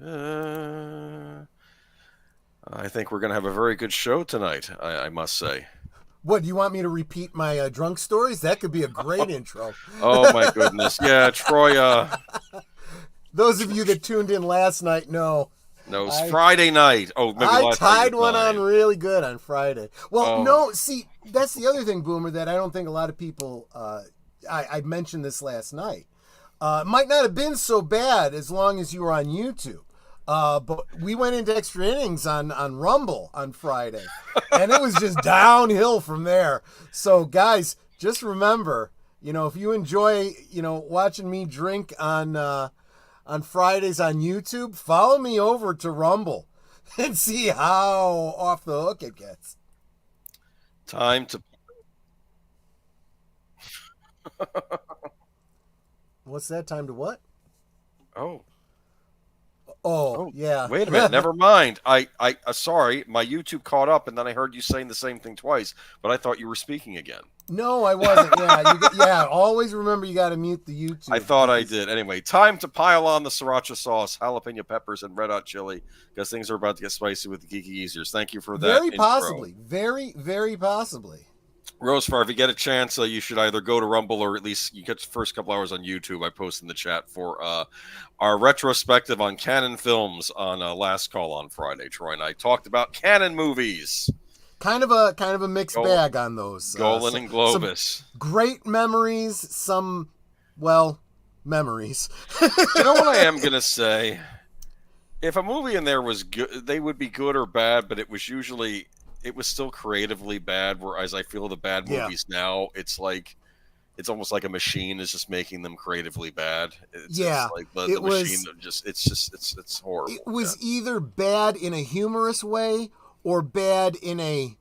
Uh, I think we're going to have a very good show tonight, I must say. What, do you want me to repeat my drunk stories? That could be a great intro. Oh, my goodness. Yeah, Troy Those of you that tuned in last night know knows I Friday night. Oh, maybe I last night was tied one on mine. really good on Friday. Well, Oh, no, see, that's the other thing, Boomer, that I don't think a lot of people. I mentioned this last night. It might not have been so bad as long as you were on YouTube. But we went into extra innings on Rumble on Friday, and it was just downhill from there. So, guys, just remember, if you enjoy, watching me drink on Fridays on YouTube, follow me over to Rumble and see how off the hook it gets. time to. What's that time to what? Oh, Oh, oh, yeah. wait a minute. Never mind. Sorry, my YouTube caught up, and then I heard you saying the same thing twice, but I thought you were speaking again. No, I wasn't. Yeah. Always remember you got to mute the I YouTube thought I because did. Anyway, time to pile on the sriracha sauce, jalapeno peppers, and red hot chili because things are about to get spicy with the Geeky Geezers. Thank you for that very intro. possibly, very possibly. Rosefar, if you get a chance, you should either go to Rumble or at least you get the first couple hours on YouTube. I posted in the chat for our retrospective on Canon films on Last Call on Friday. Troy and I talked about Canon movies. Kind of a mixed Golan, bag on those. Golan and Some Globus. great memories, some memories. You know what I am gonna say? If a movie in there was good, they would be good or bad, but it was still creatively bad. Whereas I feel the bad Yeah, movies now, it's almost like a machine is just making them creatively bad. It's yeah. just like the It machine was it's it horrible. Yeah. was either bad in a humorous way or bad in a,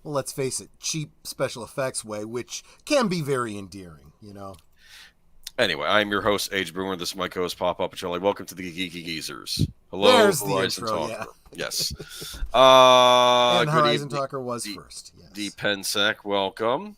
well, let's face it, cheap special effects way, which can be very endearing. Anyway, I'm your host, Age Boomer. This is my co-host, PaPa Pacelli. Welcome to the Geeky Geezers. Hello, There's the Horizon intro, yeah. Talker. Yes. And Good Horizon evening, Talker was D, first, D yes. Pensec. Welcome.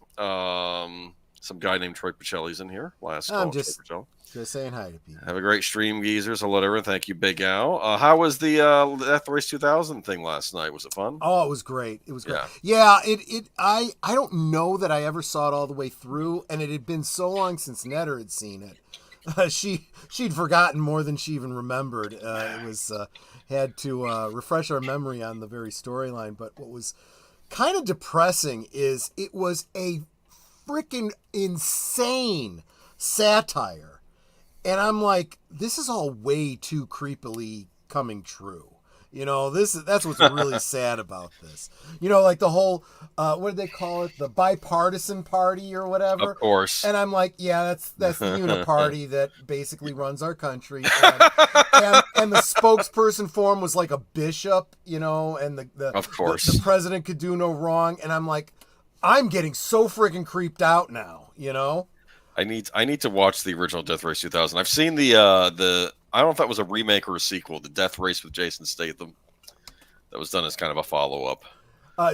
Some guy named Troy Pacelli's in here. Last I'm call, Troy just Pacelli. just saying hi to people. Have a great stream, geezers. Hello, everyone. Thank you, Big Al. How was the Death Race 2000 thing last night? Was it fun? Oh, it was great. It was great. Yeah. Yeah, I don't know that I ever saw it all the way through, and it had been so long since Netter had seen it. She'd forgotten more than she even remembered. It was had to refresh our memory on the very storyline. But what was kind of depressing is it was a freaking insane satire, and I'm like, this is all way too creepily coming true. That's what's really sad about this. Like the whole what did they call it? The bipartisan party or Of whatever. course. And I'm like, yeah, that's the uniparty that basically runs our country. And the spokesperson for him was like a bishop, and Of the course. president could do no wrong. And I'm like, I'm getting so freaking creeped out now. I need to watch the original Death Race 2000. I've seen the I don't know if that was a remake or a sequel, the Death Race with Jason Statham. That was done as kind of a follow up.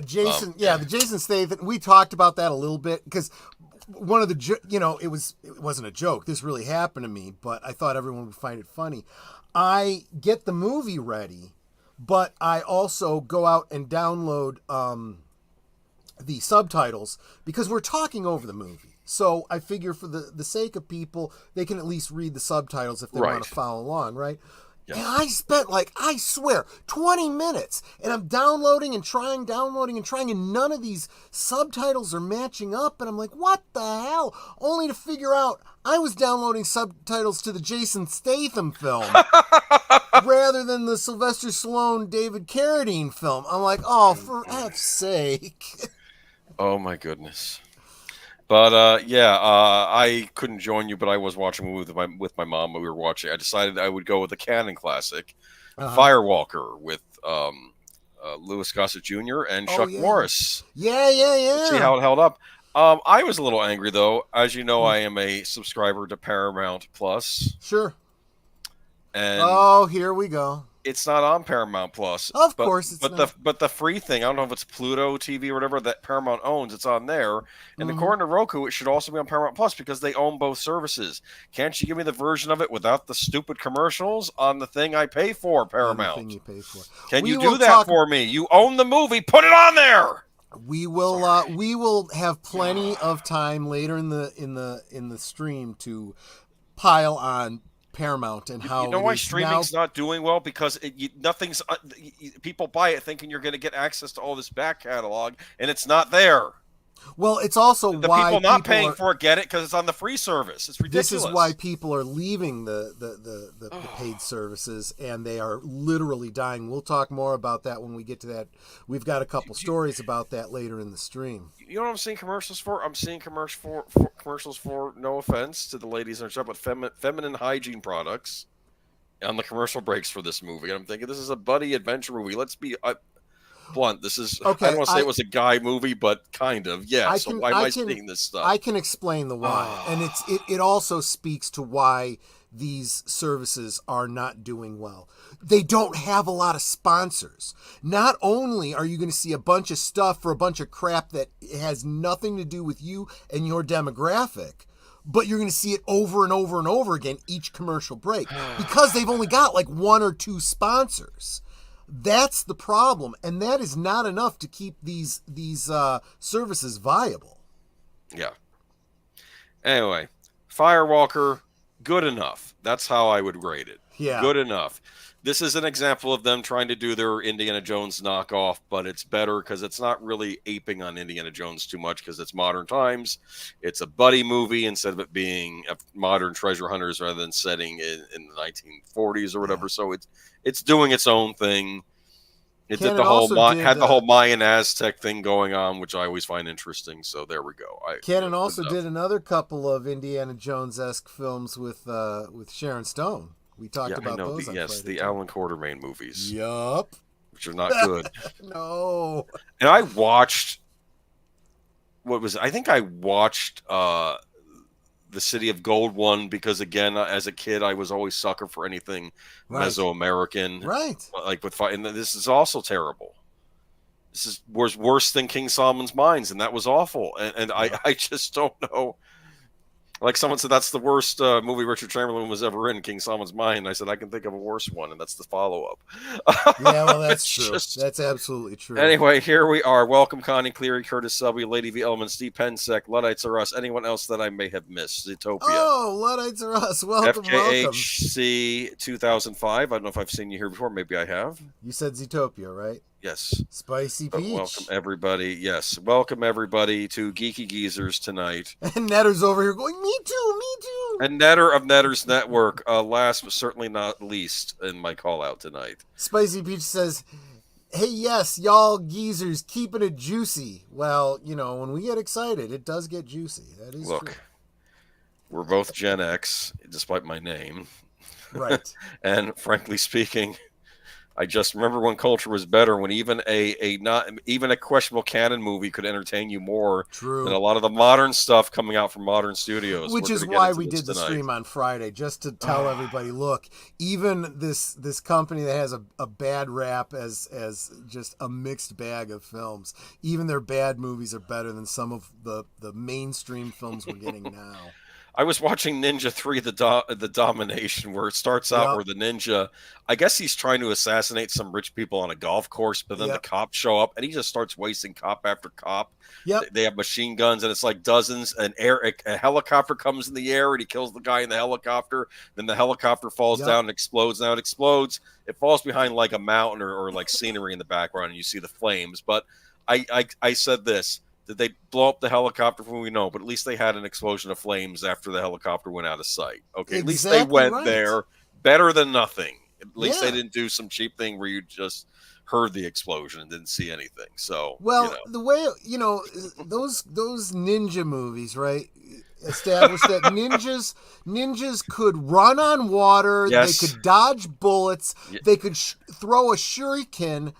Jason, Yeah. the Jason Statham. We talked about that a little bit because one of the, it wasn't a joke. This really happened to me, but I thought everyone would find it funny. I get the movie ready, but I also go out and download the subtitles because we're talking over the movie. So I figure for the sake of people, they can at least read the subtitles if they want Right. to follow along, right? And Yes. I spent, like, I swear, 20 minutes, and I'm downloading, and none of these subtitles are matching up, and I'm like, what the hell? Only to figure out I was downloading subtitles to the Jason Statham film rather than the Sylvester Stallone, David Carradine film. I'm like, oh, for F's sake. Oh my goodness. But I couldn't join you, but I was watching a movie with my mom. We were watching. I decided I would go with the canon classic, Uh-huh. Firewalker, with Louis Gossett Jr. and Oh, Chuck yeah. Norris. Yeah, yeah, Let's see yeah. how it held up. I was a little angry though. As you know, I am a subscriber to Paramount Plus, Sure. and Oh, here we go. it's not on Paramount Plus. Of course it's not. But the free thing, I don't know if it's Pluto TV or whatever that Paramount owns, it's on there. And according to Roku, it should also be on Paramount Plus because they own both services. Can't you give me the version of it without the stupid commercials on the thing I pay for, Paramount? On the thing you pay for. Can you do that for me? You own the movie, put it on there. We will have plenty of time later in the stream to pile on Paramount and how you know why streaming's not doing well, because nothing's people buy it thinking you're going to get access to all this back catalog, and it's not there. Well, it's also the why people not paying for it get it because it's on the free service. It's ridiculous. This is why people are leaving the paid services, and they are literally dying. We'll talk more about that when we get to that. We've got a couple stories about that later in the stream. You know what I'm seeing commercials for? I'm seeing commercials for, no offense to the ladies in our shop, but feminine hygiene products on the commercial breaks for this movie. And I'm thinking, this is a buddy adventure movie. Let's be blunt. This is, okay, I don't want to say it was a guy movie, but kind of. Yeah, so why am I seeing this stuff? I can explain the why. And it also speaks to why these services are not doing well. They don't have a lot of sponsors. Not only are you going to see a bunch of stuff for a bunch of crap that has nothing to do with you and your demographic, but you're going to see it over and over and over again each commercial break because they've only got like one or two sponsors. That's the problem, and that is not enough to keep these services viable. Yeah. Anyway, Firewalker, good enough. That's how I would grade it. Yeah. Good enough. This is an example of them trying to do their Indiana Jones knockoff, but it's better because it's not really aping on Indiana Jones too much because it's modern times. It's a buddy movie instead of it being a modern treasure hunters rather than setting in the 1940s or whatever. Yeah. So it's doing its own thing. It did the whole had the whole Mayan Aztec thing going on, which I always find interesting. So there we go. Cannon also did another couple of Indiana Jones-esque films with Sharon Stone. We talked about those. Yes, the Alan Quartermain movies. Yup. Which are not good. No. And I watched. I think I watched the City of Gold one because, again, as a kid, I was always sucker for anything Mesoamerican. Right. Like with and this is also terrible. This was worse than King Solomon's Mines, and that was awful. And I just don't know. Like someone said, that's the worst movie Richard Chamberlain was ever in, King Solomon's Mine. And I said, I can think of a worse one, and that's the follow-up. Yeah, well, that's true. That's absolutely true. Anyway, here we are. Welcome, Connie Cleary, Curtis Selby, Lady V. Elements, Steve Pensek, Luddites Are Us, anyone else that I may have missed. Zootopia. Oh, Luddites Are Us. Welcome, FKHC 2005. I don't know if I've seen you here before. Maybe I have. You said Zootopia, right? Yes. Spicy Peach. Welcome, everybody. Yes. Welcome, everybody, to Geeky Geezers tonight. And Netter's over here going, me too, me too. And Netter of Netter's Network, last but certainly not least in my call out tonight. Spicy Peach says, hey, yes, y'all geezers, keeping it juicy. Well, when we get excited, it does get juicy. That is true. We're both Gen X, despite my name. Right. And frankly speaking, I just remember when culture was better, when even a questionable canon movie could entertain you more than a lot of the modern stuff coming out from modern studios. Which is why we did the stream on Friday, just to tell everybody, look, even this company that has a bad rap as just a mixed bag of films, even their bad movies are better than some of the mainstream films we're getting now. I was watching Ninja 3, the Domination, where it starts out where the ninja, I guess he's trying to assassinate some rich people on a golf course, but then the cops show up, and he just starts wasting cop after cop. Yep. They have machine guns, and it's like dozens. A helicopter comes in the air, and he kills the guy in the helicopter. Then the helicopter falls down and explodes. Now it explodes. It falls behind like a mountain or like scenery in the background, and you see the flames. But I said this. Did they blow up the helicopter? We know, but at least they had an explosion of flames after the helicopter went out of sight. Okay, at least they went there. Better than nothing. At least they didn't do some cheap thing where you just heard the explosion and didn't see anything. So, the way those ninja movies, right? Established that ninjas could run on water. Yes. They could dodge bullets. Yeah. They could throw a shuriken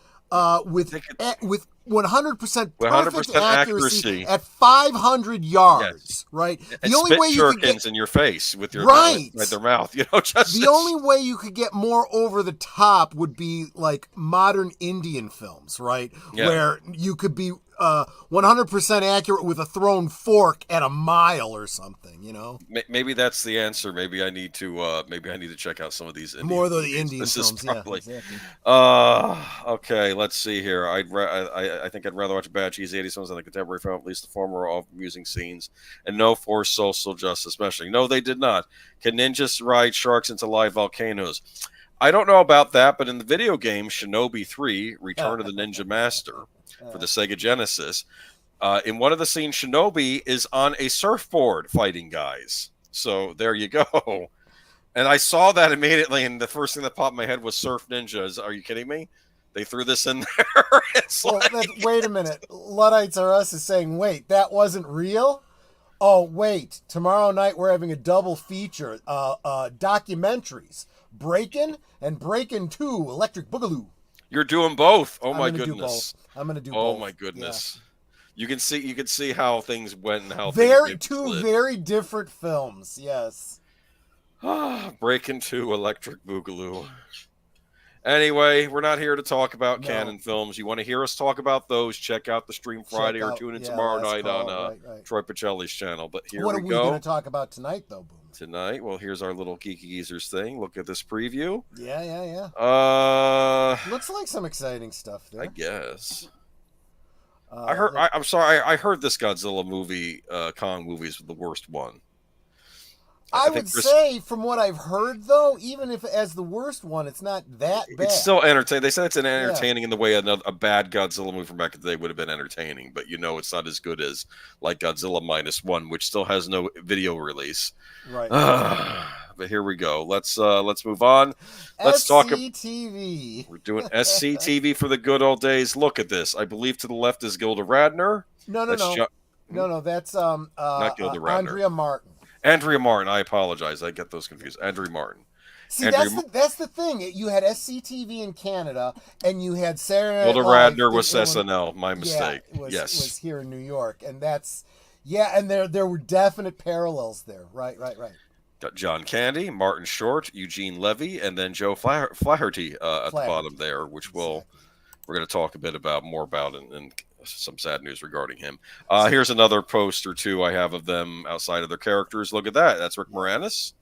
with 100% perfect 100% accuracy at 500 yards, Yes. right? And The only spit way you could shurikens get in your face with your right, with their mouth, you know. Just the only way you could get more over the top would be like modern Indian films, right? Yeah. Where you could be 100% accurate with a thrown fork at a mile or something, you know. Maybe that's the answer. Maybe I need to check out some of these Indian More of the movies. Indian This films, is probably yeah, exactly. Okay, let's see here. I think I'd rather watch a bad cheesy 80s films than a contemporary film. At least the former are all amusing scenes and no forced social justice, especially. No, they did not. Can ninjas ride sharks into live volcanoes? I don't know about that, but in the video game Shinobi 3: Return of the Ninja Master for the Sega Genesis, in one of the scenes, Shinobi is on a surfboard fighting guys. So there you go. And I saw that immediately, and the first thing that popped in my head was Surf Ninjas. Are you kidding me? They threw this in there. It's Well, like... wait a minute. Luddites R Us is saying, wait, that wasn't real? Oh, wait. Tomorrow night we're having a double feature. Documentaries. Breakin' and Breakin' 2, Electric Boogaloo. You're doing both. Oh, my I'm gonna goodness. Do both. I'm going to do oh, both. my goodness. Yeah. You can see how things went and how two very different films, yes. Breaking 2, Electric Boogaloo. Anyway, we're not here to talk about canon films. You want to hear us talk about those, check out the stream Friday or tune in tomorrow night on Troy Pacelli's channel. But here we go. What are we going to talk about tonight, though, Boom? Tonight, well, here's our little Geeky Geezers thing. Look at this preview. Yeah. Looks like some exciting stuff there. I guess. I'm sorry. I heard this Godzilla movie, Kong movie, is the worst one. I would say, from what I've heard, though, even if as the worst one, it's not that bad. It's still entertaining. They said it's entertaining in the way a bad Godzilla movie from back in the day would have been entertaining, but you know it's not as good as like Godzilla -1, which still has no video release. Right. But here we go. Let's move on. Let's talk. SCTV. We're doing SCTV for the good old days. Look at this. I believe to the left is Gilda Radner. No. That's not Gilda Radner. Andrea Martin. Andrea Martin. I apologize. I get those confused. Andrea Martin. See, that's the thing. You had SCTV in Canada, and you had Sarah. Gilda Radner was SNL. My mistake. Yeah, was here in New York, and and there were definite parallels there. Right. Got John Candy, Martin Short, Eugene Levy, and then Joe Flaherty at the bottom there, which we're going to talk a bit more about and some sad news regarding him. Here's another poster too I have of them outside of their characters. Look at that. That's Rick Moranis.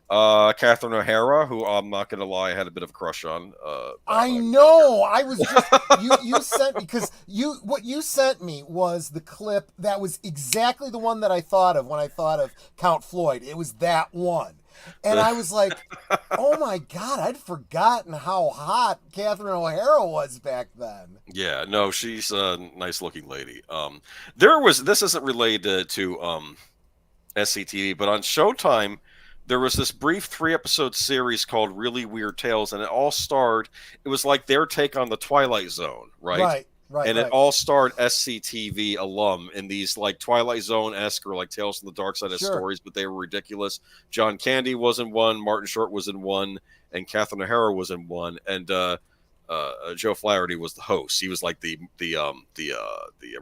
Catherine O'Hara, who I'm not going to lie, I had a bit of a crush on. I know. I was just you sent me because what you sent me was the clip that was exactly the one that I thought of when I thought of Count Floyd. It was that one. And I was like, oh my God, I'd forgotten how hot Catherine O'Hara was back then. Yeah, no, she's a nice looking lady. This isn't related to SCTV, but on Showtime, there was this brief 3-episode series called Really Weird Tales, and it was like their take on the Twilight Zone, right? Right. And it all starred SCTV alum in these like Twilight Zone-esque or like Tales from the Dark Side of stories, but they were ridiculous. John Candy was in one, Martin Short was in one, and Catherine O'Hara was in one, and Joe Flaherty was the host. He was like the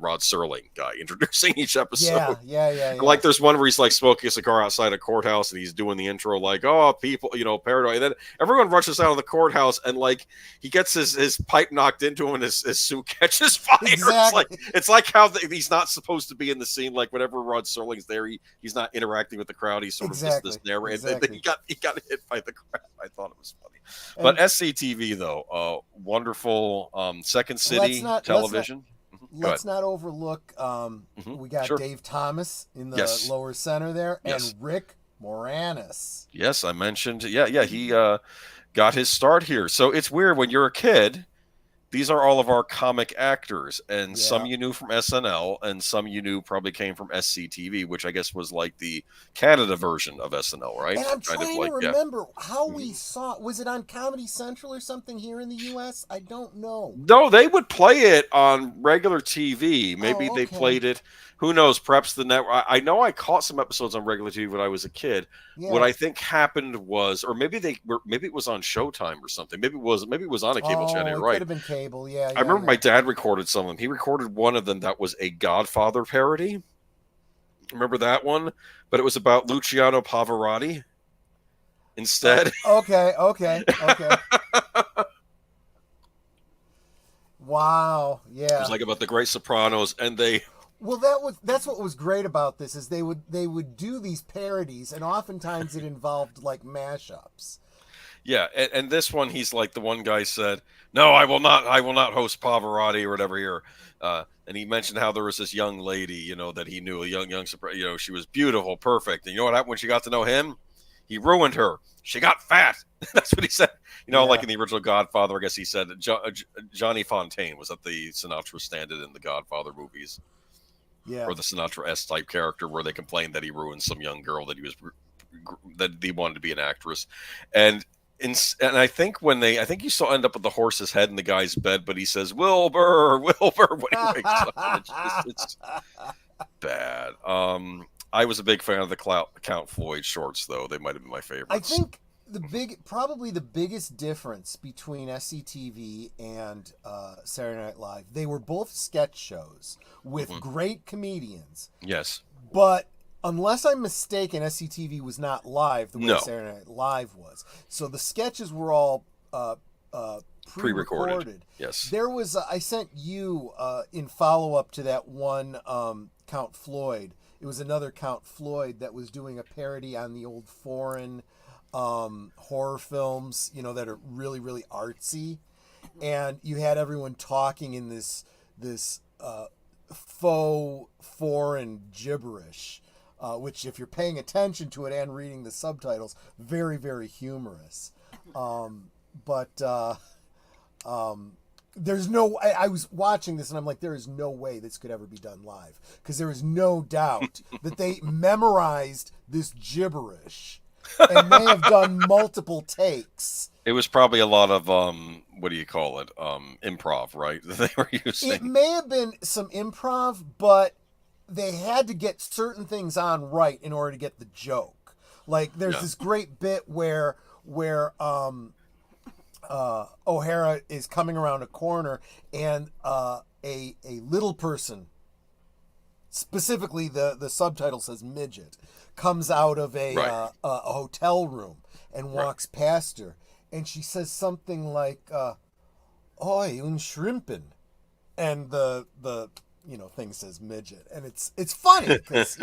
Rod Serling guy introducing each episode. Yeah. And like there's one where he's like smoking a cigar outside a courthouse and he's doing the intro like, oh, people, paranoid. And then everyone rushes out of the courthouse and like he gets his pipe knocked into him and his suit catches fire. Exactly. It's like how he's not supposed to be in the scene. Like whenever Rod Serling's there, he's not interacting with the crowd. He's sort of just this narrator. And then he got hit by the crowd. I thought it was funny. But SCTV though, wonderful Second City television. Let's not overlook. We got Dave Thomas in the lower center there, and Rick Moranis. Yes, I mentioned. Yeah, he got his start here. So it's weird when you're a kid. These are all of our comic actors, and some you knew from SNL, and some you knew probably came from SCTV, which I guess was like the Canada version of SNL, right? And I'm trying to remember how we saw. Was it on Comedy Central or something here in the U.S.? I don't know. No, they would play it on regular TV. Maybe they played it. who knows? Perhaps the network. I know I caught some episodes on regular TV when I was a kid. What Yeah. I think happened was, or maybe maybe it was on Showtime or something. Maybe it was on a cable channel. Oh, You're it could right. have been cable. Yeah, I yeah, remember yeah. my dad recorded some of them. He recorded one of them that was a Godfather parody. Remember that one? But it was about Luciano Pavarotti instead. It Okay, okay, okay. Wow. was Yeah. like about the Great Sopranos, and they Well, that's what was great about this is they would do these parodies, and oftentimes it involved like mashups. yeah, and this one, he's like the one guy said, "No, I will not host Pavarotti or whatever here." And he mentioned how there was this young lady, that he knew, a young, she was beautiful, perfect. And you know what happened when she got to know him? He ruined her. She got fat. That's what he said. Like Yeah, in the original Godfather, I guess he said Johnny Fontaine was that the Sinatra stand-in in the Godfather movies, yeah. or the Sinatra S type character, where they complained that he ruined some young girl that he wanted to be an actress, and and I think you still end up with the horse's head in the guy's bed, but he says Wilbur, Wilbur when he wakes up. And it's bad. I was a big fan of the Count Floyd shorts, though. They might have been my I favorites. think probably the biggest difference between SCTV and Saturday Night Live, they were both sketch shows with great comedians, Yes. but unless I'm mistaken, SCTV was not live the way No. Saturday Night Live was. So the sketches were all pre-recorded. Yes. There was I sent you in follow-up to that one Count Floyd. It was another Count Floyd that was doing a parody on the old foreign horror films, that are really, really artsy. And you had everyone talking in this faux foreign gibberish, which, if you're paying attention to it and reading the subtitles, very, very humorous. But there's no. I was watching this and I'm like, there is no way this could ever be done live, because there is no doubt that they memorized this gibberish and may have done multiple takes. It was probably a lot of what do you call it? Improv, right? That they were using. It may have been some improv, but they had to get certain things on right in order to get the joke. Like there's this great bit where O'Hara is coming around a corner and a little person, specifically the subtitle says midget, comes out of a hotel room and walks past her, and she says something like "Oi, un shrimpin," and the thing says midget, and it's funny because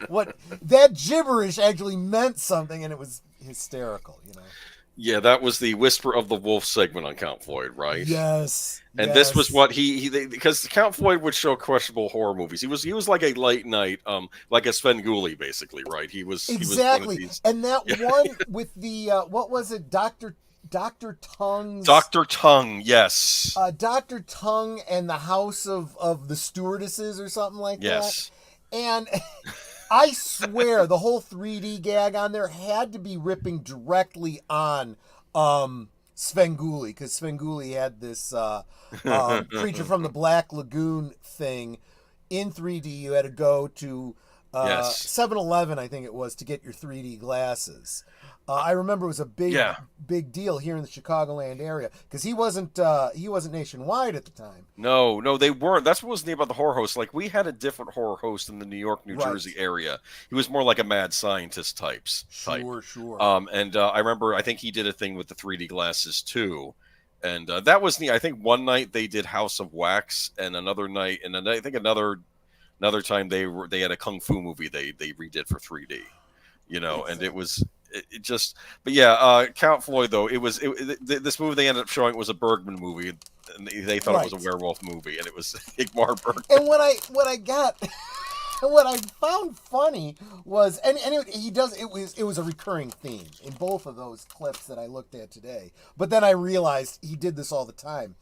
what that gibberish actually meant something, and it was hysterical. Yeah, that was the Whisper of the Wolf segment on Count Floyd, right? Yes. And this was what because Count Floyd would show questionable horror movies. He was like a late night, like a Svengoolie, basically, right? He was exactly. He was and that one with the what was it, Dr. Tongue's Dr. Tongue, yes. Dr. Tongue and the House of the Stewardesses or something like yes. that. And I swear the whole 3D gag on there had to be ripping directly on Svengoolie, because Svengoolie had this Creature from the Black Lagoon thing in 3D. You had to go to 7-Eleven, I think it was, to get your 3D glasses. I remember it was a big deal here in the Chicagoland area, because he wasn't nationwide at the time. No, they weren't. That's what was neat about the horror host. Like, we had a different horror host in the New York, New Jersey area. He was more like a mad scientist type. Sure. And I remember, I think he did a thing with the 3D glasses too. And that was neat. I think one night they did House of Wax, and another night, and I think another time they had a kung fu movie they redid for 3D. And it was. It just, but yeah, Count Floyd, though, this movie they ended up showing was a Bergman movie, and they thought it was a werewolf movie, and it was Ingmar Bergman. And what I found funny was, and it was a recurring theme in both of those clips that I looked at today. But then I realized he did this all the time.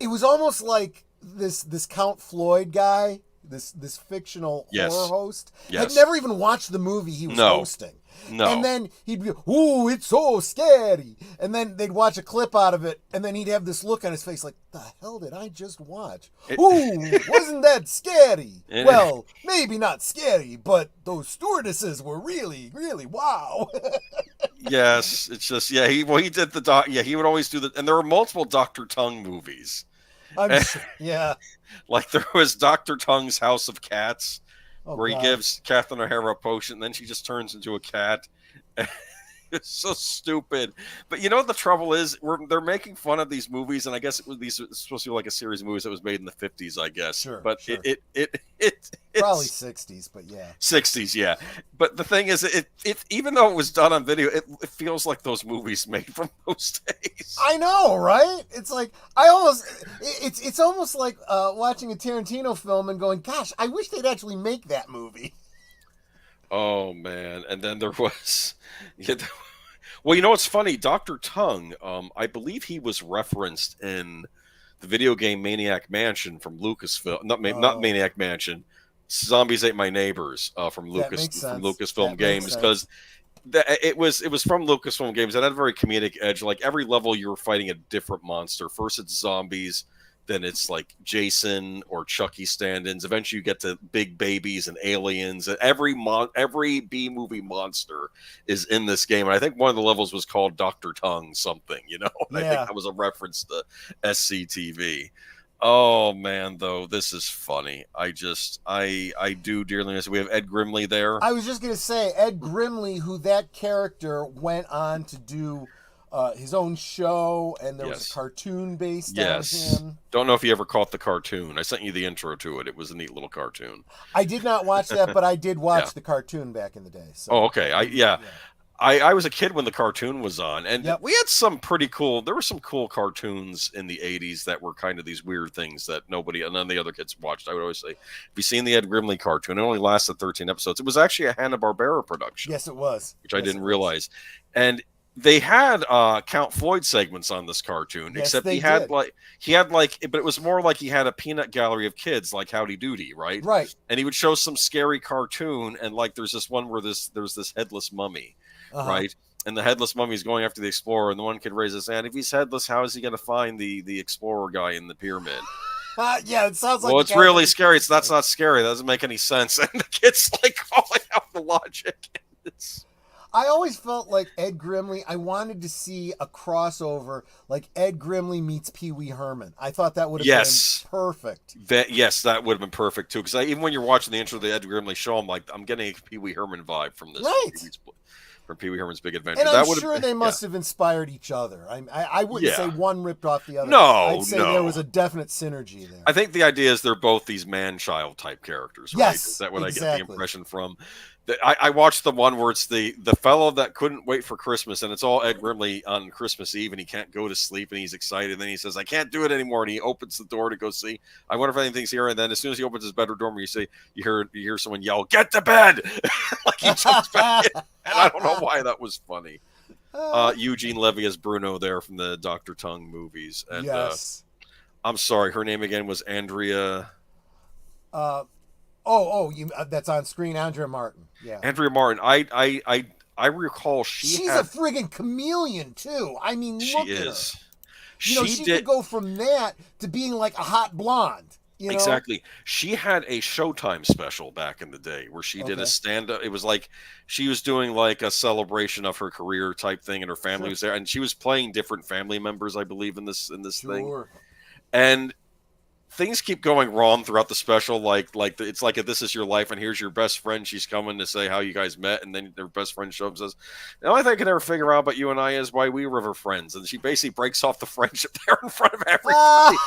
It was almost like this Count Floyd guy, this fictional Yes. horror host, Yes. had never even watched the movie he was hosting. No. And then he'd be, ooh, it's so scary. And then they'd watch a clip out of it, and then he'd have this look on his face like, the hell did I just watch? Ooh, wasn't that scary? Well, maybe not scary, but those stewardesses were really, really wow. Yes, it's just he did the he would always do and there were multiple Dr. Tongue movies. I'm sure, yeah. Like there was Dr. Tongue's House of Cats, where he God. gives Catherine O'Hara a potion, and then she just turns into a cat. It's so stupid. But you know what the trouble is? They're making fun of these movies, and I guess it's supposed to be like a series of movies that was made in the 50s, I guess. Sure. But sure. It's probably 60s, but yeah. 60s, yeah. But the thing is, it even though it was done on video, it feels like those movies made from those days. I know, right? It's like it's almost like watching a Tarantino film and going, "Gosh, I wish they'd actually make that movie." Oh man! And then there was, well, you know what's funny? Dr. Tongue, I believe he was referenced in the video game Maniac Mansion from Lucasfilm. Not Maniac Mansion. Zombies Ate My Neighbors from Lucasfilm Games, because it was from Lucasfilm Games. It had a very comedic edge. Like every level, you were fighting a different monster. First, it's zombies. Then it's like Jason or Chucky stand-ins. Eventually, you get to big babies and aliens. And every B-movie monster is in this game. And I think one of the levels was called Dr. Tongue something, you know? And I think that was a reference to SCTV. Oh, man, though, this is funny. I do dearly miss it. We have Ed Grimley there. I was just going to say, Ed Grimley, who that character went on to do his own show, and there was a cartoon based on him. Don't know if you ever caught the cartoon. I sent you the intro to it. It was a neat little cartoon. I did not watch that, but I did watch the cartoon back in the day. So. Oh, okay. I was a kid when the cartoon was on, and we had some pretty cool. There were some cool cartoons in the 80s that were kind of these weird things that none of the other kids watched. I would always say, "Have you seen the Ed Grimley cartoon? It only lasted 13 episodes. It was actually a Hanna-Barbera production." Yes, it was. Which I didn't realize. And they had Count Floyd segments on this cartoon, except he had but it was more like he had a peanut gallery of kids, like Howdy Doody, right? Right. And he would show some scary cartoon, and like there's this one where there's this headless mummy, right? And the headless mummy is going after the explorer, and the one kid raises his hand. If he's headless, how is he going to find the explorer guy in the pyramid? Yeah, it sounds like. Well, it's really scary. That's not scary. That doesn't make any sense. And the kid's like calling out the logic. I always felt like Ed Grimley, I wanted to see a crossover like Ed Grimley meets Pee Wee Herman. I thought that would have been perfect. That would have been perfect too. Because even when you're watching the intro of the Ed Grimley show, I'm like, I'm getting a Pee Wee Herman vibe from this. Right. From Pee Wee Herman's Big Adventure. And I'm sure they must have inspired each other. I wouldn't say one ripped off the other. No, I'd say there was a definite synergy there. I think the idea is they're both these man-child type characters, right? Yes, is that what I get the impression from? I watched the one where it's the fellow that couldn't wait for Christmas, and it's all Ed Grimley on Christmas Eve, and he can't go to sleep, and he's excited. And then he says, "I can't do it anymore," and he opens the door to go see. I wonder if anything's here. And then as soon as he opens his bedroom door, you hear someone yell, "Get to bed!" Like he jumps back in. And I don't know why that was funny. Eugene Levy as Bruno there from the Dr. Tongue movies. And, yes. I'm sorry, her name again was Andrea. That's on screen, Andrea Martin. Yeah, Andrea Martin. I recall she's a friggin' chameleon too. I mean, look at her. She could go from that to being like a hot blonde. Exactly. She had a Showtime special back in the day where she did a stand-up. It was like she was doing like a celebration of her career type thing, and her family was there, and she was playing different family members, I believe, in this thing. And things keep going wrong throughout the special. It's like a This Is Your Life, and here's your best friend. She's coming to say how you guys met, and then their best friend shows up and says, "The only thing I can never figure out about you and I is why we were friends." And she basically breaks off the friendship there in front of everybody,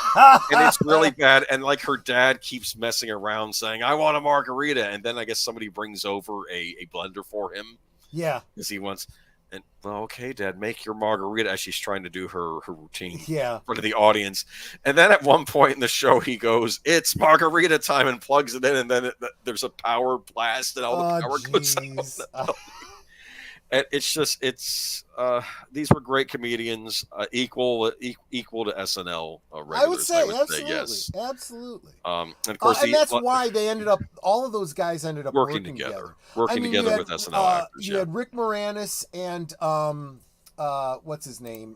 and it's really bad. And like her dad keeps messing around, saying, "I want a margarita," and then I guess somebody brings over a blender for him. Yeah, because he wants. And well, okay, Dad, make your margarita, as she's trying to do her routine in front of the audience. And then at one point in the show, he goes, "It's margarita time," and plugs it in, and then there's a power blast, and all the power goes out. It's just these were great comedians, equal to SNL I would regulars. I say would say absolutely, yes. absolutely. And of course And the that's why they ended up. All of those guys ended up working working together, together. I working mean, together with SNL actors. you Yeah. had Rick Moranis and what's his name,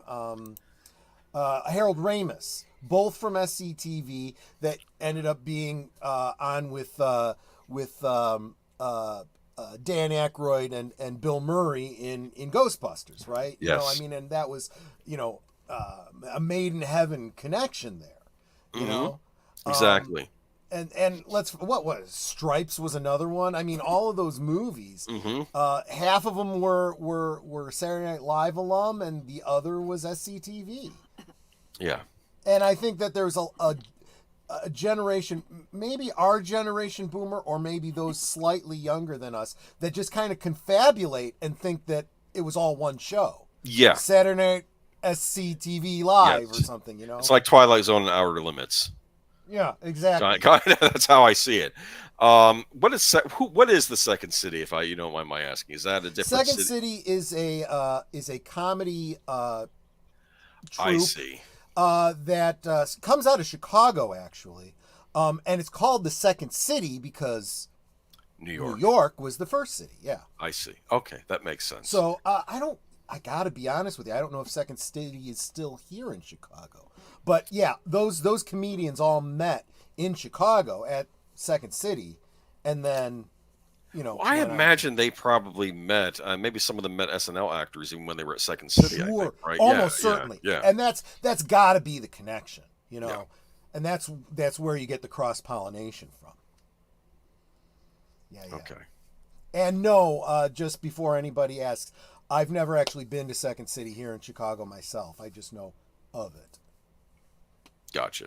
Harold Ramis, both from SCTV, that ended up being on with Dan Aykroyd and Bill Murray in Ghostbusters, right? You know, I Yes. mean, and that was, a made in heaven connection there. You Hmm. know, um, Exactly. and let's what was Stripes was another one. I mean, all of those movies, Hmm. half of them were Saturday Night Live alum, and the other was SCTV. Yeah. And I think that there's a generation, maybe our generation boomer, or maybe those slightly younger than us, that just kind of confabulate and think that it was all one show. Yeah. Saturday Night SCTV Live or Yes. something, you It's know? like Twilight Zone and Outer Limits. Yeah, exactly. Kind of, that's how I see it. What is the Second City? If you don't mind my asking, is that a different Second city? City is a comedy I troupe see. that comes out of Chicago, actually. And it's called the Second City because New New York. York was the first city. Yeah. I see. Okay, that makes sense. So I gotta be honest with you. I don't know if Second City is still here in Chicago, but yeah, those comedians all met in Chicago at Second City, and then Well, I went on. imagine they probably met. Maybe some of them met SNL actors even when they were at Second City. I think, Sure, right? Yeah, almost yeah, certainly, yeah, and that's got to be the connection, yeah. and that's where you get the cross pollination from. Yeah, yeah. Okay, And no, just before anybody asks, I've never actually been to Second City here in Chicago myself. I just know of it. gotcha.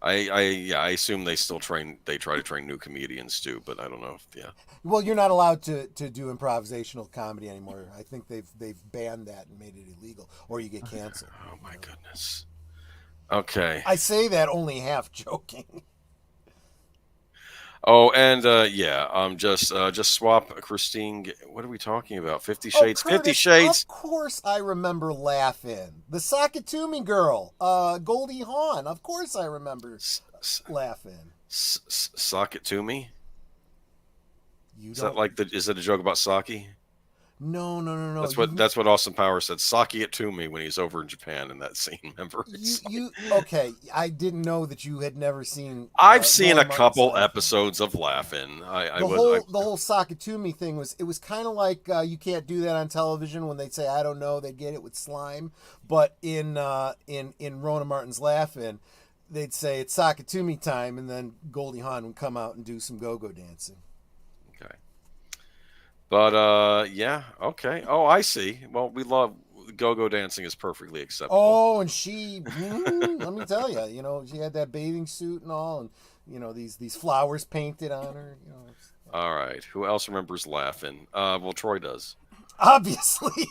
Yeah, I assume they still train. They try to train new comedians too, but I don't know. Yeah. Well, you're not allowed to do improvisational comedy anymore. I think they've banned that and made it illegal, or you get canceled. Oh my goodness. Okay. I say that only half joking. Oh, and yeah, just swap Christine. What are we talking about? 50 Oh, Shades. 50 Curtis, Shades. of course I remember Laugh-In. The Sakatumi girl, Goldie Hawn. Of course I remember Laugh-In. Sock it to me. You Is that don't. like the? Is it a joke about sake? No, no, no, no. That's what Austin Powers said. Sake it to me when he's over in Japan in that scene. Remember? You you okay? I didn't know that you had never seen I've seen Laura a Martin's couple Laugh-In. episodes of Laughing. The whole Sakatumi thing was kind of like you can't do that on television when they say I don't know they get it with slime, but in Rona Martin's Laugh-In, they'd say it's Sakatumi time, and then Goldie Hawn would come out and do some go-go dancing. Okay. But yeah, okay. Oh, I see. Well, we love go-go dancing is perfectly acceptable. Oh, and let me tell you, she had that bathing suit and all, and these flowers painted on her. All right. Who else remembers laughing? Well, Troy does. Obviously,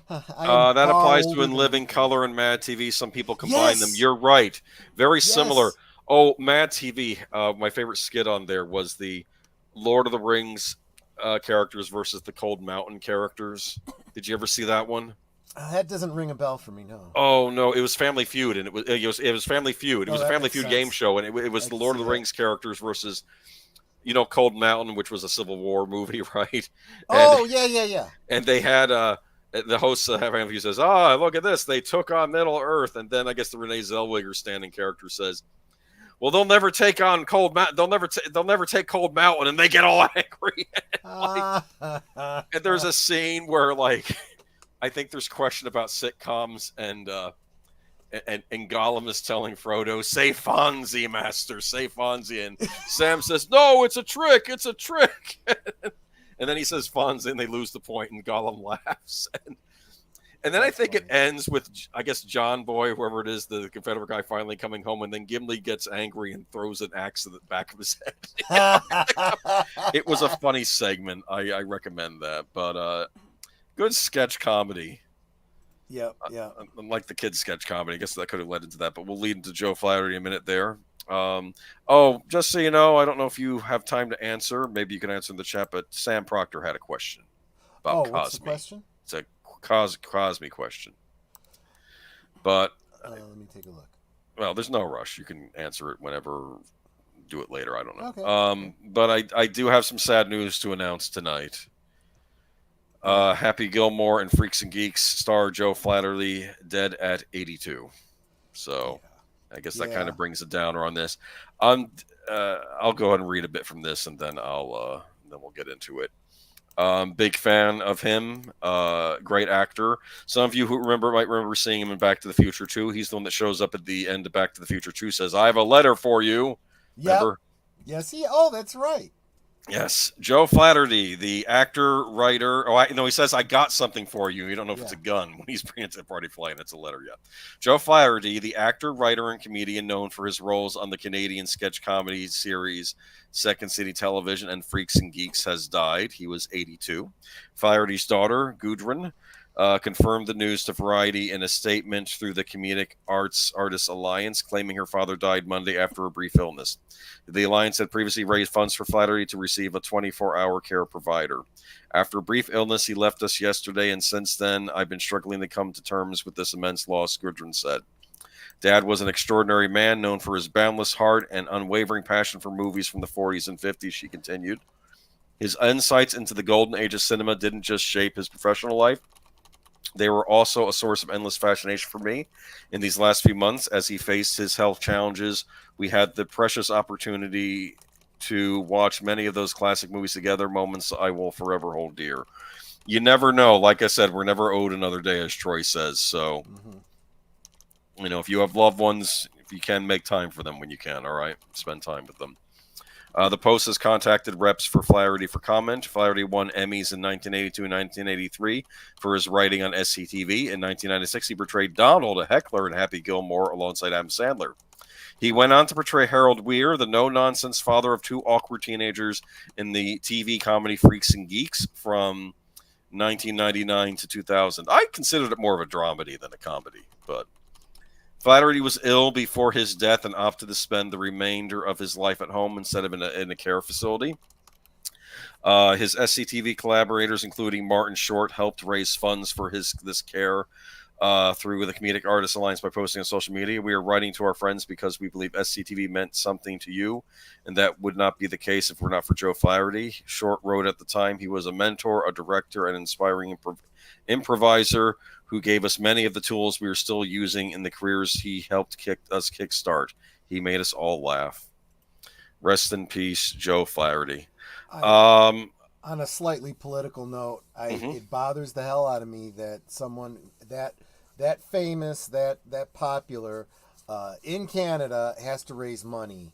I am That far applies to older In than Living everybody. Color and Mad TV. Some people combine them. Yes, You're right. Very similar. yes. Oh, Mad TV. My favorite skit on there was the Lord of the Rings characters versus the Cold Mountain characters. Did you ever see that one? That doesn't ring a bell for me. No. Oh no, it was Family Feud, and it was Family Feud. It Oh, was a that Family makes Feud game sense. show, and it was I the can Lord see of the that. Rings characters versus Cold Mountain, which was a Civil War movie, right? And Oh, yeah, yeah, yeah. and they had the host Family Feud says, "Ah, look at this! They took on Middle Earth," and then I guess the Renee Zellweger standing character says, "Well, they'll never take on Cold Mountain. They'll never take Cold Mountain," and they get all angry. Like, and there's a scene where like I think there's question about sitcoms and Gollum is telling Frodo, "Say Fonzie, Master, say Fonzie," and Sam says, "No, it's a trick, it's a trick." And then he says Fonzie, and they lose the point, and Gollum laughs. And then I That's think it funny. ends with, I guess, John Boy, whoever it is, the Confederate guy, finally coming home, and then Gimli gets angry and throws an axe to the back of his head. It was a funny segment. I recommend that, but good sketch comedy. Yep, yeah. Unlike the kids sketch comedy, I guess that could have led into that, but we'll lead into Joe Flattery in a minute there. Oh, just so you know, I don't know if you have time to answer. Maybe you can answer in the chat, but Sam Proctor had a question. about what's the Cosme. question? It's a Cosme question. But let me take a look. well, there's no rush. You can answer it whenever. Do it later. I don't know. Okay. But I do have some sad news to announce tonight. Happy Gilmore and Freaks and Geeks star Joe Flaherty dead at 82. So I guess that kind of brings a downer on this. I'll go ahead and read a bit from this, and then then we'll get into it. Big fan of him. Great actor. Some of you who might remember seeing him in Back to the Future 2. He's the one that shows up at the end of Back to the Future 2. Says, "I have a letter for you." Remember? Yes. Oh, that's right. Yes, Joe Flaherty, the actor, writer. He says, "I got something for you." You don't know if it's a gun when he's bringing it to the party flying. It's a letter, yeah. Joe Flaherty, the actor, writer, and comedian known for his roles on the Canadian sketch comedy series Second City Television and Freaks and Geeks, has died. He was 82. Flaherty's daughter, Gudrun, confirmed the news to Variety in a statement through the Comedic Artists Alliance, claiming her father died Monday after a brief illness. The alliance had previously raised funds for Flaherty to receive a 24-hour care provider. After a brief illness, he left us yesterday, and since then, I've been struggling to come to terms with this immense loss, Gudrun said. Dad was an extraordinary man, known for his boundless heart and unwavering passion for movies from the 40s and 50s, she continued. His insights into the golden age of cinema didn't just shape his professional life. They were also a source of endless fascination for me. In these last few months, as he faced his health challenges, we had the precious opportunity to watch many of those classic movies together, moments I will forever hold dear. You never know. Like I said, we're never owed another day, as Troy says. So, if you have loved ones, if you can, make time for them when you can, all right? Spend time with them. The Post has contacted reps for Flaherty for comment. Flaherty won Emmys in 1982 and 1983 for his writing on SCTV. In 1996, he portrayed Donald, a heckler in Happy Gilmore, alongside Adam Sandler. He went on to portray Harold Weir, the no-nonsense father of two awkward teenagers, in the TV comedy Freaks and Geeks from 1999 to 2000. I considered it more of a dramedy than a comedy, but Flaherty was ill before his death and opted to spend the remainder of his life at home instead of in a care facility. His SCTV collaborators, including Martin Short, helped raise funds for this care through the Comedic Artists Alliance by posting on social media. "We are writing to our friends because we believe SCTV meant something to you, and that would not be the case if we're not for Joe Flaherty." Short wrote at the time, "He was a mentor, a director, and an inspiring improviser who gave us many of the tools we are still using in the careers he helped kickstart. He made us all laugh." Rest in peace, Joe Flaherty. On a slightly political note, it bothers the hell out of me that someone that famous, that popular in Canada has to raise money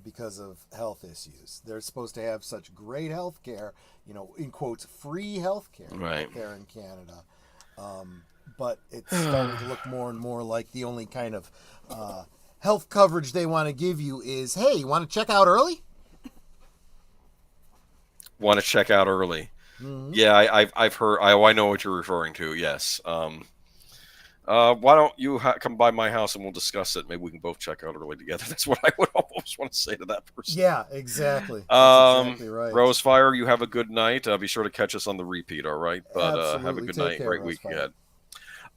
because of health issues. They're supposed to have such great health care, in quotes, free health care there in Canada. But it's starting to look more and more like the only kind of health coverage they want to give you is, hey, you want to check out early? Want to check out early. Yeah, I've heard. I know what you're referring to. Yes. Why don't you come by my house and we'll discuss it? Maybe we can both check out early together. That's what I would almost want to say to that person. Yeah, exactly. That's exactly right. Rosefire, you have a good night. Be sure to catch us on the repeat, all right? But have a good night. Care, great week Rosefire.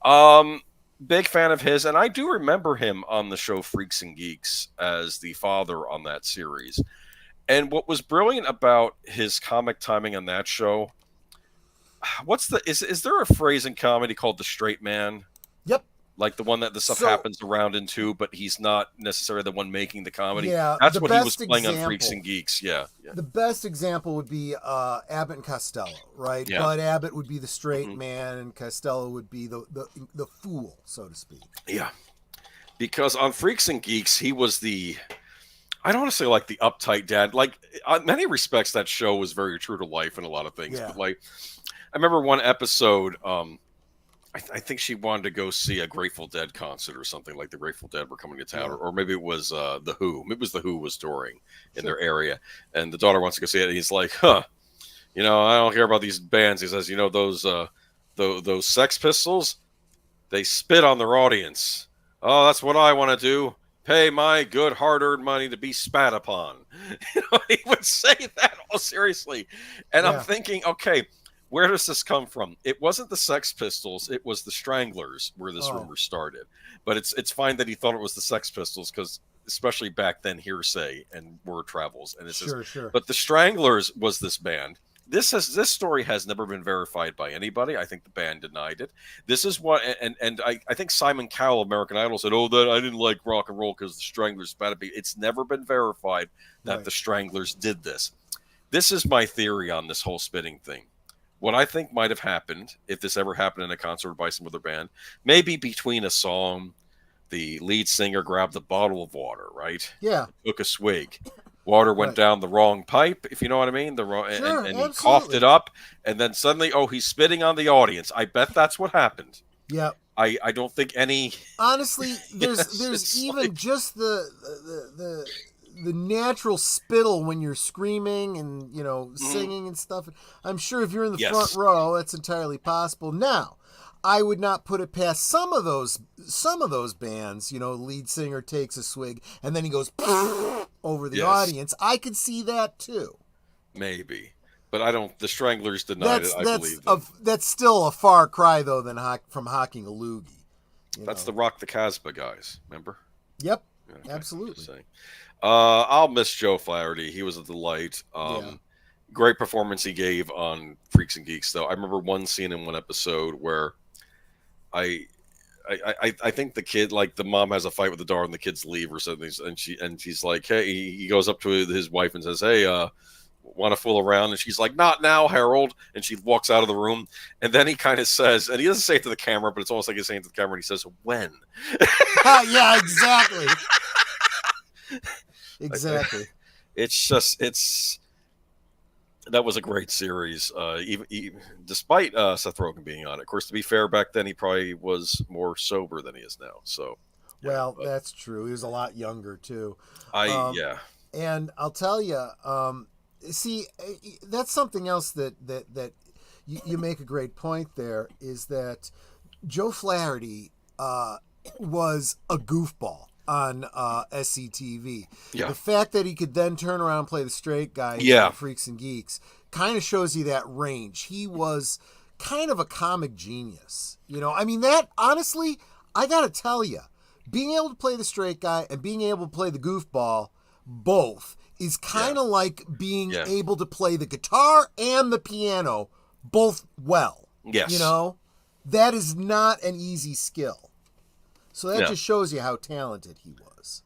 ahead. Big fan of his, and I do remember him on the show Freaks and Geeks as the father on that series. And what was brilliant about his comic timing on that show, is there a phrase in comedy called the straight man? Yep. Like the one that the stuff happens around into, but he's not necessarily the one making the comedy. Yeah, that's what he was playing on Freaks and Geeks. Yeah. The best example would be Abbott and Costello, right? Yeah. Bud Abbott would be the straight man, and Costello would be the fool, so to speak. Yeah, because on Freaks and Geeks, he was I don't want to say like the uptight dad. Like in many respects, that show was very true to life in a lot of things. Yeah. But like, I remember one episode. I think she wanted to go see a Grateful Dead concert or something, like the Grateful Dead were coming to town, or maybe it was the Who. Maybe it was the Who was touring in their area, and the daughter wants to go see it. And he's like, I don't care about these bands. He says, those Sex Pistols, they spit on their audience. Oh, that's what I want to do. Pay my good hard-earned money to be spat upon. He would say that all seriously. And I'm thinking, okay, where does this come from? It wasn't the Sex Pistols, it was the Stranglers where this Oh, rumor started. But it's fine that he thought it was the Sex Pistols because especially back then, hearsay and word travels. And it says, sure, sure. but the Stranglers was this band. This story has never been verified by anybody. I think the band denied it. This is what, and I think Simon Cowell, American Idol, said, "Oh, that I didn't like rock and roll because the Stranglers bad." It's never been verified that Right. the Stranglers did this. This is my theory on this whole spitting thing. What I think might have happened, if this ever happened in a concert by some other band, maybe between a song, the lead singer grabbed a bottle of water, right? Yeah. Took a swig. Water went Right. down the wrong pipe, if you know what I mean. Sure, And he coughed it up, and then suddenly, oh, he's spitting on the audience. I bet that's what happened. Yeah. I don't think any. Honestly, there's it's even like, just the natural spittle when you're screaming and singing and stuff. I'm sure if you're in the Yes. front row, that's entirely possible. Now, I would not put it past some of those bands. Lead singer takes a swig and then he goes over the Yes. audience. I could see that too. maybe, but I don't. The Stranglers denied it. I believe them. That's still a far cry though than from hocking a loogie. That's the Rock the Casbah guys. Remember? Yep, Okay, absolutely. just saying. I'll miss Joe Flaherty. He was a delight. Yeah. Great performance he gave on Freaks and Geeks, though. I remember one scene in one episode where I think the kid, like the mom has a fight with the daughter and the kids leave or something, and she's like, hey, he goes up to his wife and says, hey, want to fool around? And she's like, not now, Harold. And she walks out of the room, and then he kind of says, and he doesn't say it to the camera, but it's almost like he's saying to the camera, and he says, when? Yeah, exactly. Exactly. That was a great series, even despite Seth Rogen being on it. Of course, to be fair, back then he probably was more sober than he is now. So, yeah, Well, that's true. He was a lot younger too. yeah, And I'll tell you, see, that's something else that you make a great point there, is that Joe Flaherty was a goofball on SCTV. Yeah. The fact that he could then turn around and play the straight guy Yeah. in Freaks and Geeks kind of shows you that range. He was kind of a comic genius. I mean, that, honestly, I got to tell you, being able to play the straight guy and being able to play the goofball, both, is kind of like being able to play the guitar and the piano both well. Yes. That is not an easy skill. So that just shows you how talented he was.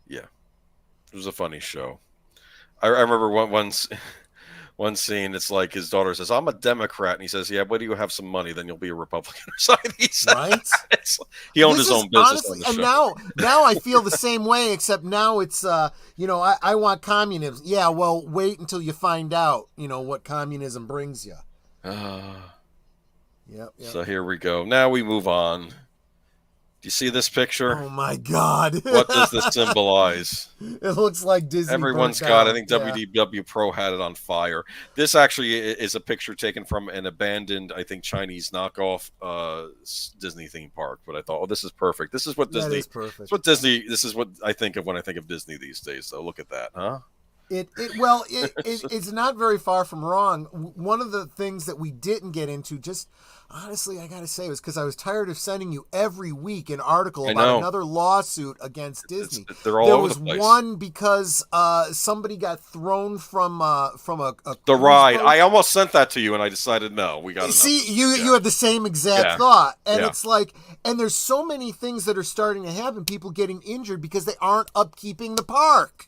Yeah, it was a funny show. I remember one scene. It's like his daughter says, "I'm a Democrat," and he says, "Yeah, wait till you have some money, then you'll be a Republican or something." He said, right? He owned his own business. Honestly, on the and show. now I feel the same way, except now it's I want communism. Yeah, well, wait until you find out what communism brings you. Yep. So here we go. Now we move on. Do you see this picture? Oh my God! What does this symbolize? It looks like Disney. Everyone's got. I think WDW Pro had it on fire. This actually is a picture taken from an abandoned, I think, Chinese knockoff Disney theme park. But I thought, oh, this is perfect. This is what Disney. That is perfect. This is what I think of when I think of Disney these days. So look at that, huh? It's not very far from wrong. One of the things that we didn't get into, just honestly, I gotta say, was because I was tired of sending you every week an article about another lawsuit against Disney. They're all over the place. There was one because somebody got thrown from a the ride. boat. I almost sent that to you, and I decided no, we got to see you had the same exact thought, and it's like, and there's so many things that are starting to happen. People getting injured because they aren't upkeeping the park.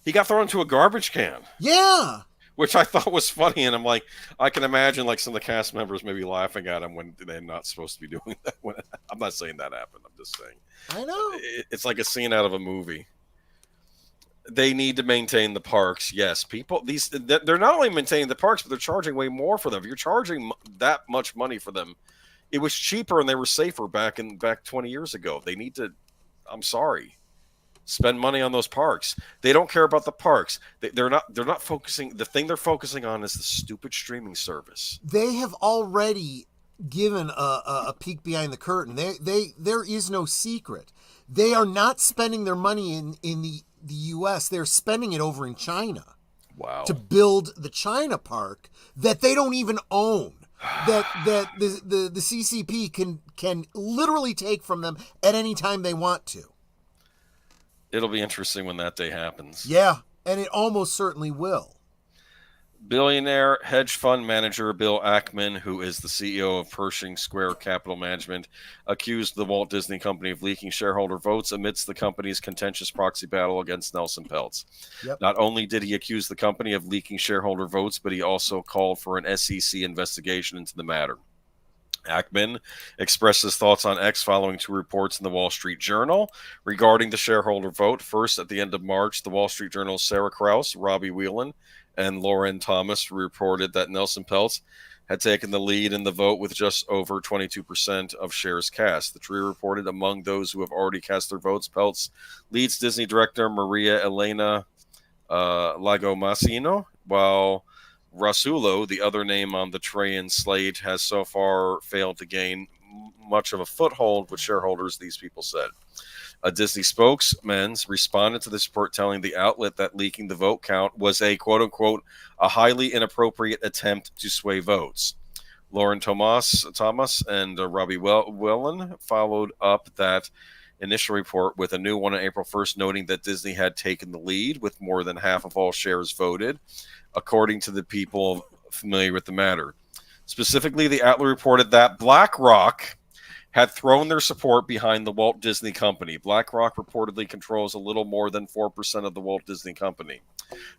He got thrown into a garbage can. Yeah. Which I thought was funny, and I'm like, I can imagine like some of the cast members maybe laughing at him when they're not supposed to be doing that. I'm not saying that happened. I'm just saying. I know. It's like a scene out of a movie. They need to maintain the parks. Yes, they're not only maintaining the parks, but they're charging way more for them. If you're charging that much money for them, it was cheaper and they were safer back 20 years ago. They need to. I'm sorry. Spend money on those parks. They don't care about the parks. They're not focusing. The thing they're focusing on is the stupid streaming service. They have already given a peek behind the curtain. There is no secret. They are not spending their money in the U.S. They're spending it over in China. Wow. To build the China park that they don't even own. the CCP can literally take from them at any time they want to. It'll be interesting when that day happens. Yeah, and it almost certainly will. Billionaire hedge fund manager Bill Ackman, who is the CEO of Pershing Square Capital Management, accused the Walt Disney Company of leaking shareholder votes amidst the company's contentious proxy battle against Nelson Peltz. Yep. Not only did he accuse the company of leaking shareholder votes, but he also called for an SEC investigation into the matter. Ackman expressed his thoughts on X following two reports in the Wall Street Journal regarding the shareholder vote. First, at the end of March, the Wall Street Journal's Sarah Krause, Robbie Whelan, and Lauren Thomas reported that Nelson Peltz had taken the lead in the vote with just over 22% of shares cast. The trio reported among those who have already cast their votes, Peltz leads Disney director Maria Elena Lagomasino, while Rasulo, the other name on the Trajan slate, has so far failed to gain much of a foothold with shareholders, these people said. A Disney spokesman responded to this report, telling the outlet that leaking the vote count was a quote-unquote a highly inappropriate attempt to sway votes. Lauren Thomas and Robbie Whelan followed up that initial report with a new one on April 1st, noting that Disney had taken the lead with more than half of all shares voted, according to the people familiar with the matter. Specifically, the outlet reported that BlackRock had thrown their support behind the Walt Disney Company. BlackRock reportedly controls a little more than 4% of the Walt Disney Company.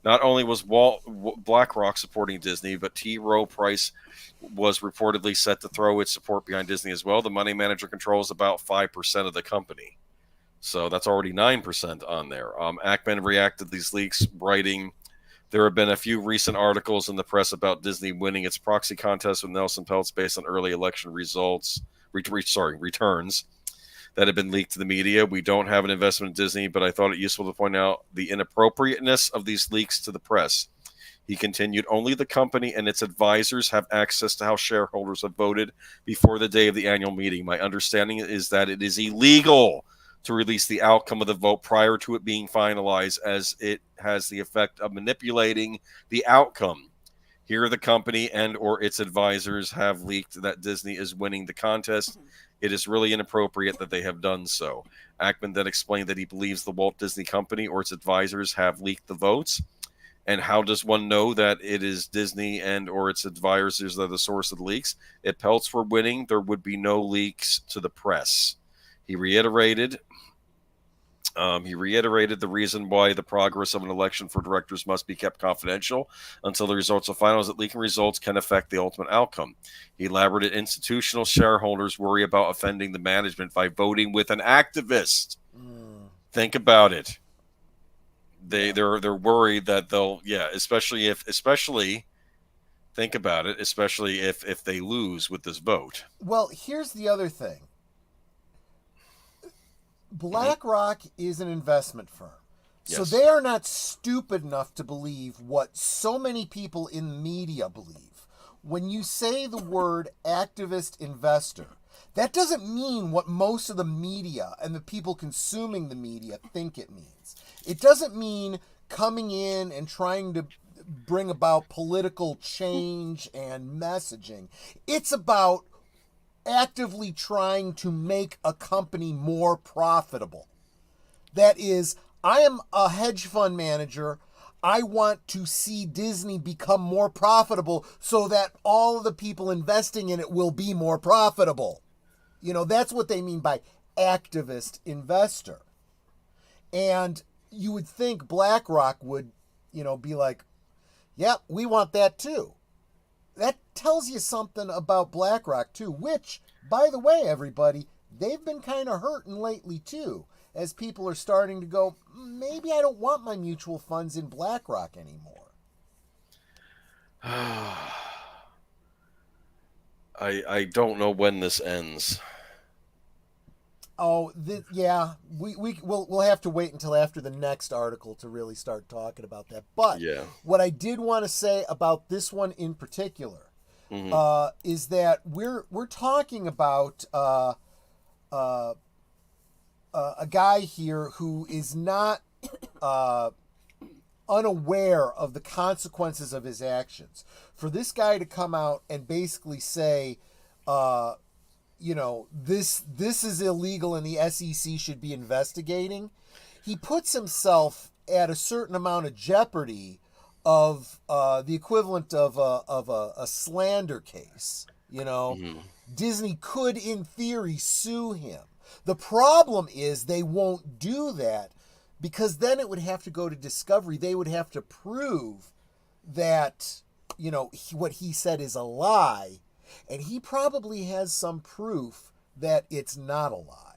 Not only was BlackRock supporting Disney, but T. Rowe Price was reportedly set to throw its support behind Disney as well. The money manager controls about 5% of the company. So that's already 9% on there. Ackman reacted to these leaks, writing, "There have been a few recent articles in the press about Disney winning its proxy contest with Nelson Peltz based on early election returns that have been leaked to the media. We don't have an investment in Disney, but I thought it useful to point out the inappropriateness of these leaks to the press." He continued, "Only the company and its advisors have access to how shareholders have voted before the day of the annual meeting. My understanding is that it is illegal to release the outcome of the vote prior to it being finalized, as it has the effect of manipulating the outcome. Here the company and or its advisors have leaked that Disney is winning the contest. It is really inappropriate that they have done so." Ackman then explained that he believes the Walt Disney Company or its advisors have leaked the votes. And how does one know that it is Disney and or its advisors that are the source of the leaks? If Peltz were winning, there would be no leaks to the press. He reiterated the reason why the progress of an election for directors must be kept confidential until the results are final is that leaking results can affect the ultimate outcome. He elaborated, institutional shareholders worry about offending the management by voting with an activist. Think about it. They're worried that they'll especially think about it, especially if they lose with this vote. Well, here's the other thing. BlackRock is an investment firm. So Yes. they are not stupid enough to believe what so many people in the media believe. When you say the word activist investor, that doesn't mean what most of the media and the people consuming the media think it means. It doesn't mean coming in and trying to bring about political change and messaging. It's about actively trying to make a company more profitable. That is, I am a hedge fund manager. I want to see Disney become more profitable so that all of the people investing in it will be more profitable. You know, that's what they mean by activist investor. And you would think BlackRock would, be like, yeah, we want that too. That tells you something about BlackRock too, which, by the way, everybody, they've been kind of hurting lately too, as people are starting to go, maybe I don't want my mutual funds in BlackRock anymore. I don't know when this ends. Oh, we'll have to wait until after the next article to really start talking about that. But what I did want to say about this one in particular is that we're talking about a guy here who is not unaware of the consequences of his actions. For this guy to come out and basically say, this is illegal and the SEC should be investigating, he puts himself at a certain amount of jeopardy of the equivalent of a slander case. Mm-hmm. Disney could, in theory, sue him. The problem is they won't do that because then it would have to go to discovery. They would have to prove that, what he said is a lie. And he probably has some proof that it's not a lie.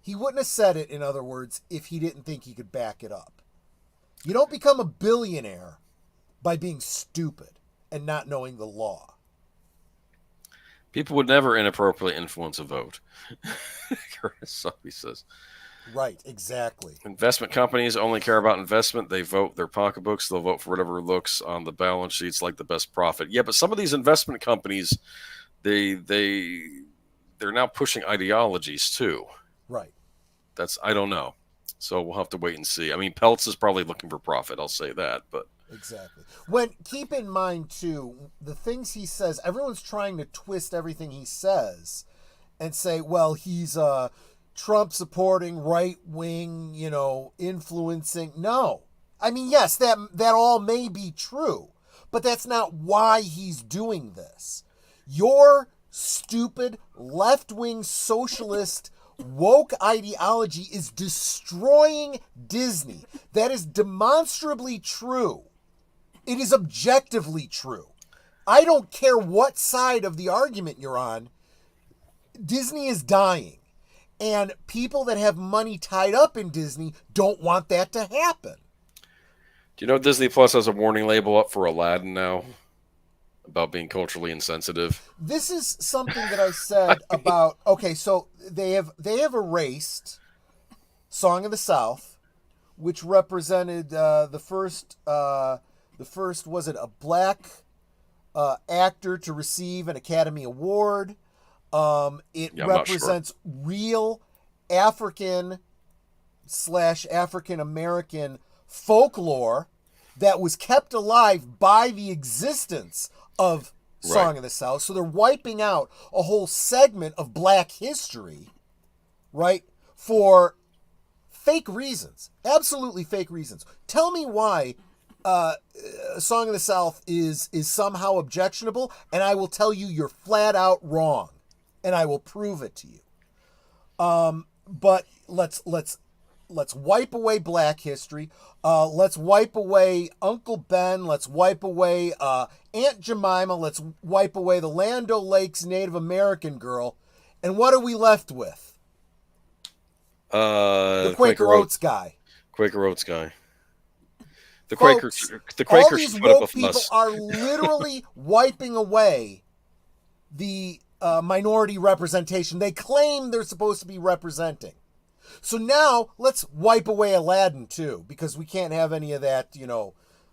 He wouldn't have said it, in other words, if he didn't think he could back it up. You don't become a billionaire by being stupid and not knowing the law. People would never inappropriately influence a vote. He says. Right, exactly. Investment companies only care about investment. They vote their pocketbooks. They'll vote for whatever looks on the balance sheets like the best profit. Yeah, but some of these investment companies, they're now pushing ideologies too. Right. I don't know. So we'll have to wait and see. I mean, Peltz is probably looking for profit. I'll say that, but exactly. Keep in mind too, the things he says, everyone's trying to twist everything he says and say, well, he's Trump supporting, right wing, influencing. No. I mean, yes, that all may be true, but that's not why he's doing this. Your stupid left wing socialist woke ideology is destroying Disney. That is demonstrably true. It is objectively true. I don't care what side of the argument you're on. Disney is dying. And people that have money tied up in Disney don't want that to happen. Do you know Disney Plus has a warning label up for Aladdin now about being culturally insensitive? This is something that I said about. Okay, so they have erased Song of the South, which represented the first was it a black actor to receive an Academy Award. It represents real African/African American folklore that was kept alive by the existence of Song of the South. So they're wiping out a whole segment of black history, right? For fake reasons. Absolutely fake reasons. Tell me why Song of the South is somehow objectionable, and I will tell you you're flat out wrong. And I will prove it to you. But let's wipe away black history. Let's wipe away Uncle Ben. Let's wipe away Aunt Jemima. Let's wipe away the Land O'Lakes Native American girl. And what are we left with? The Quaker Oats guy. Quaker Oats guy. The Folks, Quakers all these woke people are literally wiping away the minority representation they claim they're supposed to be representing. So now let's wipe away Aladdin too, because we can't have any of that,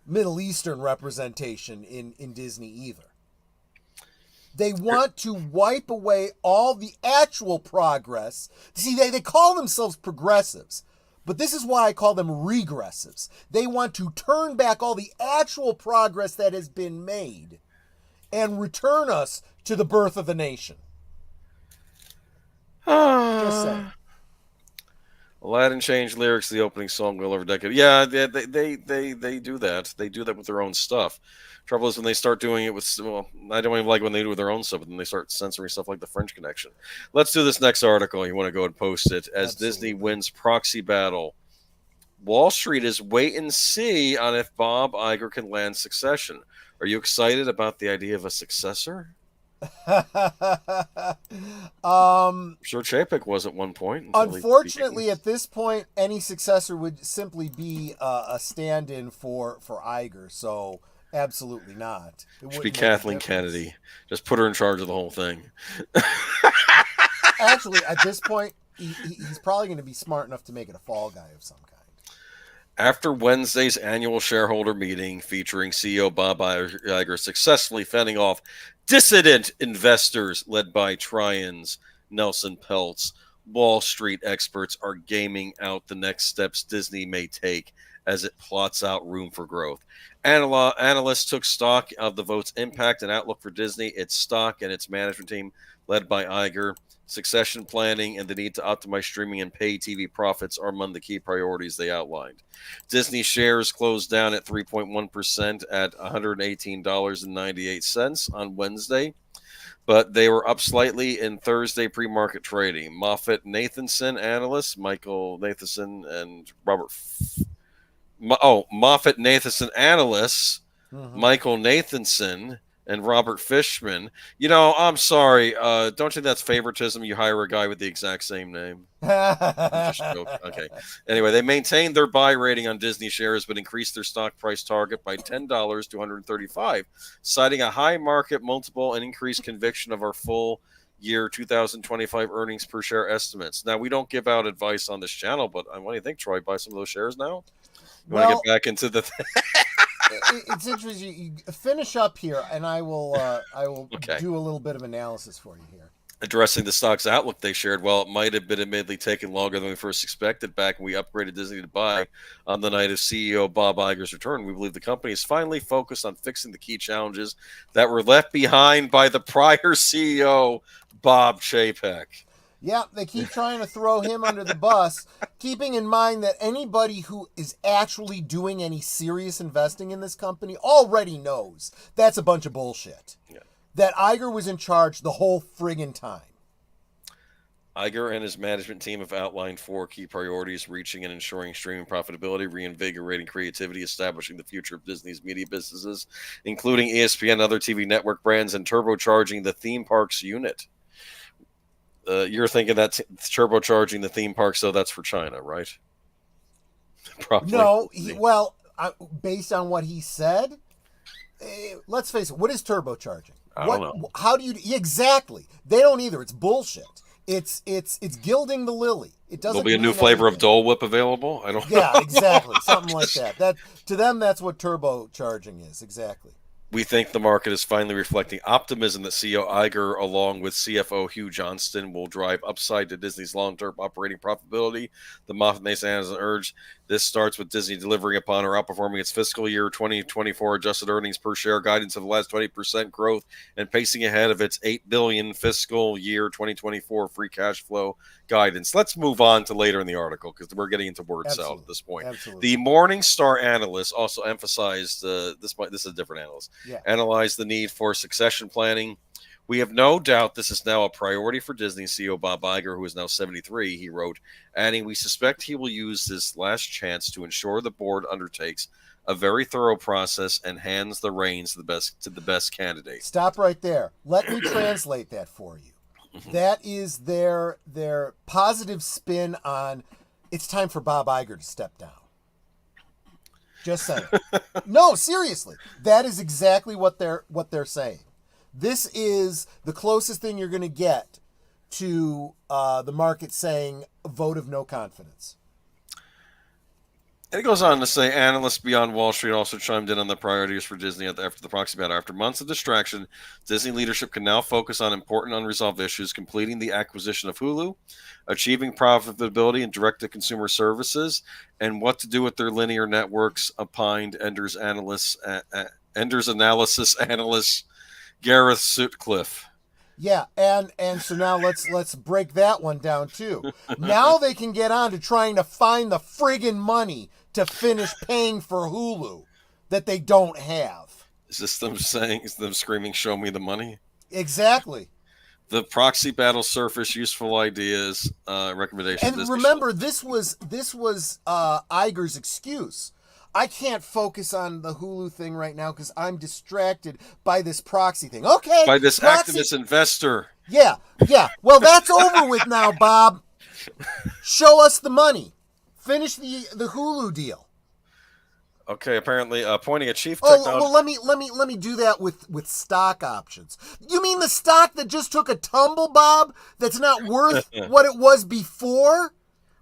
Middle Eastern representation in Disney either. They want to wipe away all the actual progress. See, they call themselves progressives, but this is why I call them regressives. They want to turn back all the actual progress that has been made and return us to the birth of the nation. Just saying. Aladdin changed lyrics to the opening song well over a decade. Yeah, they do that. They do that with their own stuff. Trouble is when they start doing it with, I don't even like when they do it with their own stuff, but then they start censoring stuff like the French Connection. Let's do this next article. You want to go and post it. As Absolutely. Disney wins proxy battle, Wall Street is wait and see on if Bob Iger can land succession. Are you excited about the idea of a successor? Sure, Chapek was at one point. Unfortunately, at this point, any successor would simply be a stand-in for Iger. So, absolutely not. It should be Kathleen Kennedy. Just put her in charge of the whole thing. Actually, at this point, he's probably going to be smart enough to make it a fall guy of some kind. After Wednesday's annual shareholder meeting featuring CEO Bob Iger successfully fending off dissident investors led by Trian's Nelson Peltz, Wall Street experts are gaming out the next steps Disney may take as it plots out room for growth. Analysts took stock of the vote's impact and outlook for Disney, its stock, and its management team, led by Iger. Succession planning and the need to optimize streaming and pay TV profits are among the key priorities they outlined. Disney shares closed down at 3.1% at $118.98 on Wednesday, but they were up slightly in Thursday pre-market trading. Moffett-Nathanson analysts Michael Nathanson and Moffett-Nathanson analysts Michael Nathanson and Robert Fishman. I'm sorry. Don't you think that's favoritism? You hire a guy with the exact same name. Just joke. Okay. Anyway, they maintained their buy rating on Disney shares, but increased their stock price target by $10 to $135, citing a high market multiple and increased conviction of our full year 2025 earnings per share estimates. Now, we don't give out advice on this channel, but what do you think, Troy? Buy some of those shares now? You want to get back into the it's interesting. You finish up here, and I will do a little bit of analysis for you here. Addressing the stock's outlook, they shared, while it might have been admittedly taken longer than we first expected back when we upgraded Disney to buy on the night of CEO Bob Iger's return, we believe the company is finally focused on fixing the key challenges that were left behind by the prior CEO, Bob Chapek. Yeah, they keep trying to throw him under the bus, keeping in mind that anybody who is actually doing any serious investing in this company already knows that's a bunch of bullshit. Yeah. That Iger was in charge the whole friggin' time. Iger and his management team have outlined 4 key priorities: reaching and ensuring streaming profitability, reinvigorating creativity, establishing the future of Disney's media businesses, including ESPN and other TV network brands, and turbocharging the theme parks unit. You're thinking that's turbocharging the theme park, so that's for China, right? Probably. No, based on what he said, let's face it. What is turbocharging? I don't know. How do you exactly? They don't either. It's bullshit. It's gilding the lily. It doesn't. There'll be a new flavor of Dole Whip available. I don't know. Yeah, exactly. Something like that. That to them, that's what turbocharging is. Exactly. We think the market is finally reflecting optimism that CEO Iger, along with CFO Hugh Johnston, will drive upside to Disney's long-term operating profitability. The Moffett-Nathanson has urged this starts with Disney delivering upon or outperforming its fiscal year 2024 adjusted earnings per share guidance of the last 20% growth and pacing ahead of its $8 billion fiscal year 2024 free cash flow guidance. Let's move on to later in the article because we're getting into word salad at this point. Absolutely. The Morningstar analyst also emphasized this is a different analyst. Yeah. Analyzed the need for succession planning. We have no doubt this is now a priority for Disney CEO Bob Iger, who is now 73, he wrote, adding, we suspect he will use this last chance to ensure the board undertakes a very thorough process and hands the reins to the best candidate. Stop right there. Let me translate that for you. That is their positive spin on it's time for Bob Iger to step down. Just saying. No, seriously. That is exactly what they're saying. This is the closest thing you're going to get to the market saying a vote of no confidence. And it goes on to say, analysts beyond Wall Street also chimed in on the priorities for Disney after the proxy battle. After months of distraction, Disney leadership can now focus on important unresolved issues, completing the acquisition of Hulu, achieving profitability in direct-to-consumer services, and what to do with their linear networks, opined Enders analysis analyst Gareth Sutcliffe. Yeah, and so now let's break that one down too. Now they can get on to trying to find the friggin' money to finish paying for Hulu that they don't have. Is this them screaming, show me the money? Exactly. The proxy battle surfaced useful ideas, recommendations. And remember, this was Iger's excuse. I can't focus on the Hulu thing right now because I'm distracted by this proxy thing. Okay. By this proxy activist investor. Yeah. Well, that's over with now, Bob. Show us the money. Finish the Hulu deal. Okay, apparently appointing a chief technology... Oh, well, let me do that with stock options. You mean the stock that just took a tumble, Bob? That's not worth what it was before?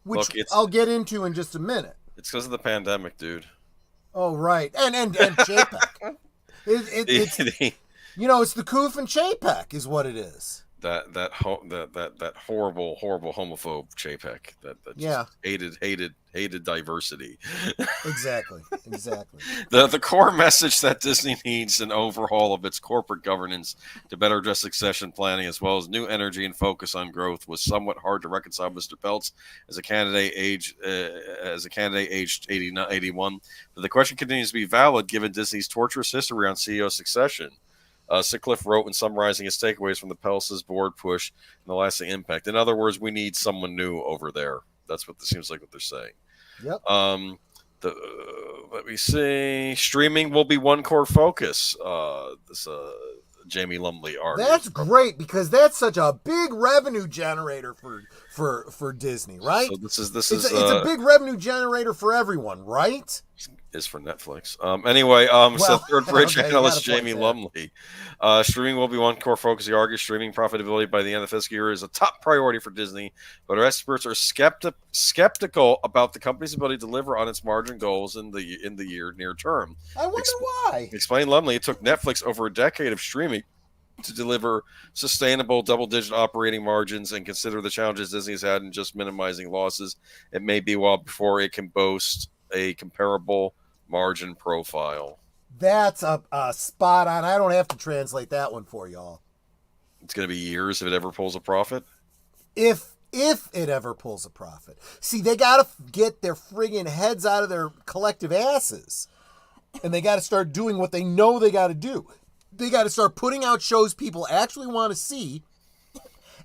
Which I'll get into in just a minute. It's because of the pandemic, dude. Oh, right. And Chapek. It's the Koof and Chapek is what it is. that horrible homophobe Chapek that just Yeah, hated diversity. exactly. The core message that Disney needs an overhaul of its corporate governance to better address succession planning as well as new energy and focus on growth was somewhat hard to reconcile. Mr. Peltz as a candidate aged 89, 81, but the question continues to be valid given Disney's torturous history on CEO succession. Sitcliffe wrote in summarizing his takeaways from the Peltz's board push and the lasting impact. In other words, we need someone new over there. That's what this seems like what they're saying. Yep. Let me see. Streaming will be one core focus. This Jamie Lumley argues. That's great because that's such a big revenue generator for Disney, right? So this it's is a big revenue generator for everyone, right? Is for Netflix. Anyway, so Third Bridge okay, analyst Jamie Lumley. Streaming will be one core focus. He argues streaming profitability by the end of the fiscal year is a top priority for Disney, but our experts are skeptical about the company's ability to deliver on its margin goals in the near term. I wonder why. Explain Lumley, it took Netflix over a decade of streaming to deliver sustainable double-digit operating margins and consider the challenges Disney's had in just minimizing losses. It may be a while before it can boast a comparable margin profile. That's a spot on. I don't have to translate that one for y'all. It's going to be years if it ever pulls a profit. If it ever pulls a profit. See, they got to get their friggin' heads out of their collective asses. And they got to start doing what they know they got to do. They got to start putting out shows people actually want to see.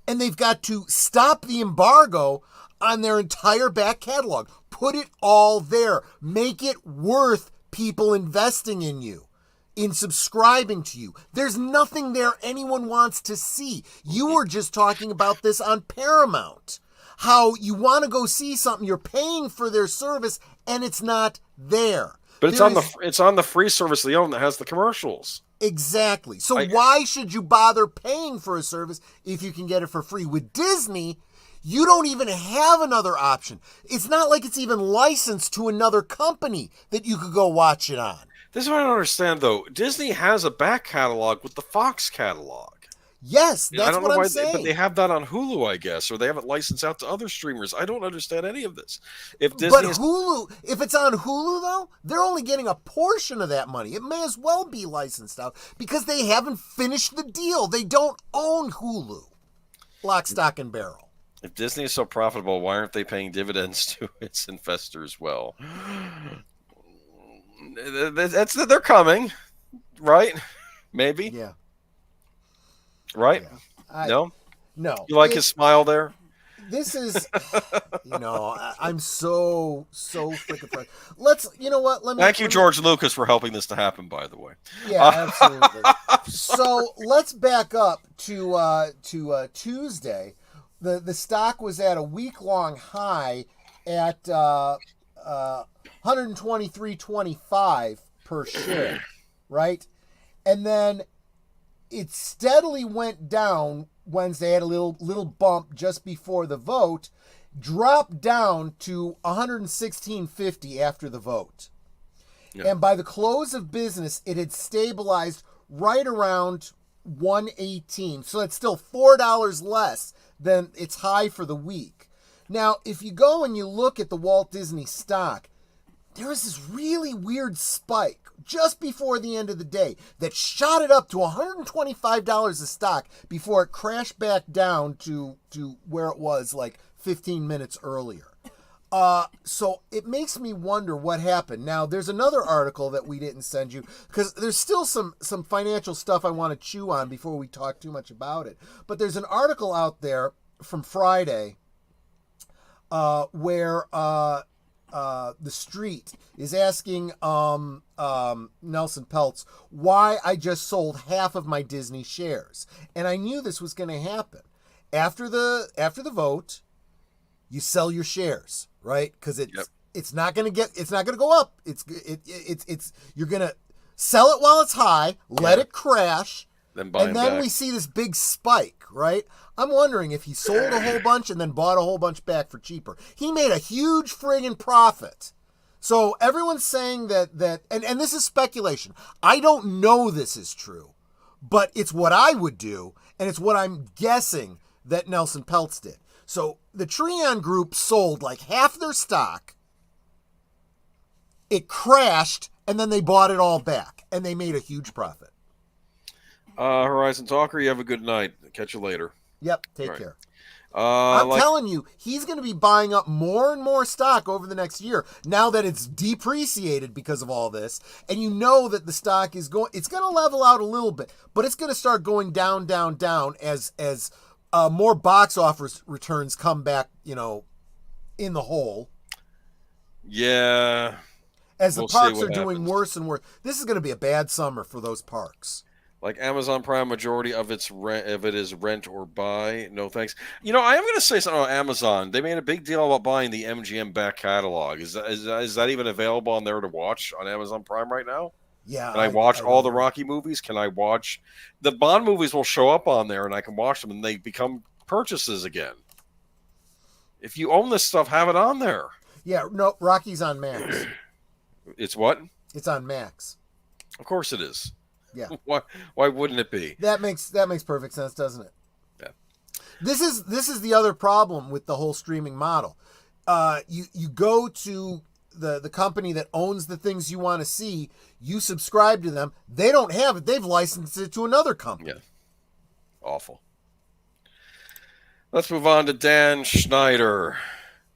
And they've got to stop the embargo on their entire back catalog. Put it all there. Make it worth people investing in you, in subscribing to you. There's nothing there anyone wants to see. You were just talking about this on Paramount. How you want to go see something, you're paying for their service, and it's not there. But it's on the free service they own that has the commercials. Exactly. So why should you bother paying for a service if you can get it for free? With Disney, you don't even have another option. It's not like it's even licensed to another company that you could go watch it on. This is what I don't understand, though. Disney has a back catalog with the Fox catalog. Yes, that's what I'm saying. But they have that on Hulu, I guess, or they have it licensed out to other streamers. I don't understand any of this. Hulu, if it's on Hulu, though, they're only getting a portion of that money. It may as well be licensed out because they haven't finished the deal. They don't own Hulu. Lock, stock, and barrel. If Disney is so profitable, why aren't they paying dividends to its investors well? They're coming, right? Maybe. Yeah. Right? Yeah. No. You like his smile there? This is, I'm so freaking frustrated. You know what? Thank you, George Lucas, for helping this to happen, by the way. Yeah, absolutely. So let's back up to Tuesday. The stock was at a week-long high at 123.25 per share, right? And then it steadily went down Wednesday, had a little bump just before the vote, dropped down to 116.50 after the vote. Yeah. And by the close of business, it had stabilized right around 118. So that's still $4 less than its high for the week. Now, if you go and you look at the Walt Disney stock, there was this really weird spike just before the end of the day that shot it up to $125 a stock before it crashed back down to where it was like 15 minutes earlier. So it makes me wonder what happened. Now, there's another article that we didn't send you because there's still some financial stuff I want to chew on before we talk too much about it. But there's an article out there from Friday where The Street is asking Nelson Peltz why I just sold half of my Disney shares. And I knew this was going to happen. After the vote, you sell your shares, right? Because it's not going to go up. It's you're going to sell it while it's high, let it crash, and then we see this big spike, right? I'm wondering if he sold a whole bunch and then bought a whole bunch back for cheaper. He made a huge friggin' profit. So everyone's saying that and this is speculation. I don't know this is true, but it's what I would do, And it's what I'm guessing that Nelson Peltz did. So the Treon Group sold like half their stock. It crashed, and then they bought it all back, and they made a huge profit. Horizon Talker, you have a good night. Catch you later. Yep, take care. I'm telling you, he's going to be buying up more and more stock over the next year now that it's depreciated because of all this. And you know that the stock is it's going to level out a little bit, but it's going to start going down, down, down as more box office returns come back, in the hole. Yeah. As the parks are doing worse and worse. This is going to be a bad summer for those parks. Like Amazon Prime, majority of its rent, if it is rent or buy, no thanks. I am going to say something about Amazon. They made a big deal about buying the MGM back catalog. Is that even available on there to watch on Amazon Prime right now? Yeah. Can I watch all the Rocky movies? Can I watch the Bond movies? Will show up on there, and I can watch them, and they become purchases again. If you own this stuff, have it on there. Yeah. No, Rocky's on Max. It's what? It's on Max. Of course it is. Yeah. Why wouldn't it be? That makes perfect sense, doesn't it? Yeah. This is the other problem with the whole streaming model. You go to the company that owns the things you want to see, you subscribe to them, they don't have it, they've licensed it to another company. Yeah. Awful. Let's move on to Dan Schneider.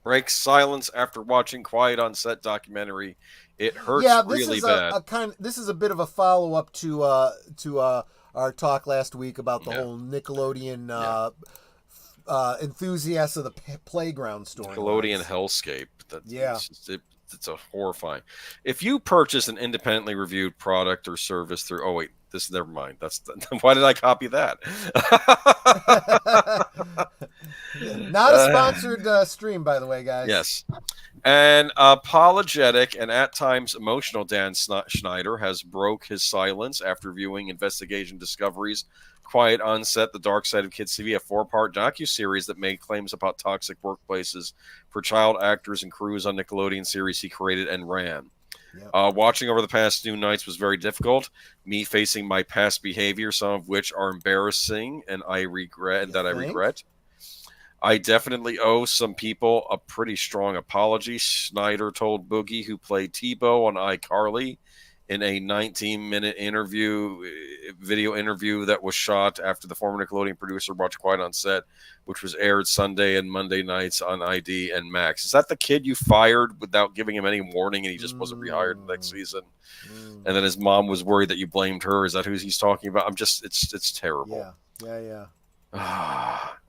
Breaks silence after watching Quiet on Set documentary. It hurts really bad. This is a bit of a follow up to our talk last week about the whole Nickelodeon enthusiasts of the playground story. Nickelodeon hellscape. It's a horrifying. If you purchase an independently reviewed product or service through, never mind. Why did I copy that? Not a sponsored stream, by the way, guys. Yes. An apologetic and at times emotional Dan Schneider has broke his silence after viewing Investigation Discovery's Quiet on Set, The Dark Side of Kids TV, a 4-part docuseries that made claims about toxic workplaces for child actors and crews on Nickelodeon series he created and ran. Yep. Watching over the past few nights was very difficult. Me facing my past behavior, some of which are embarrassing and I regret. I definitely owe some people a pretty strong apology, Schneider told Boogie, who played Tebow on iCarly, in a 19-minute video interview that was shot after the former Nickelodeon producer watched Quiet on Set, which was aired Sunday and Monday nights on ID and Max. Is that the kid you fired without giving him any warning and he just wasn't rehired the next season? And then his mom was worried that you blamed her. Is that who he's talking about? It's terrible. Yeah.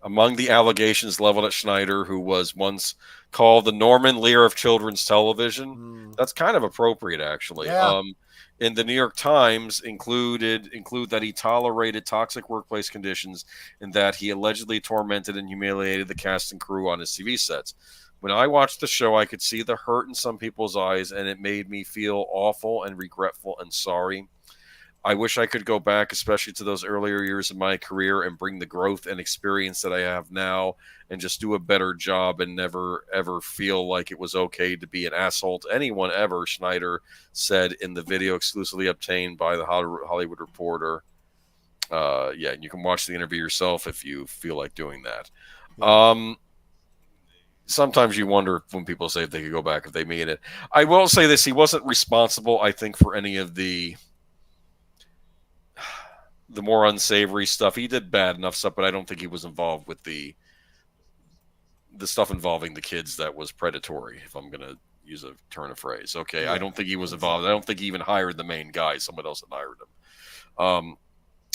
Among the allegations leveled at Schneider, who was once called the Norman Lear of children's television, that's kind of appropriate, actually. Yeah. In the New York Times, include that he tolerated toxic workplace conditions and that he allegedly tormented and humiliated the cast and crew on his TV sets. When I watched the show, I could see the hurt in some people's eyes, and it made me feel awful and regretful and sorry. I wish I could go back, especially to those earlier years of my career, and bring the growth and experience that I have now and just do a better job and never, ever feel like it was okay to be an asshole to anyone ever, Schneider said in the video exclusively obtained by the Hollywood Reporter. You can watch the interview yourself if you feel like doing that. Yeah. Sometimes you wonder when people say if they could go back, if they mean it. I will say this. He wasn't responsible, I think, for any of the more unsavory stuff. He did bad enough stuff, but I don't think he was involved with the stuff involving the kids that was predatory, if I'm going to use a turn of phrase. Okay, yeah, I don't think he was involved. I don't think he even hired the main guy. Someone else had hired him.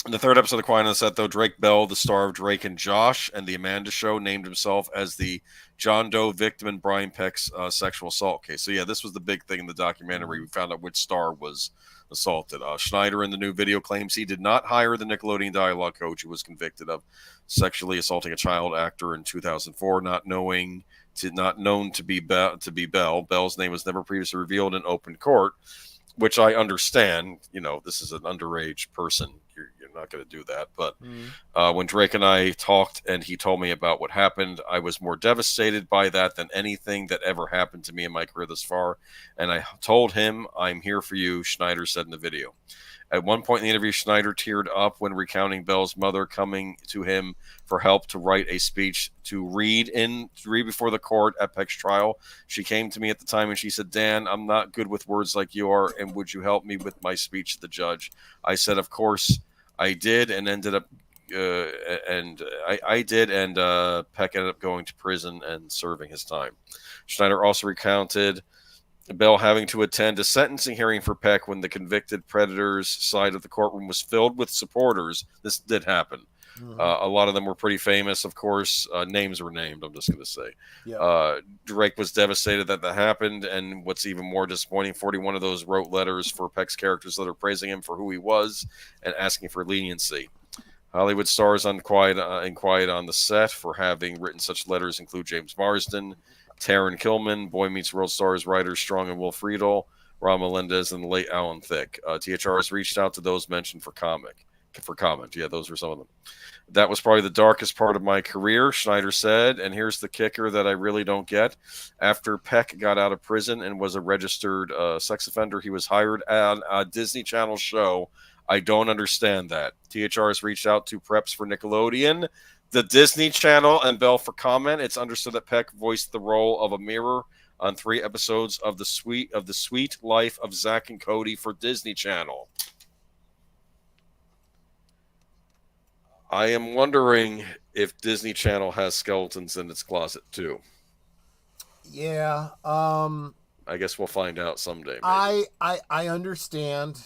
In the third episode of Quiet on Set, though, Drake Bell, the star of Drake and Josh and The Amanda Show, named himself as the John Doe victim in Brian Peck's sexual assault case. So, yeah, this was the big thing in the documentary. We found out which star was assaulted. Schneider in the new video claims he did not hire the Nickelodeon dialogue coach who was convicted of sexually assaulting a child actor in 2004, not known to be Bell. Bell's name was never previously revealed in open court, which I understand. This is an underage person. You're not going to do that. But when Drake and I talked and he told me about what happened, I was more devastated by that than anything that ever happened to me in my career thus far. And I told him, I'm here for you, Schneider said in the video. At one point in the interview, Schneider teared up when recounting Bell's mother coming to him for help to write a speech to read before the court at Peck's trial. She came to me at the time and she said, "Dan, I'm not good with words like you are, and would you help me with my speech to the judge?" I said, "Of course I did," and ended up I did, and Peck ended up going to prison and serving his time. Schneider also recounted Bell having to attend a sentencing hearing for Peck when the convicted predator's side of the courtroom was filled with supporters. This did happen. Mhm. A lot of them were pretty famous, of course. Names were named, I'm just going to say. Yeah. Drake was devastated that happened, and what's even more disappointing, 41 of those wrote letters for Peck's characters that are praising him for who he was and asking for leniency. Hollywood stars unquiet on the set for having written such letters include James Marsden, Taron Kilman, Boy Meets World stars writers Strong and Will Friedle, Ron Melendez, and the late Alan Thicke. THR has reached out to those mentioned for comment. Yeah, those were some of them. That was probably the darkest part of my career, Schneider said, and here's the kicker that I really don't get. After Peck got out of prison and was a registered sex offender, he was hired on a Disney Channel show. I don't understand that. THR has reached out to preps for Nickelodeon, the Disney Channel, and Bell for comment. It's understood that Peck voiced the role of a mirror on 3 episodes of the Sweet Life of Zack and Cody for Disney Channel. I am wondering if Disney Channel has skeletons in its closet too. Yeah. I guess we'll find out someday. Maybe. I understand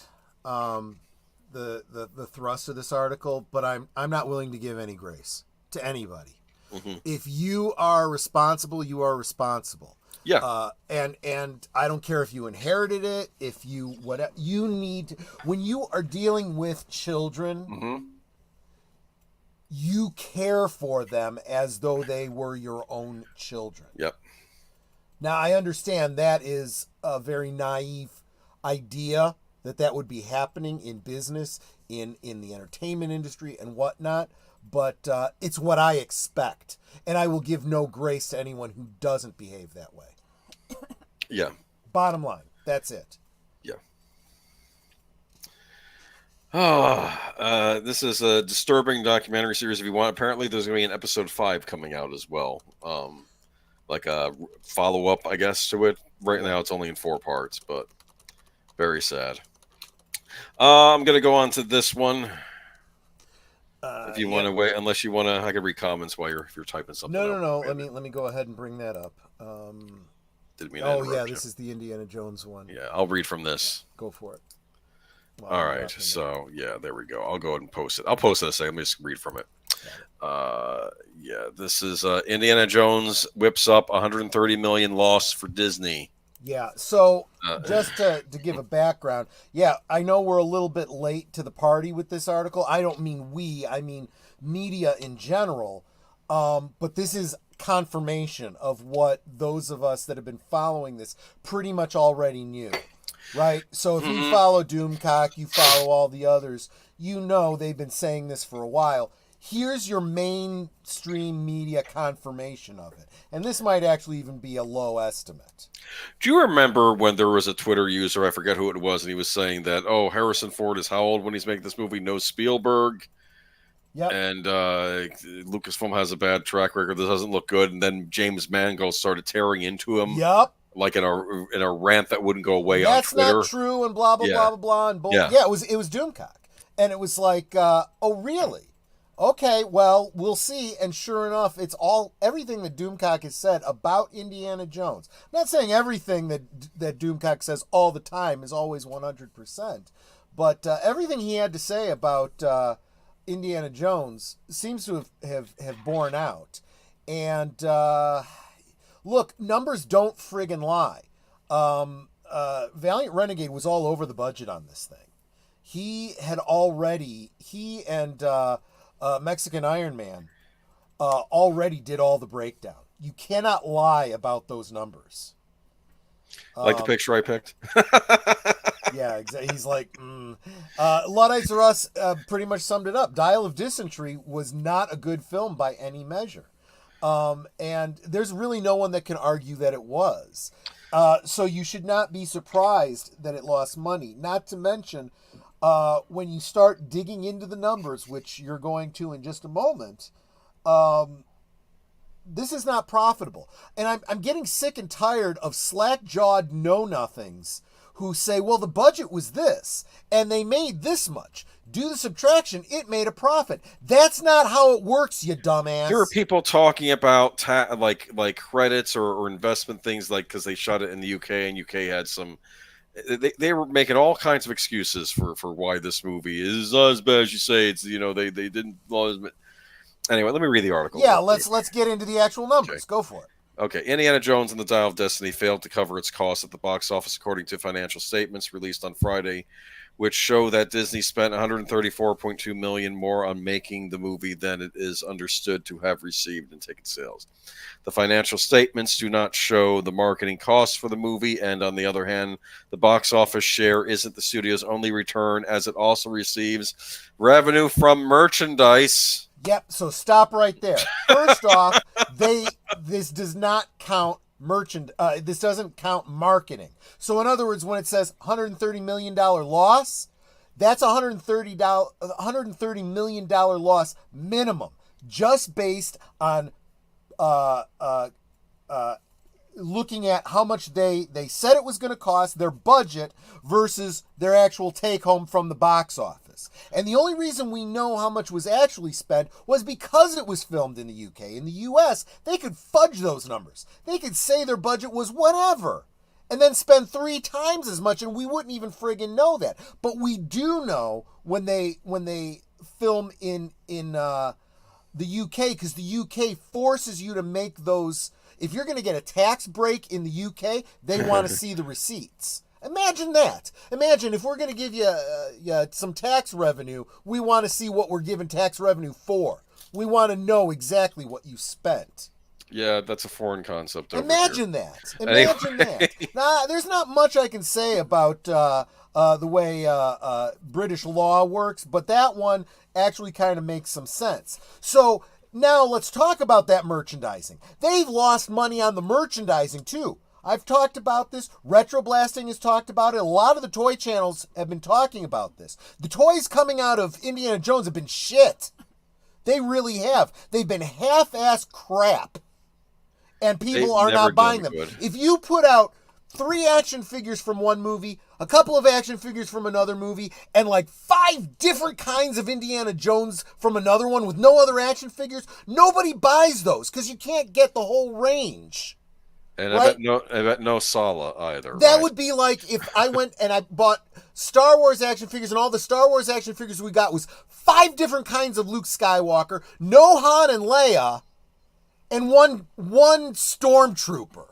the thrust of this article, but I'm not willing to give any grace to anybody. Mm-hmm. If you are responsible, you are responsible. Yeah. And I don't care if you inherited it, if you what you need when you are dealing with children. Mm-hmm. You care for them as though they were your own children. Yep. Now, I understand that is a very naive idea that would be happening in business, in the entertainment industry and whatnot, but it's what I expect. And I will give no grace to anyone who doesn't behave that way. Yeah. Bottom line, that's it. Yeah. This is a disturbing documentary series if you want. Apparently there's going to be an episode 5 coming out as well. Like a follow-up, I guess, to it. Right now it's only in 4 parts, but very sad. I'm going to go on to this one. If you want to wait, unless you want to, I can read comments while if you're typing something. No. Let me go ahead and bring that up. Didn't mean to interrupt you. This is the Indiana Jones one. Yeah, I'll read from this. Go for it. Wow, all right, so yeah, there we go. I'll go ahead and post it. I'll post it in a second. Let me just read from it. Yeah, this is Indiana Jones whips up 130 million loss for Disney. Yeah, so just to give a background, yeah, I know we're a little bit late to the party with this article. I don't mean we, I mean media in general. But this is confirmation of what those of us that have been following this pretty much already knew. Right? So if you follow Doomcock, you follow all the others, you know they've been saying this for a while. Here's your mainstream media confirmation of it. And this might actually even be a low estimate. Do you remember when there was a Twitter user, I forget who it was, and he was saying that, Harrison Ford is how old when he's making this movie? No Spielberg. Yep. And Lucasfilm has a bad track record. This doesn't look good. And then James Mangold started tearing into him. Yep. Like in a rant that wouldn't go away on Twitter. That's not true, and blah blah blah blah blah. And yeah, it was Doomcock, and it was like, oh really? Okay, well we'll see. And sure enough, it's everything that Doomcock has said about Indiana Jones. I'm not saying everything that Doomcock says all the time is always 100%, but everything he had to say about Indiana Jones seems to have borne out, and. Look, numbers don't friggin' lie. Valiant Renegade was all over the budget on this thing. He and Mexican Iron Man already did all the breakdown. You cannot lie about those numbers. Like the picture I picked? Yeah, exactly. He's like, Luddites R Us pretty much summed it up. Dial of Dysentery was not a good film by any measure. And there's really no one that can argue that it was. So you should not be surprised that it lost money. Not to mention, when you start digging into the numbers, which you're going to in just a moment, um, this is not profitable. And I'm getting sick and tired of slack-jawed know-nothings who say, well, the budget was this, and they made this much. Do the subtraction, it made a profit. That's not how it works, you dumbass. There were people talking about like credits or investment things, like because they shot it in the UK and UK had some. They were making all kinds of excuses for why this movie is not as bad as you say. It's they didn't. Anyway, let me read the article. Yeah, let's get into the actual numbers. Okay. Go for it. Okay, Indiana Jones and the Dial of Destiny failed to cover its costs at the box office, according to financial statements released on Friday, which show that Disney spent $134.2 million more on making the movie than it is understood to have received in ticket sales. The financial statements do not show the marketing costs for the movie, and on the other hand, the box office share isn't the studio's only return, as it also receives revenue from merchandise. Yep, so stop right there. First off, this does not count this doesn't count marketing. So in other words, when it says $130 million loss, that's $130 million loss minimum, just based on looking at how much they said it was going to cost, their budget, versus their actual take home from the box office. And the only reason we know how much was actually spent was because it was filmed in the UK. In the US, they could fudge those numbers. They could say their budget was whatever, and then spend 3 times as much, and we wouldn't even friggin' know that. But we do know when they film in the UK, because the UK forces you to make those. If you're going to get a tax break in the UK, they want to see the receipts. Imagine that. Imagine if we're going to give you some tax revenue, we want to see what we're giving tax revenue for. We want to know exactly what you spent. Yeah, that's a foreign concept. Imagine that. Imagine that. Now, there's not much I can say about the way British law works, but that one actually kind of makes some sense. So now let's talk about that merchandising. They've lost money on the merchandising too. I've talked about this. Retro Blasting has talked about it. A lot of the toy channels have been talking about this. The toys coming out of Indiana Jones have been shit. They really have. They've been half-ass crap. And people are not buying them. Good. If you put out 3 action figures from one movie, a couple of action figures from another movie, and like 5 different kinds of Indiana Jones from another one with no other action figures, nobody buys those because you can't get the whole range. And right? I bet no Sala either. That would be like if I went and I bought Star Wars action figures, and all the Star Wars action figures we got was 5 different kinds of Luke Skywalker, no Han and Leia, and one Stormtrooper.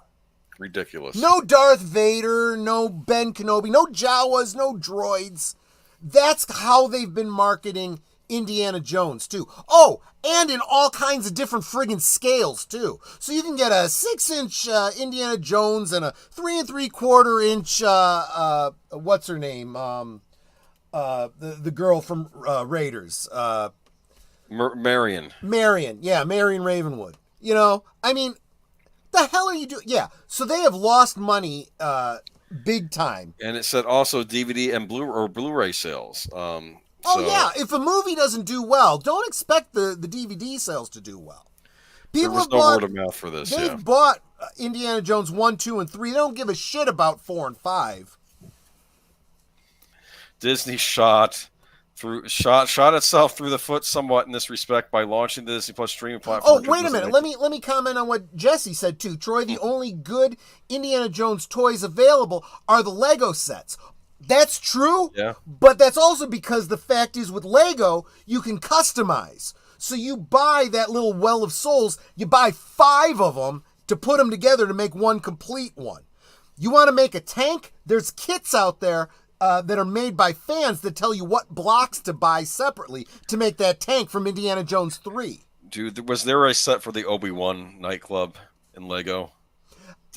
Ridiculous. No Darth Vader, no Ben Kenobi, no Jawas, no droids. That's how they've been marketing Indiana Jones too. Oh, and in all kinds of different friggin' scales too. So you can get a 6-inch Indiana Jones and a 3 3/4 inch what's her name? The girl from Raiders. Marion. Yeah, Marion Ravenwood. You know, I mean, the hell are you doing? Yeah, so they have lost money big time. And it said also DVD and Blu-ray sales. Yeah, if a movie doesn't do well, don't expect the DVD sales to do well. People have bought, word of mouth for this. They've bought Indiana Jones 1, 2, and 3. They don't give a shit about 4 and 5. Disney shot itself through the foot somewhat in this respect by launching the Disney Plus streaming platform. Oh, wait a minute. Let me comment on what Jesse said too. Troy, the only good Indiana Jones toys available are the Lego sets. That's true, yeah. But that's also because the fact is with Lego, you can customize. So you buy that little Well of Souls, you buy 5 of them to put them together to make one complete one. You want to make a tank? There's kits out there that are made by fans that tell you what blocks to buy separately to make that tank from Indiana Jones 3. Dude, was there a set for the Obi-Wan nightclub in Lego?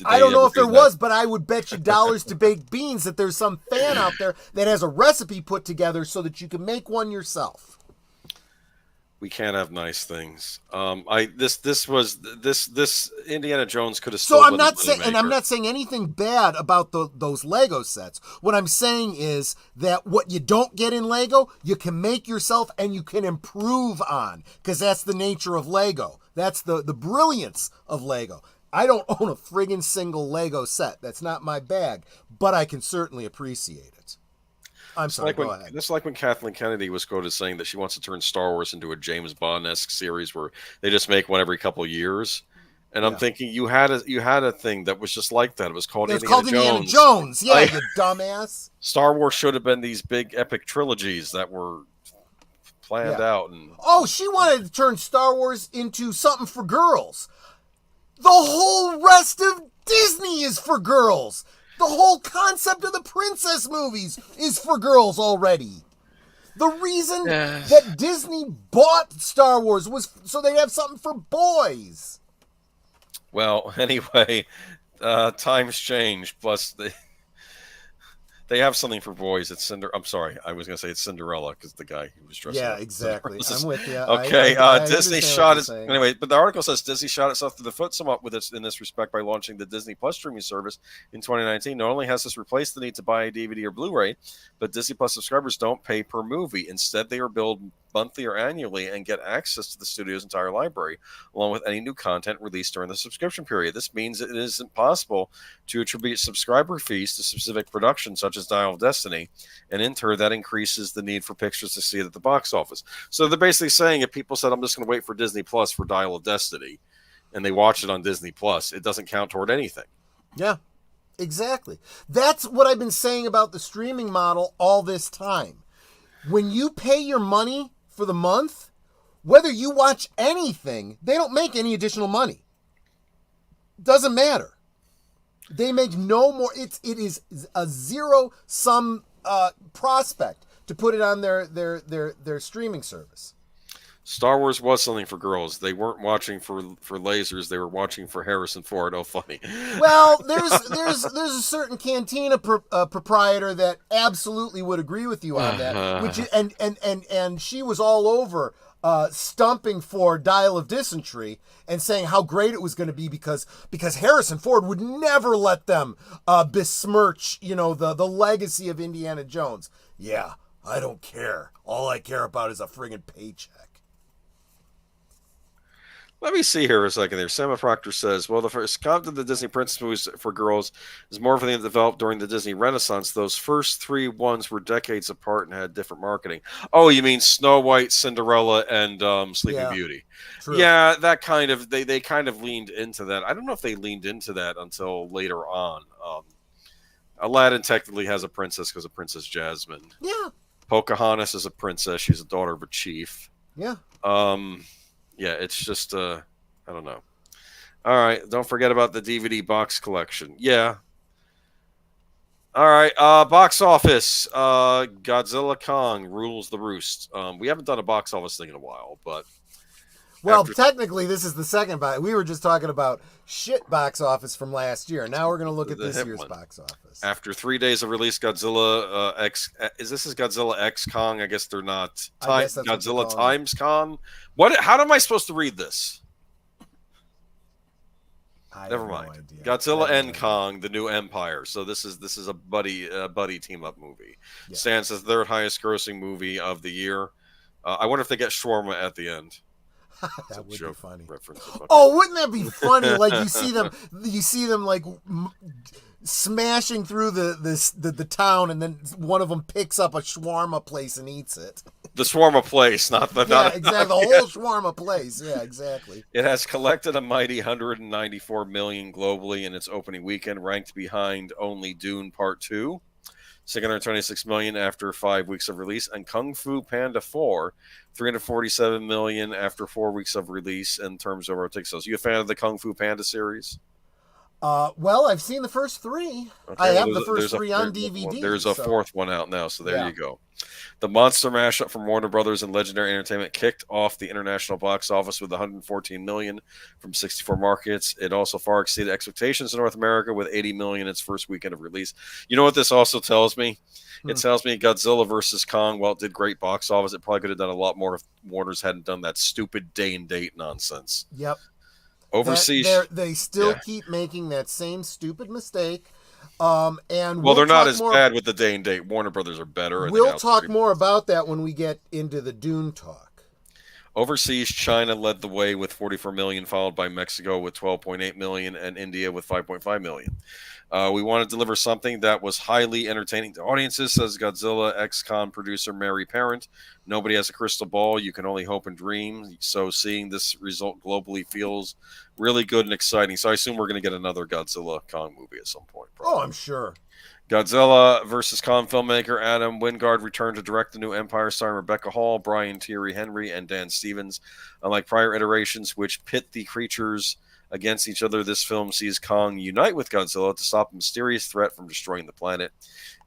I don't know if there was, but I would bet you dollars to baked beans that there's some fan out there that has a recipe put together so that you can make one yourself. We can't have nice things. I this Indiana Jones could have So still I'm been a not saying, and I'm moneymaker. not saying anything bad about those Lego sets. What I'm saying is that what you don't get in Lego, you can make yourself and you can improve on, because that's the nature of Lego. That's the brilliance of Lego. I don't own a friggin' single Lego set. That's not my bag, but I can certainly appreciate it. I'm It's sorry, like go when ahead. it's like when Kathleen Kennedy was quoted saying that she wants to turn Star Wars into a James Bond-esque series where they just make one every couple of years. And I'm Yeah. thinking you had a thing that was just like that. It was called It was Indiana called Indiana Jones. Jones. Yeah, Like you dumbass. Star Wars should have been these big epic trilogies that were planned Yeah. out and Oh, she wanted to turn Star Wars into something for girls. The whole rest of Disney is for girls. The whole concept of the princess movies is for girls already. The reason yes. that Disney bought Star Wars was so they'd have something for boys. Well, anyway, times change. Plus, they have something for boys. It's Cinder. I'm sorry, I was going to say it's Cinderella because the guy who was dressing Yeah, up. exactly. I'm with you. Okay. I Disney understand what shot you're it saying. anyway. But the article says Disney shot itself through the foot somewhat with this in this respect by launching the Disney Plus streaming service in 2019. Not only has this replaced the need to buy a DVD or Blu-ray, but Disney Plus subscribers don't pay per movie. Instead, they are billed monthly or annually and get access to the studio's entire library, along with any new content released during the subscription period. This means it isn't possible to attribute subscriber fees to specific productions such as Dial of Destiny, and in turn, that increases the need for pictures to see it at the box office. So they're basically saying if people said, I'm just going to wait for Disney Plus for Dial of Destiny, and they watch it on Disney Plus, it doesn't count toward anything. Yeah, exactly. That's what I've been saying about the streaming model all this time. When you pay your money for the month, whether you watch anything, they don't make any additional money. Doesn't matter. They make no more. It is a zero sum prospect to put it on their streaming service. Star Wars was something for girls. They weren't watching for lasers. They were watching for Harrison Ford. Oh, funny. Well, there's a certain cantina proprietor that absolutely would agree with you on that. Which and she was all over stumping for Dial of Dysentery and saying how great it was going to be because Harrison Ford would never let them besmirch the legacy of Indiana Jones. Yeah, I don't care. All I care about is a friggin' paycheck. Let me see here a second there. Sama Proctor says, well, the first content of the Disney princess movies for girls is more of a thing that developed during the Disney Renaissance. Those first three ones were decades apart and had different marketing. Oh, you mean Snow White, Cinderella, and Sleeping Yeah, Beauty. true. Yeah, that kind of, they kind of leaned into that. I don't know if they leaned into that until later on. Aladdin technically has a princess because of Princess Jasmine. Yeah, Pocahontas is a princess. She's a daughter of a chief. yeah. Um, yeah, it's just I don't know. All right, don't forget about the DVD box collection. Yeah. All right, box office. Godzilla Kong rules the roost. We haven't done a box office thing in a while, but Well, after technically, this is the second box. We were just talking about shit box office from last year. Now we're going to look at the this hit year's one. box office. After 3 days of release, Godzilla X is Godzilla X Kong? I guess they're not. I guess that's what they're Godzilla calling it. times Kong. What? How am I supposed to read this? Never mind. No idea. Godzilla and Kong, the new empire. So this is a buddy team up movie. Yeah. Stands as third highest grossing movie of the year. I wonder if they get shawarma at the end. That would be funny. Reference. Oh, wouldn't that be funny? Like you see them like smashing through the town, and then one of them picks up a shawarma place and eats it. The shawarma place, not the exactly. The whole shawarma place. Yeah, exactly. It has collected a mighty 194 million globally in its opening weekend, ranked behind only Dune Part 2, 626 million after 5 weeks of release, and Kung Fu Panda 4, 347 million after 4 weeks of release in terms of our ticket sales. You a fan of the Kung Fu Panda series? Well, I've seen the first three. I Okay, well, have the first three on DVD. there's a So fourth one out now, so there yeah. you go. The monster mashup from Warner Brothers and Legendary Entertainment kicked off the international box office with 114 million from 64 markets. It also far exceeded expectations in North America with 80 million its first weekend of release. You know what this also tells me? It Hmm. tells me Godzilla versus Kong, while it did great box office, it probably could have done a lot more if Warner's hadn't done that stupid day and date nonsense. Yep. Overseas, They still yeah. keep making that same stupid mistake. And Well, we'll they're not talk as more. bad with the day and date. Warner Brothers are better, and they We'll got talk three. more about that when we get into the Dune talk. Overseas, China led the way with 44 million, followed by Mexico with 12.8 million, and India with 5.5 million. We want to deliver something that was highly entertaining to audiences, says Godzilla ex-con producer Mary Parent. Nobody has a crystal ball. You can only hope and dream. So seeing this result globally feels really good and exciting. So I assume we're going to get another Godzilla Kong movie at some point, Oh, probably. I'm sure. Godzilla versus Kong filmmaker Adam Wingard returned to direct the new Empire, starring Rebecca Hall, Brian Tyree Henry, and Dan Stevens. Unlike prior iterations, which pit the creatures against each other, this film sees Kong unite with Godzilla to stop a mysterious threat from destroying the planet.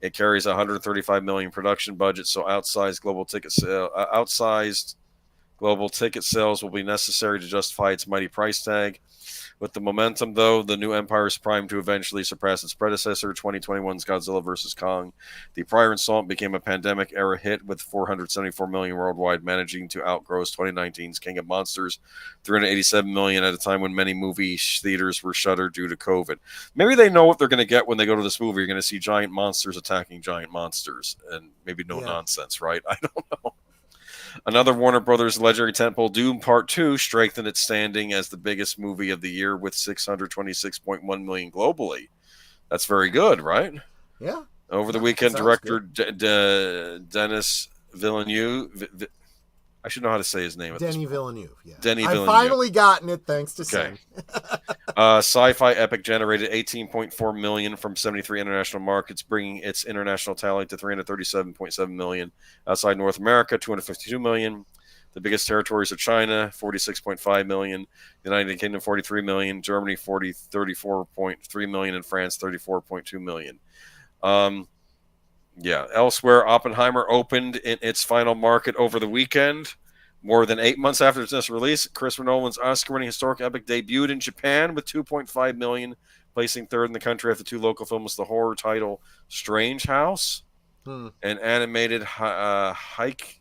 It carries a 135 million production budget, so outsized global ticket sales will be necessary to justify its mighty price tag. With the momentum, though, the new Empire is primed to eventually surpass its predecessor, 2021's Godzilla vs. Kong. The prior installment became a pandemic-era hit with 474 million worldwide, managing to outgross 2019's King of Monsters, 387 million at a time when many movie theaters were shuttered due to COVID. Maybe they know what they're going to get when they go to this movie. You're going to see giant monsters attacking giant monsters, and maybe no Yeah. nonsense, right? I don't know. Another Warner Brothers legendary tentpole, Doom Part 2, strengthened its standing as the biggest movie of the year with 626.1 million globally. That's very good, right? Yeah. Over the No, that weekend, sounds director good. Dennis Villeneuve, I should know how to say his name at this Denny point. Villeneuve. Yeah. Denny I've Villeneuve. finally gotten it thanks to Okay. Sin. Sci-fi epic generated 18.4 million from 73 international markets, bringing its international tally to 337.7 million. Outside North America, 252 million. The biggest territories are China, 46.5 million, United Kingdom, 43 million, Germany, 34.3 million, and France, 34.2 million. Yeah. Elsewhere, Oppenheimer opened in its final market over the weekend. More than 8 months after its release, Christopher Nolan's Oscar-winning historic epic debuted in Japan with 2.5 million, placing third in the country after two local films, the horror title Strange House Hmm. and animated Haikyuu,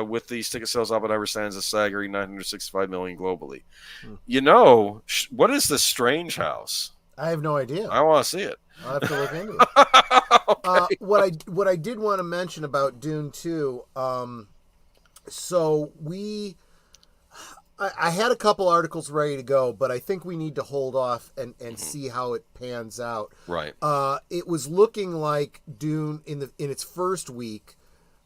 with the ticket sales Oppenheimer stands a staggering 965 million globally. Hmm. You know, what is the Strange House? I have no idea. I want to see it. I'll have to look into it. Okay. What I did want to mention about Dune 2, so I had a couple articles ready to go, but I think we need to hold off and see how it pans out. Right. It was looking like Dune in its first week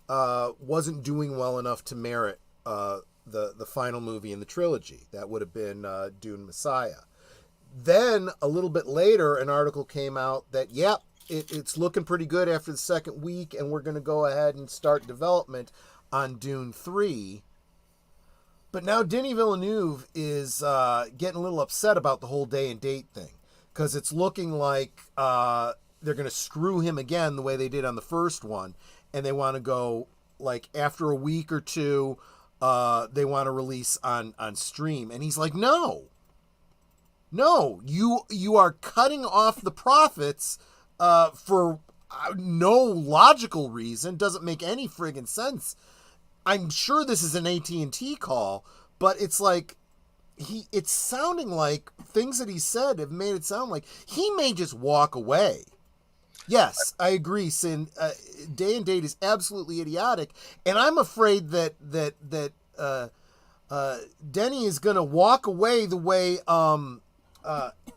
wasn't doing well enough to merit the final movie in the trilogy. That would have been Dune Messiah. Then a little bit later, an article came out that it's looking pretty good after the second week, and we're going to go ahead and start development on Dune 3. But now Denis Villeneuve is getting a little upset about the whole day and date thing, because it's looking like they're going to screw him again the way they did on the first one, and they want to go, like, after a week or two, they want to release on stream. And he's like, no, you are cutting off the profits for no logical reason. Doesn't make any friggin' sense. I'm sure this is an AT&T call, but it's like it's sounding like things that he said have made it sound like he may just walk away. Yes, I agree, Sin. Day and date is absolutely idiotic, and I'm afraid that Denny is going to walk away the way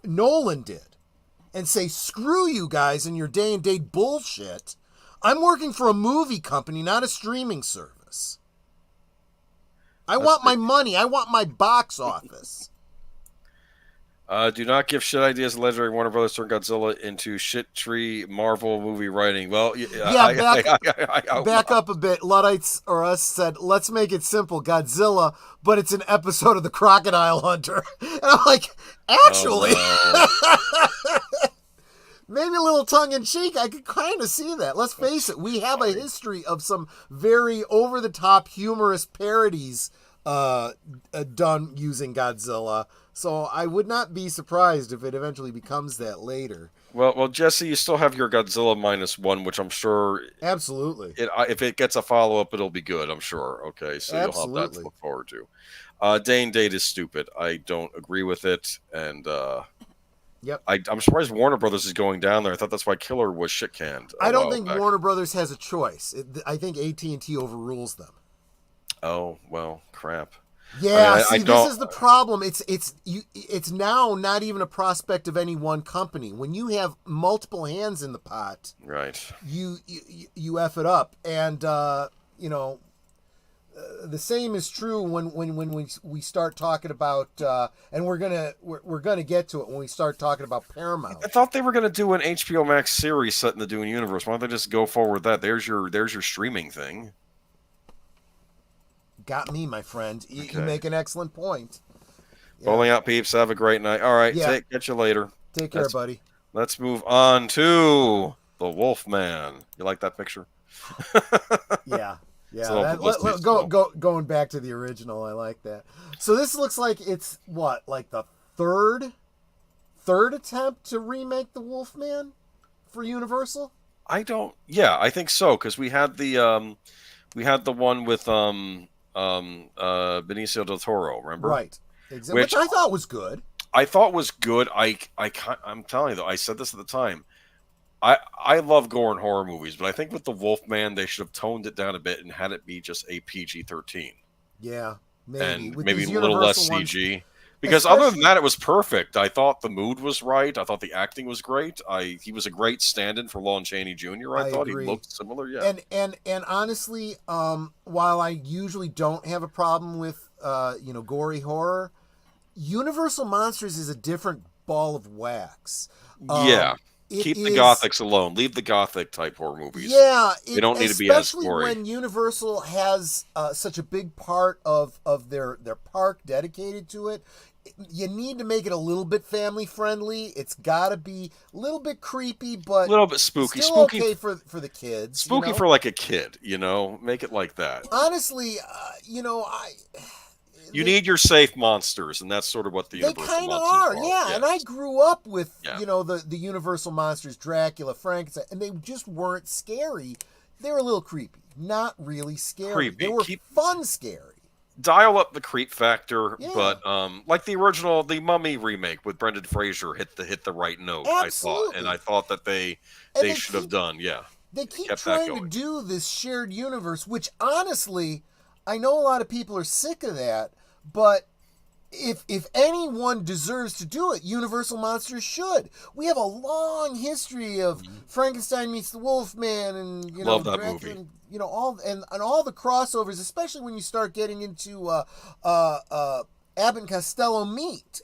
Nolan did and say, screw you guys and your day and date bullshit. I'm working for a movie company, not a streaming service. I want my money. I want my box office. Do not give shit ideas. Legendary Warner Brothers turned Godzilla into shit tree Marvel movie writing. Well, Yeah, back well, up a bit. Luddites or us said, let's make it simple. Godzilla, but it's an episode of the Crocodile Hunter. And I'm like, oh actually, no. maybe a little tongue in cheek. I could kind of see that. Let's face it, we have a Funny. history of some very over the top humorous parodies done using Godzilla. So I would not be surprised if it eventually becomes that later. Well, Jesse, you still have your Godzilla -1, which I'm sure Absolutely. if it gets a follow up, it'll be good. I'm sure. Okay, so you'll have that to Absolutely. look forward to. Day and Date is stupid. I don't agree with it, and Yep. I'm surprised Warner Brothers is going down there. I thought that's why Killer was shit canned a I don't while think back. Warner Brothers has a choice. I think AT&T overrules them. Oh well, crap. I mean, Yeah, I see, this don't. is the problem. It's now not even a prospect of any one company. When you have multiple hands in the pot, Right. you f it up, and you know the same is true when we start talking about and we're gonna get to it when we start talking about Paramount. I thought they were going to do an HBO Max series set in the Dune universe. Why don't they just go forward with that? There's your streaming thing. Got me, my friend. You Okay. make an excellent point. Yeah. Bowling out, peeps. Have a great night. All right. Yeah. Catch you later. Take care, Let's, buddy. let's move on to the Wolfman. You like that picture? Yeah. It's Yeah, a little that, publicity going back to the original, I like that. So this looks like it's what, like the third attempt to remake the Wolfman for Universal? I don't. Yeah, I think so because we had the one with Benicio del Toro. Remember? Right. Exactly. Which Which I thought was good. I thought was good. I'm telling you though, I said this at the time. I love gore and horror movies, but I think with the Wolfman they should have toned it down a bit and had it be just a PG-13 Yeah, maybe and with maybe these a little less Universal ones, CG. Because other than especially. that, it was perfect. I thought the mood was right. I thought the acting was great. He was a great stand-in for Lon Chaney Jr. I I thought he agree. looked similar. Yeah, And honestly, while I usually don't have a problem with gory horror, Universal Monsters is a different ball of wax. yeah. It Keep the is, gothics alone. Leave the gothic type horror movies. yeah, They don't need to be as especially gory. when Universal has such a big part of their park dedicated to it. You need to make it a little bit family friendly. It's got to be a little bit creepy, A but little bit spooky. still Spooky. okay for the kids. Spooky for like a kid. Make it like that. Honestly, I You they need your safe monsters, and that's sort of what the they Universal kind of monsters are, are. yeah. And I Yes. grew up with Yeah. the Universal monsters, Dracula, Frankenstein, and they just weren't scary. They were a little creepy, not really scary. They Creepy. were fun scary. Dial up the creep factor, Yeah. but like the original, the Mummy remake with Brendan Fraser hit the right note. I thought, and Absolutely. I thought that they And they should have done. Yeah, they keep kept that trying to going. do this shared universe, which honestly, I know a lot of people are sick of that, but if anyone deserves to do it, Universal Monsters should. We have a long history of Frankenstein meets the Wolfman, and Love that Dracula, movie. and, all and all the crossovers, especially when you start getting into Abbott and Costello meet.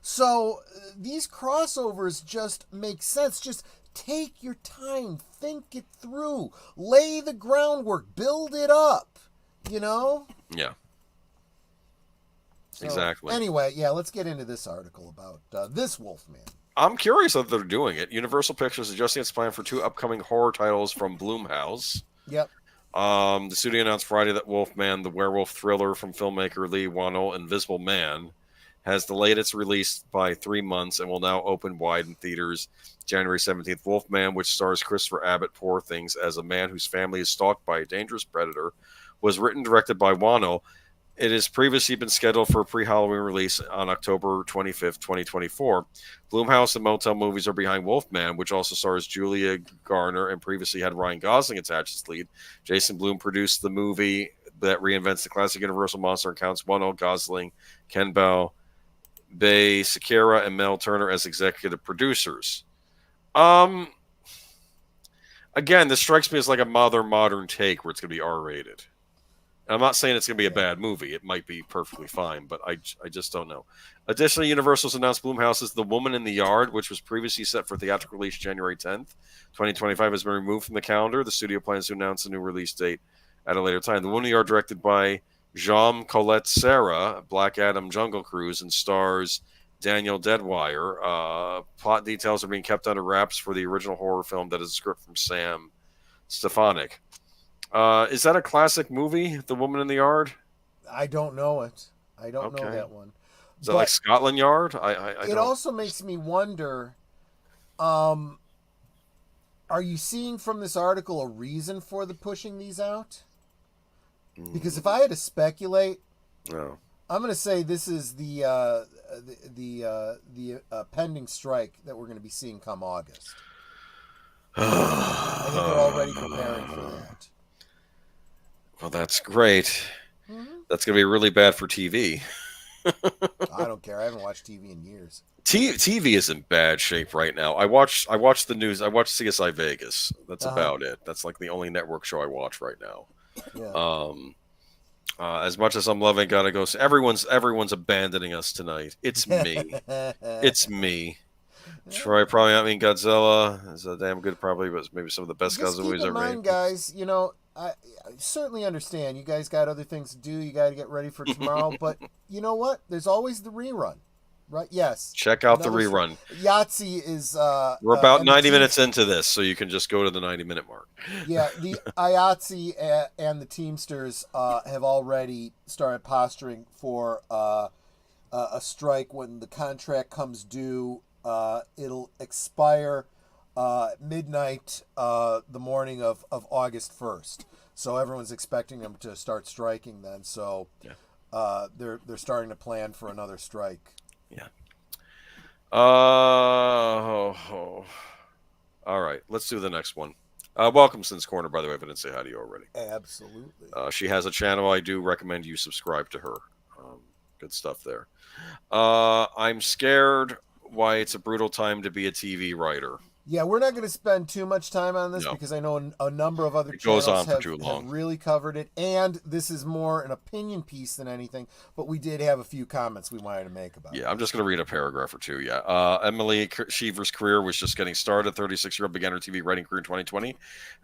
So these crossovers just make sense. Just take your time, think it through, lay the groundwork, build it up. Yeah, So, exactly. Anyway, yeah, let's get into this article about this Wolfman. I'm curious if they're doing it. Universal Pictures is adjusting its plan for 2 upcoming horror titles from Blumhouse. Yep. The studio announced Friday that Wolfman, the werewolf thriller from filmmaker Lee Wannell, Invisible Man, has delayed its release by 3 months and will now open wide in theaters January 17th. Wolfman, which stars Christopher Abbott, Poor Things, as a man whose family is stalked by a dangerous predator, was written and directed by Wannell. It has previously been scheduled for a pre-Halloween release on October 25th, 2024. Blumhouse and Motel Movies are behind Wolfman, which also stars Julia Garner and previously had Ryan Gosling attached as lead. Jason Blum produced the movie that reinvents the classic Universal monster and counts Wannell, Gosling, Ken Bell, Bay Sakura, and Mel Turner as executive producers. Again, this strikes me as like a modern take where it's going to be R-rated. I'm not saying it's going to be a bad movie. It might be perfectly fine, but I just don't know. Additionally, Universal's announced Blumhouse's The Woman in the Yard, which was previously set for theatrical release January 10th, 2025, has been removed from the calendar. The studio plans to announce a new release date at a later time. The Woman in the Yard, directed by Jean Colette Serra, Black Adam Jungle Cruise, and stars Daniel Deadwire. Plot details are being kept under wraps for the original horror film that is a script from Sam Stefanik. Is that a classic movie, The Woman in the Yard? I don't know it. I don't know that one. Is that like Scotland Yard? I it also makes me wonder, are you seeing from this article a reason for the pushing these out? Because if I had to speculate, no. I'm going to say this is the pending strike that we're going to be seeing come August. I think they're already preparing for that. Well, that's great. Mm-hmm. That's going to be really bad for TV. I don't care. I haven't watched TV in years. TV is in bad shape right now. I watch the news. I watch CSI Vegas. That's about it. That's like the only network show I watch right now. Yeah. As much as I'm loving Gotta Go, everyone's abandoning us tonight. It's me. It's me. Troy probably not mean Godzilla is a damn good, probably, but maybe some of the best Godzilla movies ever made. Guys, I certainly understand. You guys got other things to do. You got to get ready for tomorrow. But you know what? There's always the rerun, right? Yes. Check out the rerun. Yahtzee is. We're about 90 minutes into this, so you can just go to the 90-minute mark. Yeah, the IATSE and the Teamsters have already started posturing for a strike when the contract comes due. It'll expire midnight the morning of August 1st. So everyone's expecting them to start striking then. So they're starting to plan for another strike. Yeah. All right. Let's do the next one. Welcome, Sin's Corner, by the way, if I didn't say hi to you already. Absolutely. She has a channel. I do recommend you subscribe to her. Good stuff there. I'm scared why it's a brutal time to be a TV writer. Yeah, we're not going to spend too much time on this because I know a number of other channels have really covered it, and this is more an opinion piece than anything, but we did have a few comments we wanted to make about it. Yeah, I'm just going to read a paragraph or two, Emily Sheaver's career was just getting started. 36-year-old began her TV writing career in 2020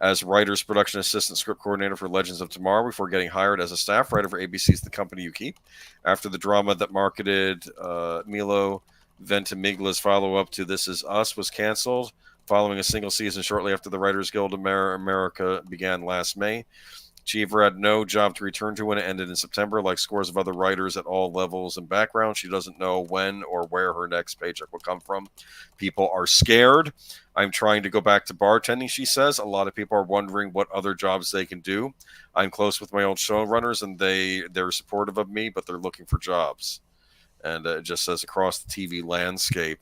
as writer's production assistant script coordinator for Legends of Tomorrow before getting hired as a staff writer for ABC's The Company You Keep. After the drama that marketed Milo Ventimiglia's follow-up to This Is Us was canceled, following a single season shortly after the Writers Guild of America began last May. Cheever had no job to return to when it ended in September. Like scores of other writers at all levels and backgrounds, she doesn't know when or where her next paycheck will come from. People are scared. I'm trying to go back to bartending, she says. A lot of people are wondering what other jobs they can do. I'm close with my old showrunners, and they're supportive of me, but they're looking for jobs. And it just says across the TV landscape,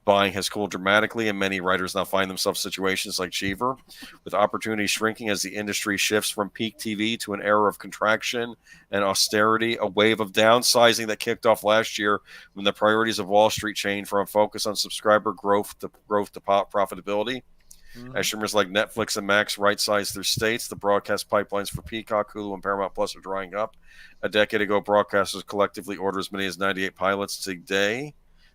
buying has cooled dramatically, and many writers now find themselves in situations like Cheever, with opportunities shrinking as the industry shifts from peak TV to an era of contraction and austerity, a wave of downsizing that kicked off last year when the priorities of Wall Street changed from a focus on subscriber growth to profitability. Mm-hmm. As streamers like Netflix and Max right-size their states, the broadcast pipelines for Peacock, Hulu, and Paramount Plus are drying up. A decade ago, broadcasters collectively ordered as many as 98 pilots today.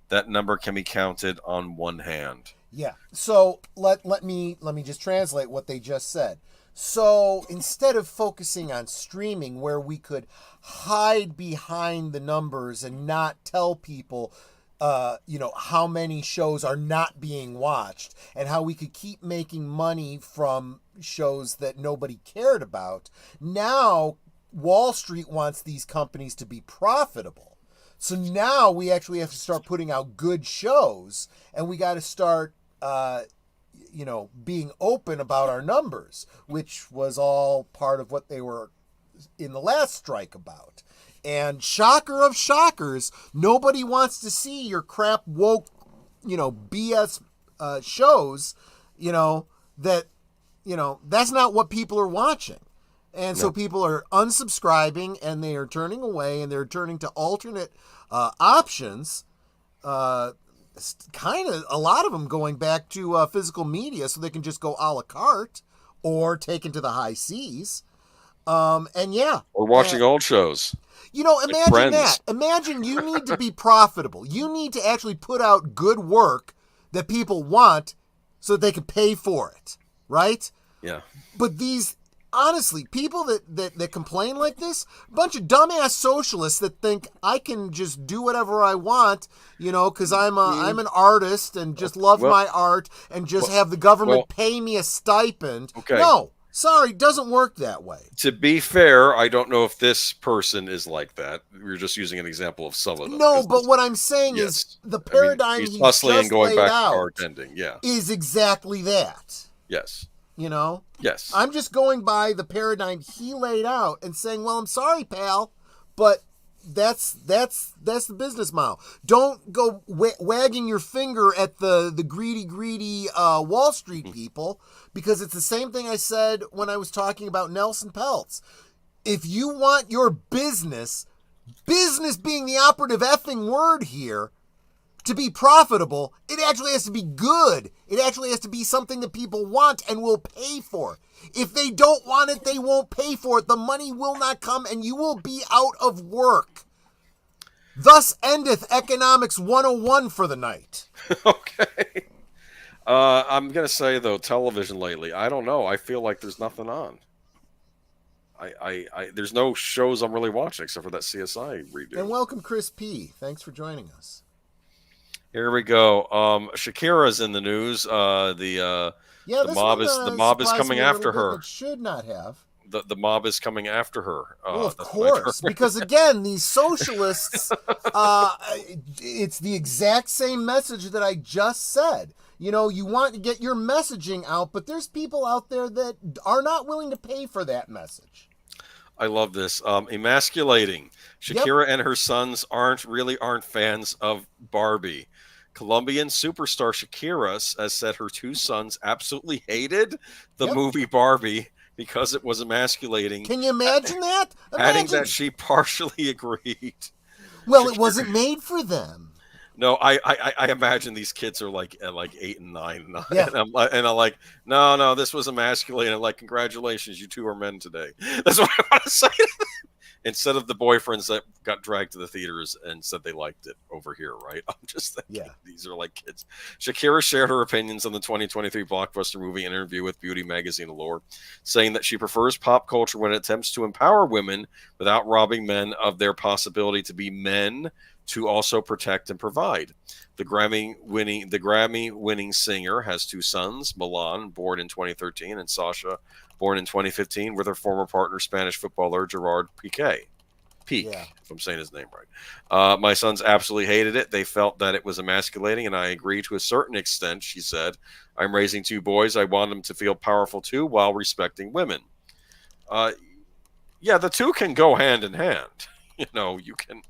That number can be counted on one hand. Yeah. So let me just translate what they just said. So instead of focusing on streaming, where we could hide behind the numbers and not tell people, how many shows are not being watched and how we could keep making money from shows that nobody cared about, now Wall Street wants these companies to be profitable. So now we actually have to start putting out good shows, and we got to start, being open about our numbers, which was all part of what they were in the last strike about. And shocker of shockers, nobody wants to see your crap woke, BS shows, that's not what people are watching. And so people are unsubscribing, and they are turning away, and they're turning to alternate options. Kind of a lot of them going back to physical media so they can just go a la carte or take into the high seas. And yeah, Or watching old shows like imagine that. Friends. Imagine you need to be profitable. You need to actually put out good work that people want so that they can pay for it, right? Yeah. But these, honestly, people that complain like this, a bunch of dumbass socialists that think I can just do whatever I want, because I'm an artist and just love Well, my art and just well, have the government well, pay me a stipend. okay. No, sorry, doesn't work that way. To be fair, I don't know if this person is like that. We're just using an example of some of them. No, but what I'm saying is Yes. the I mean, paradigm he's he's hustling and just going laid back to out bartending. Yeah. is exactly that. Yes. You know? Yes. I'm just going by the paradigm he laid out and saying, "Well, I'm sorry, pal, but that's the business model. Don't go wagging your finger at the greedy Wall Street people, because it's the same thing I said when I was talking about Nelson Peltz. If you want your business being the operative effing word here, to be profitable, it actually has to be good. It actually has to be something that people want and will pay for. If they don't want it, they won't pay for it. The money will not come and you will be out of work. Thus endeth Economics 101 for the night." Okay. I'm gonna say though, television lately, I don't know. I feel like there's nothing on. There's no shows I'm really watching except for that CSI redo. And welcome, Chris P. Thanks for joining us. Here we go. Shakira's in the news. Yeah, The this mob one is surprised coming me a little after bit, and her. it should not have. The mob is coming after her. Well, of That's what I've course, heard. because again, these socialists, it's the exact same message that I just said. You want to get your messaging out, but there's people out there that are not willing to pay for that message. I love this. Emasculating. Yep. Shakira and her sons aren't fans of Barbie. Colombian superstar Shakira has said her two sons absolutely hated the Yep. movie Barbie because it was emasculating. Can you imagine that? Adding that she partially agreed. Well, it wasn't made for them. No, I imagine these kids are like at like 8 and 9, Yeah. and I'm like, no, this was emasculating. I'm like, congratulations, you two are men today. That's what I want to say. Instead of the boyfriends that got dragged to the theaters and said they liked it over here, right? I'm just thinking these are like kids. Shakira shared her opinions on the 2023 blockbuster movie in an interview with Beauty Magazine Allure, saying that she prefers pop culture when it attempts to empower women without robbing men of their possibility to be men to also protect and provide. The Grammy-winning singer has two sons, Milan, born in 2013, and Sasha, born in 2015, with her former partner, Spanish footballer Gerard Piqué. If I'm saying his name right. My sons absolutely hated it. They felt that it was emasculating, and I agree to a certain extent, she said. I'm raising two boys. I want them to feel powerful too while respecting women. The two can go hand in hand. You can...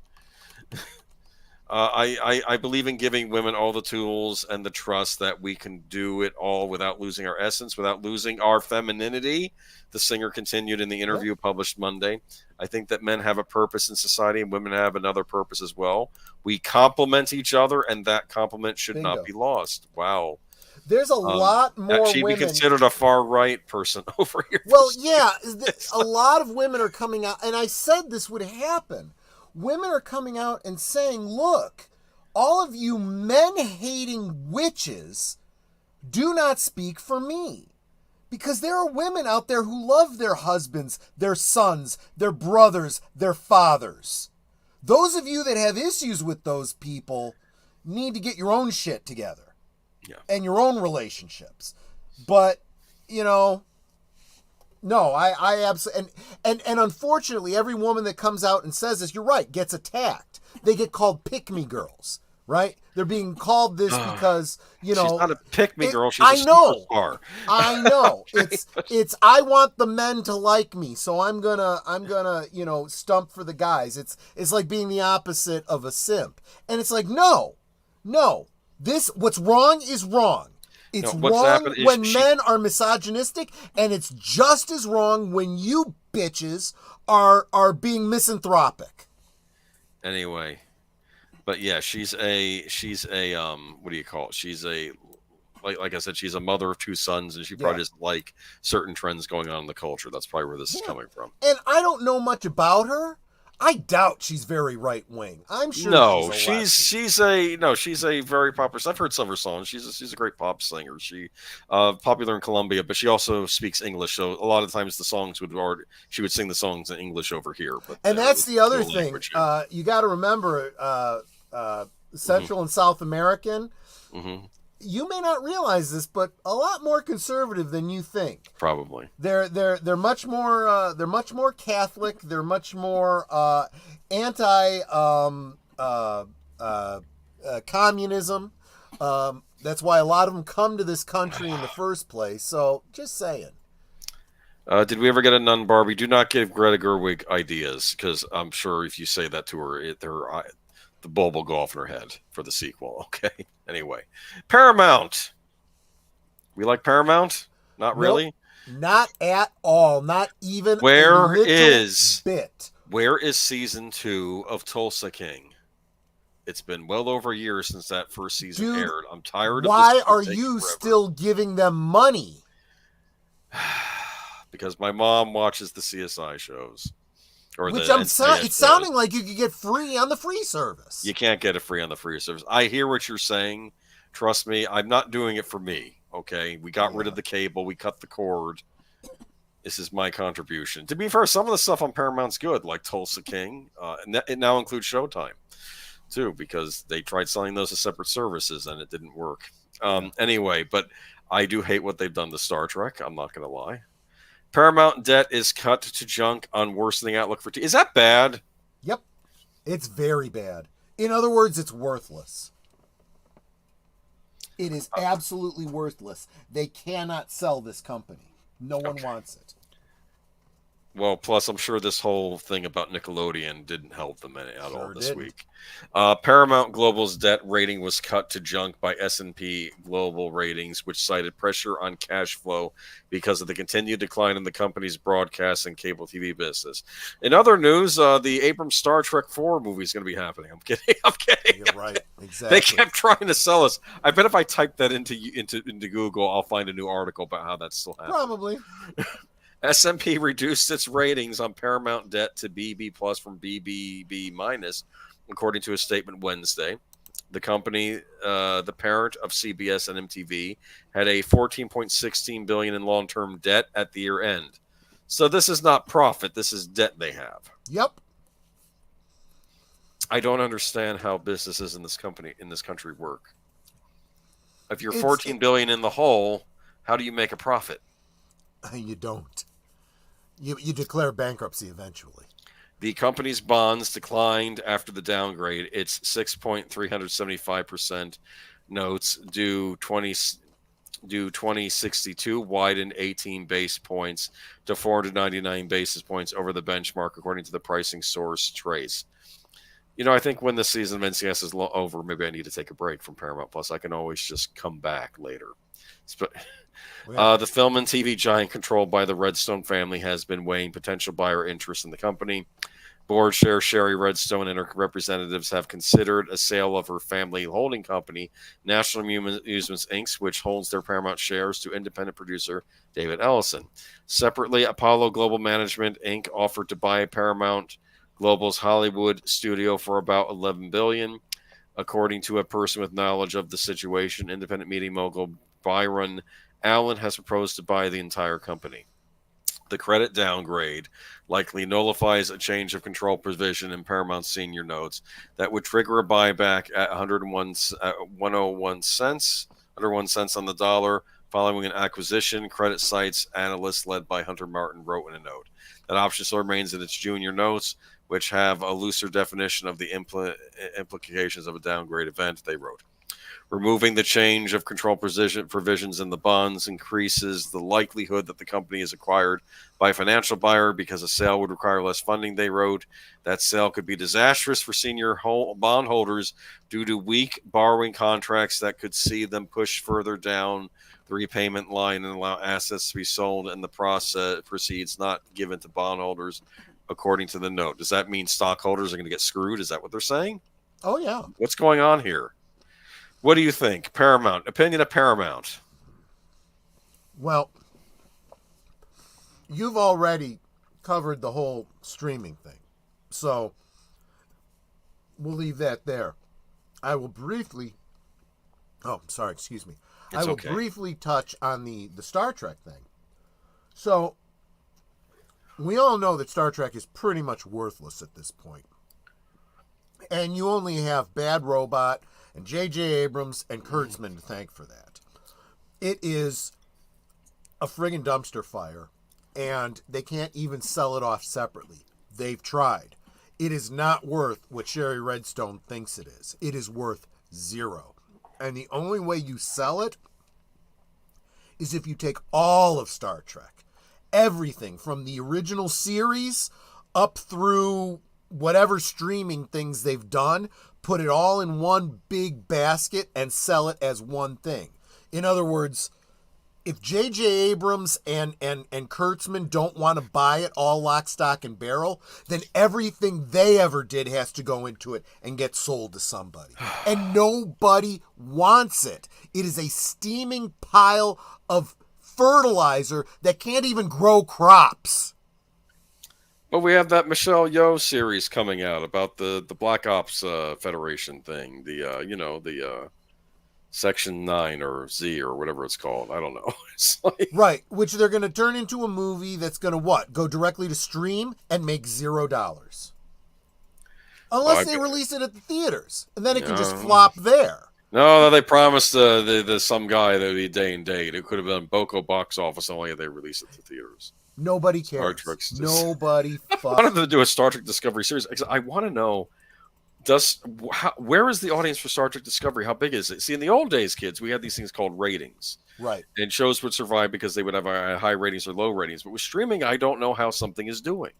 I believe in giving women all the tools and the trust that we can do it all without losing our essence, without losing our femininity, the singer continued in the interview published Monday. I think that men have a purpose in society and women have another purpose as well. We complement each other, and that compliment should not be lost. Wow. There's a lot more she'd women... be considered a far-right person over here. Well, a lot of women are coming out, and I said this would happen. Women are coming out and saying, look, all of you men-hating witches do not speak for me. Because there are women out there who love their husbands, their sons, their brothers, their fathers. Those of you that have issues with those people need to get your own shit together. And your own relationships. But, no, I absolutely... And unfortunately, every woman that comes out and says this, you're right, gets attacked. They get called pick-me girls, right? They're being called this because, She's not a pick-me girl, she's a superstar. I know. It's I want the men to like me, so I'm gonna stump for the guys. It's like being the opposite of a simp. And it's like, no. What's wrong is wrong. It's wrong when men are misogynistic, and it's just as wrong when you bitches are being misanthropic. Anyway, but yeah, she's a what do you call it? She's a like I said, she's a mother of 2 sons, and she probably doesn't like certain trends going on in the culture. That's probably where this is coming from. And I don't know much about her. I doubt she's very right wing. I'm sure No, she's a lefty. she's a very popular. I've heard some of her songs. She's a great pop singer. She popular in Colombia, but she also speaks English. So a lot of times the songs she would sing the songs in English over here. But and that's the other thing. Here. You got to remember, Central and South American. Mm-hmm. You may not realize this, but a lot more conservative than you think. Probably. They're much more Catholic. They're much more anti communism. That's why a lot of them come to this country in the first place. So just saying. Did we ever get a nun Barbie? Do not give Greta Gerwig ideas, because I'm sure if you say that to her, the bulb will go off in her head for the sequel. Okay. Anyway, Paramount. We like Paramount? Not really. Nope, not at all. Not even Where a little is bit. Where is season 2 of Tulsa King? It's been well over a year since that first season aired. I'm tired of this. Why are you still giving them money? Because my mom watches the CSI shows. It's sounding like you could get free on the free service. You can't get it free on the free service. I hear what you're saying. Trust me, I'm not doing it for me. Okay, we got rid of the cable. We cut the cord. This is my contribution. To be fair, some of the stuff on Paramount's good, like Tulsa King. And it now includes Showtime, too, because they tried selling those as separate services and it didn't work. Anyway, but I do hate what they've done to Star Trek. I'm not going to lie. Paramount debt is cut to junk on worsening outlook for Is that bad? Yep. It's very bad. In other words, it's worthless. It is absolutely worthless. They cannot sell this company. No one wants it. Well, plus I'm sure this whole thing about Nickelodeon didn't help them at all this week. Paramount Global's debt rating was cut to junk by S&P Global Ratings, which cited pressure on cash flow because of the continued decline in the company's broadcast and cable TV business. In other news, the Abrams Star Trek 4 movie is going to be happening. I'm kidding. You're right. Exactly. They kept trying to sell us. I bet if I type that into Google, I'll find a new article about how that's still happening. Probably. S&P reduced its ratings on Paramount debt to BB plus from BBB minus, according to a statement Wednesday. The company, the parent of CBS and MTV, had a $14.16 billion in long-term debt at the year end. So this is not profit; this is debt they have. Yep. I don't understand how businesses in this country work. If you're $14 billion in the hole, how do you make a profit? You don't. You declare bankruptcy eventually. The company's bonds declined after the downgrade. Its 6.375% notes due 2062 widened 18 basis points to 499 basis points over the benchmark, according to the pricing source Trace. You know, I think when the season of NCS is over, maybe I need to take a break from Paramount Plus. I can always just come back later. The film and TV giant controlled by the Redstone family has been weighing potential buyer interest in the company. Board chair Sherry Redstone and her representatives have considered a sale of her family holding company, National Amusements Inc., which holds their Paramount shares, to independent producer David Ellison. Separately, Apollo Global Management Inc. offered to buy Paramount Global's Hollywood studio for about $11 billion. According to a person with knowledge of the situation, independent media mogul Byron Allen has proposed to buy the entire company. The credit downgrade likely nullifies a change of control provision in Paramount's senior notes that would trigger a buyback at 101 cents on the dollar following an acquisition, credit sites analysts led by Hunter Martin wrote in a note. That option still remains in its junior notes, which have a looser definition of the implications of a downgrade event, they wrote. Removing the change of control provisions in the bonds increases the likelihood that the company is acquired by a financial buyer because a sale would require less funding, they wrote. That sale could be disastrous for senior bondholders due to weak borrowing contracts that could see them push further down the repayment line and allow assets to be sold and the proceeds not given to bondholders, according to the note. Does that mean stockholders are going to get screwed? Is that what they're saying? Oh, yeah. What's going on here? What do you think? Paramount. Opinion of Paramount. Well, you've already covered the whole streaming thing. So we'll leave that there. I will briefly. Oh, sorry, excuse me. It's I will okay. briefly touch on the Star Trek thing. So we all know that Star Trek is pretty much worthless at this point. And you only have Bad Robot and J.J. Abrams and Kurtzman to thank for that. It is a friggin' dumpster fire, and they can't even sell it off separately. They've tried. It is not worth what Sherry Redstone thinks it is. It is worth zero. And the only way you sell it is if you take all of Star Trek. Everything from the original series up through whatever streaming things they've done, put it all in one big basket and sell it as one thing. In other words, if J.J. Abrams and Kurtzman don't want to buy it all lock, stock, and barrel, then everything they ever did has to go into it and get sold to somebody. And nobody wants it. It is a steaming pile of fertilizer that can't even grow crops. But we have that Michelle Yeoh series coming out about the Black Ops Federation thing. The Section 9 or Z or whatever it's called. I don't know. It's like... Right, which they're going to turn into a movie that's going to what? Go directly to stream and make $0. Unless they release it at the theaters. And then it can just flop there. No, they promised the some guy that would be day and date. It could have been Boko box office only if they released it to theaters. Nobody cares. Nobody fucks. I wanted to do a Star Trek Discovery series. I want to know, where is the audience for Star Trek Discovery? How big is it? See, in the old days, kids, we had these things called ratings. Right. And shows would survive because they would have high ratings or low ratings. But with streaming, I don't know how something is doing.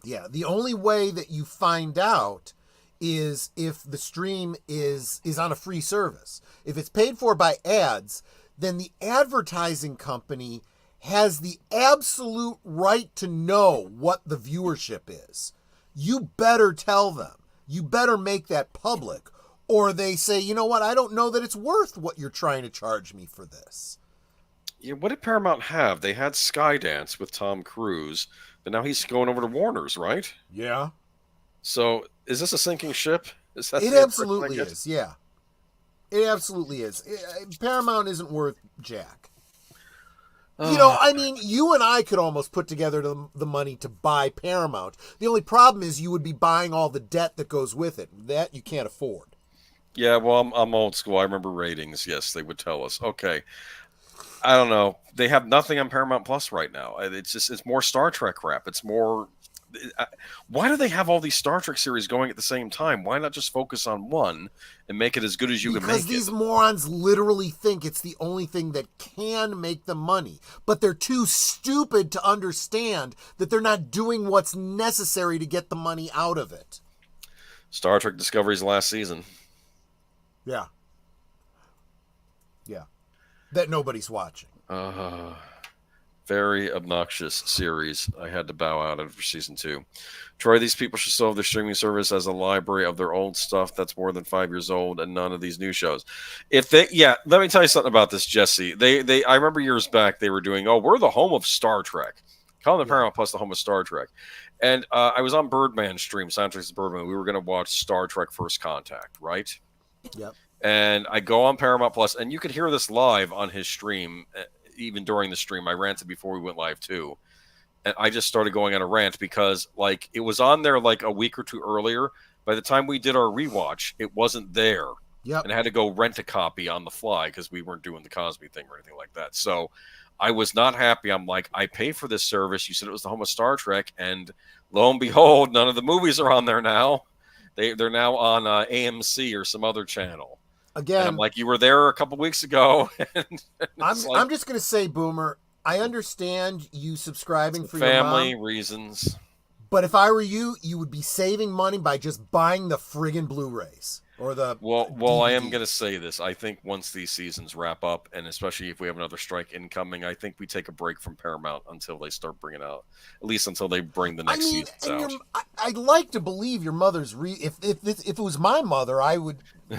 Yeah, the only way that you find out is if the stream is on a free service. If it's paid for by ads, then the advertising company has the absolute right to know what the viewership is. You better tell them. You better make that public. Or they say, you know what, I don't know that it's worth what you're trying to charge me for this. Yeah, what did Paramount have? They had Skydance with Tom Cruise, but now he's going over to Warner's, right? Yeah. So is this a sinking ship? It absolutely is, yeah. It absolutely is. Paramount isn't worth jack. You know, I mean, you and I could almost put together the money to buy Paramount. The only problem is you would be buying all the debt that goes with it. That you can't afford. Yeah, well, I'm old school. I remember ratings. Yes, they would tell us. Okay. I don't know. They have nothing on Paramount Plus right now. It's more Star Trek crap. It's more... Why do they have all these Star Trek series going at the same time? Why not just focus on one and make it as good as you can make it? Because these morons literally think it's the only thing that can make them money. But they're too stupid to understand that they're not doing what's necessary to get the money out of it. Star Trek Discovery's last season. Yeah. Yeah. That nobody's watching. Very obnoxious series. I had to bow out of for season 2. Troy, these people should still have their streaming service as a library of their old stuff that's more than 5 years old and none of these new shows. Let me tell you something about this, Jesse. I remember years back they were doing, we're the home of Star Trek. Calling the Paramount Plus the home of Star Trek. And I was on Birdman stream, Soundtracks of Birdman. We were going to watch Star Trek First Contact, right? Yep. And I go on Paramount Plus, and you could hear this live on his stream. Even during the stream, I ranted before we went live too, and I just started going on a rant because it was on there like a week or two earlier. By the time we did our rewatch, it wasn't there. Yep. And I had to go rent a copy on the fly because we weren't doing the Cosby thing or anything like that. So I was not happy. I'm like, I pay for this service. You said it was the home of Star Trek, and lo and behold, none of the movies are on there now. They're now on AMC or some other channel. Again, and I'm like, you were there a couple weeks ago. I'm just going to say, Boomer, I understand you subscribing for family your mom, reasons. But if I were you, you would be saving money by just buying the friggin' Blu-rays. or the Well, I am DVD. going to say this. I think once these seasons wrap up, and especially if we have another strike incoming, I think we take a break from Paramount until they start bringing out, at least until they bring the I next mean, seasons and out. I'd like to believe your mother's if it was my mother,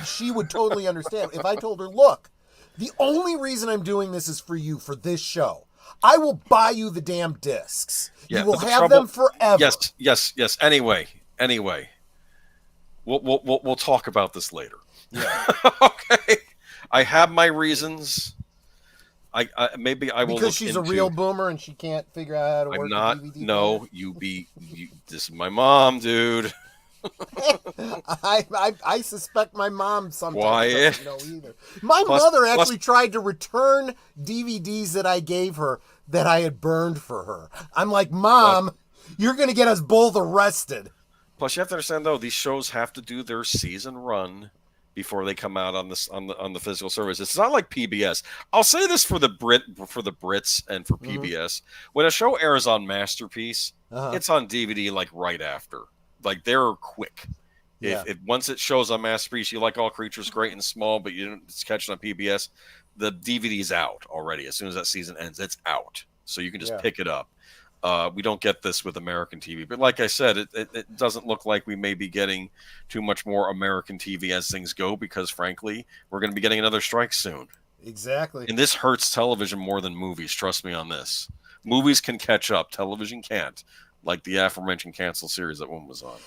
she would totally understand. If I told her, look, the only reason I'm doing this is for you for this show. I will buy you the damn discs. Yeah, You will but the have trouble, them forever. yes. Anyway, we'll talk about this later. Yeah. Okay, I have my reasons. I maybe I will Because look she's a into. real boomer and she can't figure out how to I'm work a not. DVD player. No, this is my mom, dude. I suspect my mom sometimes Quiet. doesn't know either. My Plus, mother plus, actually tried to return DVDs that I gave her that I had burned for her. I'm like, Mom, you're going to get us both arrested. plus, you have to understand though, these shows have to do their season run before they come out on this on the physical service. It's not like PBS. I'll say this for the Brits and for Mhm. PBS. When a show airs on Masterpiece, Uh-huh. it's on DVD like right after. Like they're quick. Yeah. If once it shows on Masterpiece, you like All Creatures Great and Small, but you didn't catch it on PBS, the DVD's out already. As soon as that season ends, it's out. So you can just Yeah. pick it up. We don't get this with American TV, but like I said, it doesn't look like we may be getting too much more American TV as things go, because frankly, we're going to be getting another strike soon. Exactly. And this hurts television more than movies. Trust me on this. Movies can catch up. Television can't. Like the aforementioned canceled series that one was on.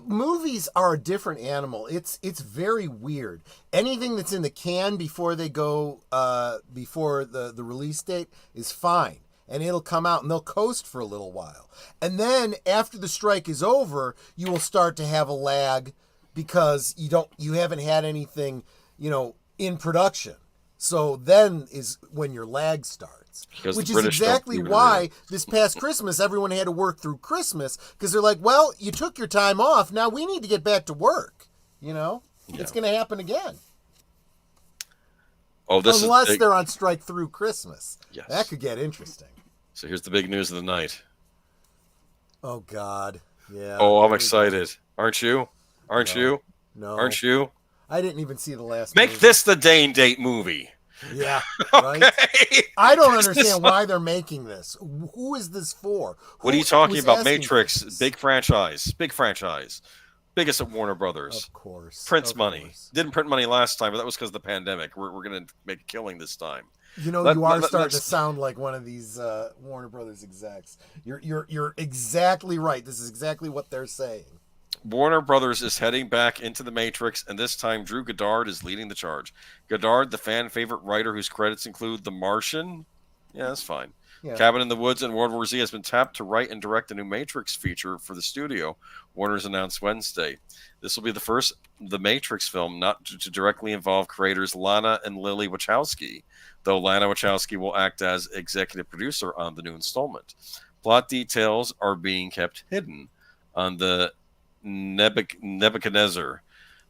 Movies are a different animal. It's very weird. Anything that's in the can before they go before the release date is fine, and it'll come out and they'll coast for a little while. And then after the strike is over, you will start to have a lag because you haven't had anything, in production. So then is when your lag starts. Because Which the is British don't exactly even why really- this past Christmas everyone had to work through Christmas, because they're like, well, you took your time off, now we need to get back to work. Yeah. It's going to happen again. Oh, this Unless is big. they're on strike through Christmas. Yes. That could get interesting. So here's the big news of the night. Oh, God. Yeah. Oh, I'm Here we go. excited. Aren't you? Aren't No. you? No. Aren't you? I didn't even see the last Make movie. this the day and date movie. Yeah, right? Okay. I don't This understand is- why they're making this. Who is this for? What are Who you talking was about? asking Matrix, for this? big franchise. Biggest at Warner Brothers. Of course. Prints of money. course. Didn't print money last time, but that was because of the pandemic. We're going to make a killing this time. You are starting to let's- sound like one of these Warner Brothers execs. You're exactly right. This is exactly what they're saying. Warner Brothers is heading back into the Matrix, and this time Drew Goddard is leading the charge. Goddard, the fan favorite writer whose credits include The Martian. Yeah, that's fine. Yeah. Cabin in the Woods and World War Z, has been tapped to write and direct a new Matrix feature for the studio. Warner's announced Wednesday. This will be the first The Matrix film not to directly involve creators Lana and Lily Wachowski, though Lana Wachowski will act as executive producer on the new installment. Plot details are being kept hidden on the Nebuchadnezzar,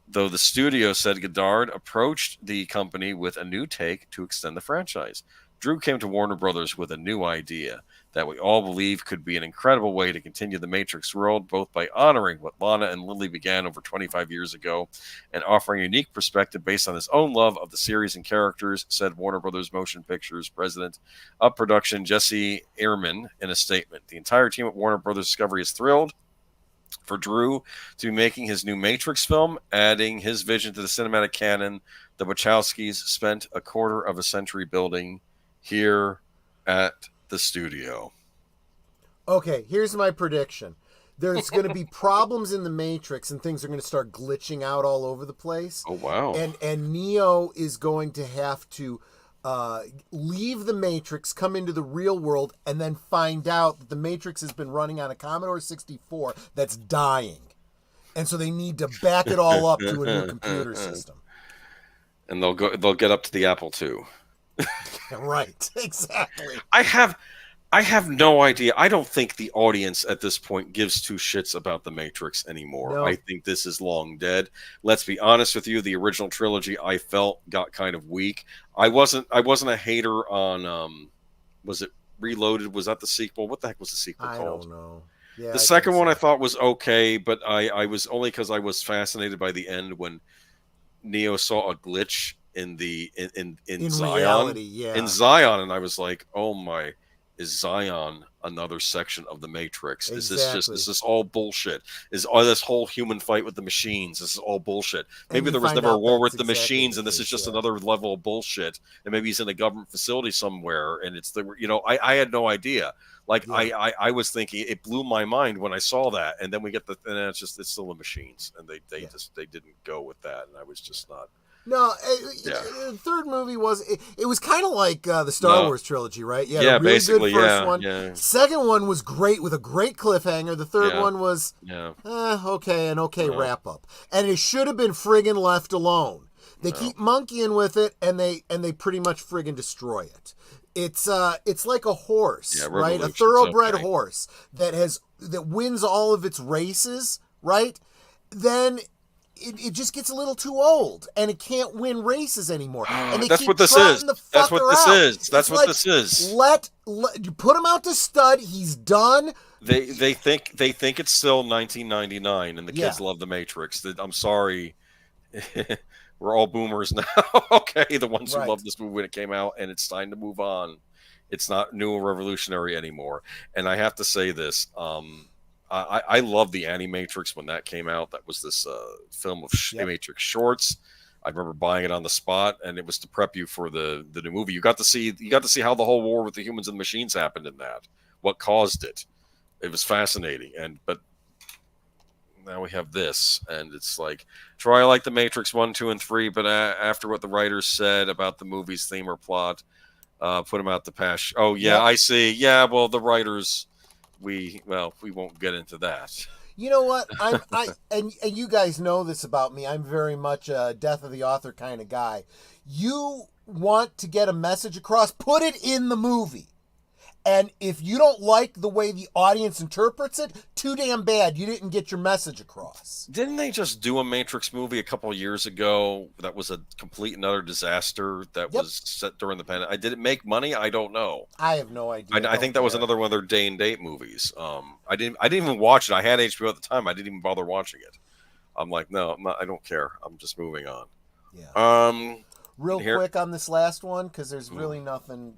though the studio said Goddard approached the company with a new take to extend the franchise. Drew came to Warner Brothers with a new idea that we all believe could be an incredible way to continue the Matrix world, both by honoring what Lana and Lily began over 25 years ago and offering a unique perspective based on his own love of the series and characters, said Warner Brothers Motion Pictures president of production Jesse Ehrman in a statement. The entire team at Warner Brothers Discovery is thrilled for Drew to be making his new Matrix film, adding his vision to the cinematic canon the Wachowskis spent a quarter of a century building here at the studio. Okay, here's my prediction. There's going to be problems in the Matrix, and things are going to start glitching out all over the place. Oh, wow. And Neo is going to have to leave the Matrix, come into the real world, and then find out that the Matrix has been running on a Commodore 64 that's dying. And so they need to back it all up to a new computer system. And they'll get up to the Apple II. Right, exactly. I have no idea. I don't think the audience at this point gives two shits about the Matrix anymore. No. I think this is long dead. Let's be honest with you. The original trilogy I felt got kind of weak. I wasn't a hater on was it Reloaded? Was that the sequel? What the heck was the sequel I called? don't know. Yeah, The I second think one so. I thought was okay, but I was only because I was fascinated by the end when Neo saw a glitch in the in In Zion, reality, yeah. and I was like, oh my, is Zion another section of the Matrix? Exactly. Is this all bullshit? Is all this whole human fight with the machines? This is all bullshit. And Maybe you there was find never a out war that's with the exactly the machines, and this is case, just yeah. another level of bullshit. And maybe he's in a government facility somewhere, and it's the I had no idea. Like Yeah. I was thinking, it blew my mind when I saw that, and then we get and then it's still the machines, and Yeah. they didn't go with that, and I was just not. No, Yeah. the third movie was it was kind of like the Star No. Wars trilogy, right? You had a Yeah, really good basically, first yeah, one. yeah, Second one was great with a great cliffhanger. The third yeah, one was yeah. okay, an okay No, wrap up, and it should have been friggin' left alone. They no. keep monkeying with it, and they pretty much friggin' destroy it. It's like a horse, Yeah, right? A Revolution's thoroughbred okay. horse that wins all of its races, right? Then it just gets a little too old and it can't win races anymore. And they That's keep what this is. trotting the That's what fucker this out. is. That's It's what like this is. let you put him out to stud. He's done. They think it's still 1999, and the Yeah, kids love the Matrix. I'm sorry, we're all boomers now. Okay, the ones who right. loved this movie when it came out, and it's time to move on. It's not new or revolutionary anymore. And I have to say this: I love the Animatrix when that came out. That was this film of Yep. Matrix shorts. I remember buying it on the spot, and it was to prep you for the new movie. You got to see how the whole war with the humans and the machines happened in that. What caused it? It was fascinating. But now we have this, and it's like, Troy, I like the Matrix 1, 2, and 3, but after what the writers said about the movie's theme or plot, put them out the pash. Oh yeah, Yep. I see. Yeah, well, the writers, we won't get into that. You know what? And you guys know this about me. I'm very much a death of the author kind of guy. You want to get a message across, put it in the movie. And if you don't like the way the audience interprets it, too damn bad. You didn't get your message across. Didn't they just do a Matrix movie a couple of years ago that was a complete and utter disaster that Yep. was set during the pandemic? Did it make money? I don't know. I have no idea. I think that was another one of their day and date movies. I didn't even watch it. I had HBO at the time. I didn't even bother watching it. I'm like, no, I'm not, I don't care. I'm just moving on. Yeah. Um, Real here, quick on this last one, because there's really nothing.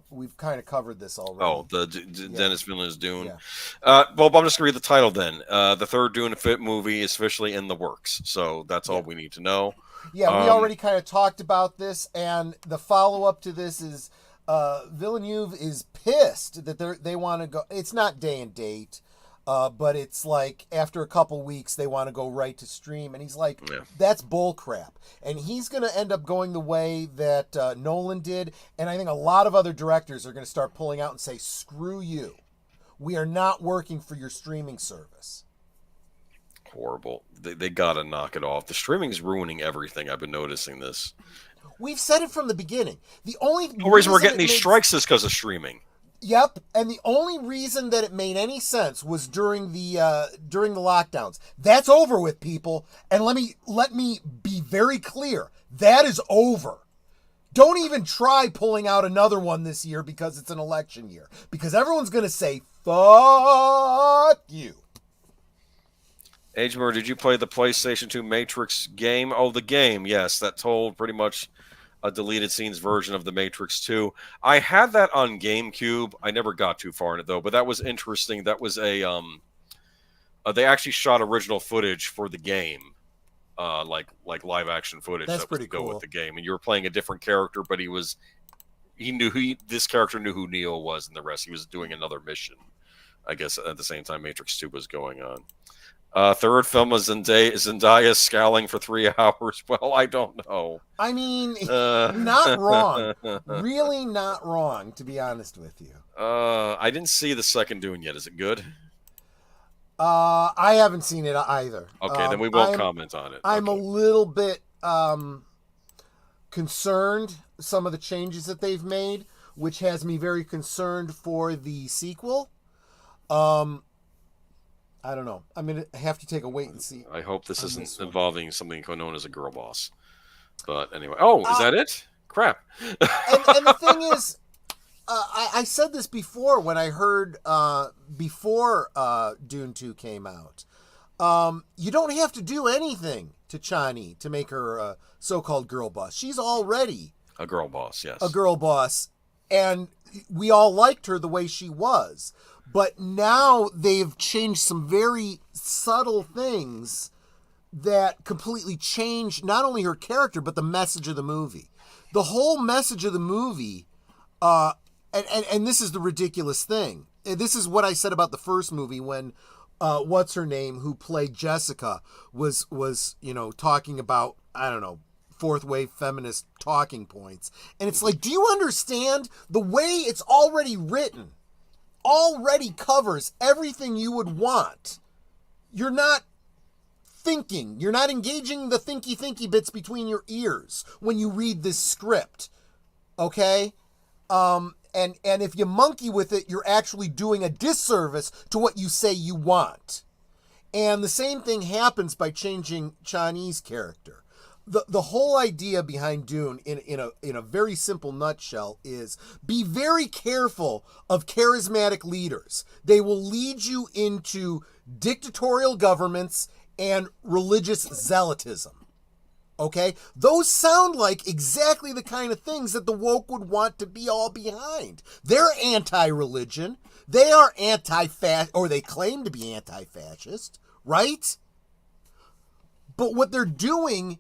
We've kind of covered this already. oh, the Yeah. Dennis Villeneuve's Dune. Yeah. Well, I'm just gonna read the title then. The third Dune Fit movie is officially in the works, so that's all Yeah. we need to know. Yeah, we already kind of talked about this, and the follow up to this is Villeneuve is pissed that they want to go. It's not day and date, but it's like after a couple weeks they want to go right to stream, and he's like, Yeah. "That's bull crap." And he's going to end up going the way that Nolan did, and I think a lot of other directors are going to start pulling out and say, "Screw you, we are not working for your streaming service." Horrible. They gotta knock it off. The streaming's ruining everything. I've been noticing this. We've said it from the beginning. The only reason we're getting it these made strikes is because of streaming. Yep, and the only reason that it made any sense was during the lockdowns. That's over with, people. And let me be very clear. That is over. Don't even try pulling out another one this year because it's an election year. Because everyone's going to say, fuck you. Agemer, did you play the PlayStation 2 Matrix game? Oh, the game, yes. That told pretty much a deleted scenes version of the Matrix 2. I had that on GameCube. I never got too far in it though, but that was interesting. That was a they actually shot original footage for the game. Like live action footage. That's that was pretty to go cool. with the game. And you were playing a different character, but this character knew who Neo was and the rest. He was doing another mission. I guess at the same time Matrix 2 was going on. Third film was Zendaya scowling for 3 hours. Well, I don't know. I mean, not wrong. Really not wrong, to be honest with you. I didn't see the second Dune yet. Is it good? I haven't seen it either. Okay, then we won't comment on it. I'm okay. a little bit concerned some of the changes that they've made, which has me very concerned for the sequel. I don't know. I'm going to have to take a wait and see. I hope this isn't involving something known as a girl boss. But anyway. Oh, is that it? Crap. and the thing is, I said this before when I heard before Dune 2 came out. You don't have to do anything to Chani to make her a so-called girl boss. She's already A girl boss, yes. a girl boss, and we all liked her the way she was. But now they've changed some very subtle things that completely change not only her character, but the message of the movie. The whole message of the movie, and this is the ridiculous thing. This is what I said about the first movie when what's her name, who played Jessica, was talking about, I don't know, fourth wave feminist talking points. And it's like, do you understand the way it's already written already covers everything you would want? You're not thinking, you're not engaging the thinky bits between your ears when you read this script. Okay? And if you monkey with it, you're actually doing a disservice to what you say you want. And the same thing happens by changing Chani's character. The whole idea behind Dune, in a very simple nutshell, is be very careful of charismatic leaders. They will lead you into dictatorial governments and religious zealotism. Okay? Those sound like exactly the kind of things that the woke would want to be all behind. They're anti-religion. They are anti-fascist, or they claim to be anti-fascist, right? But what they're doing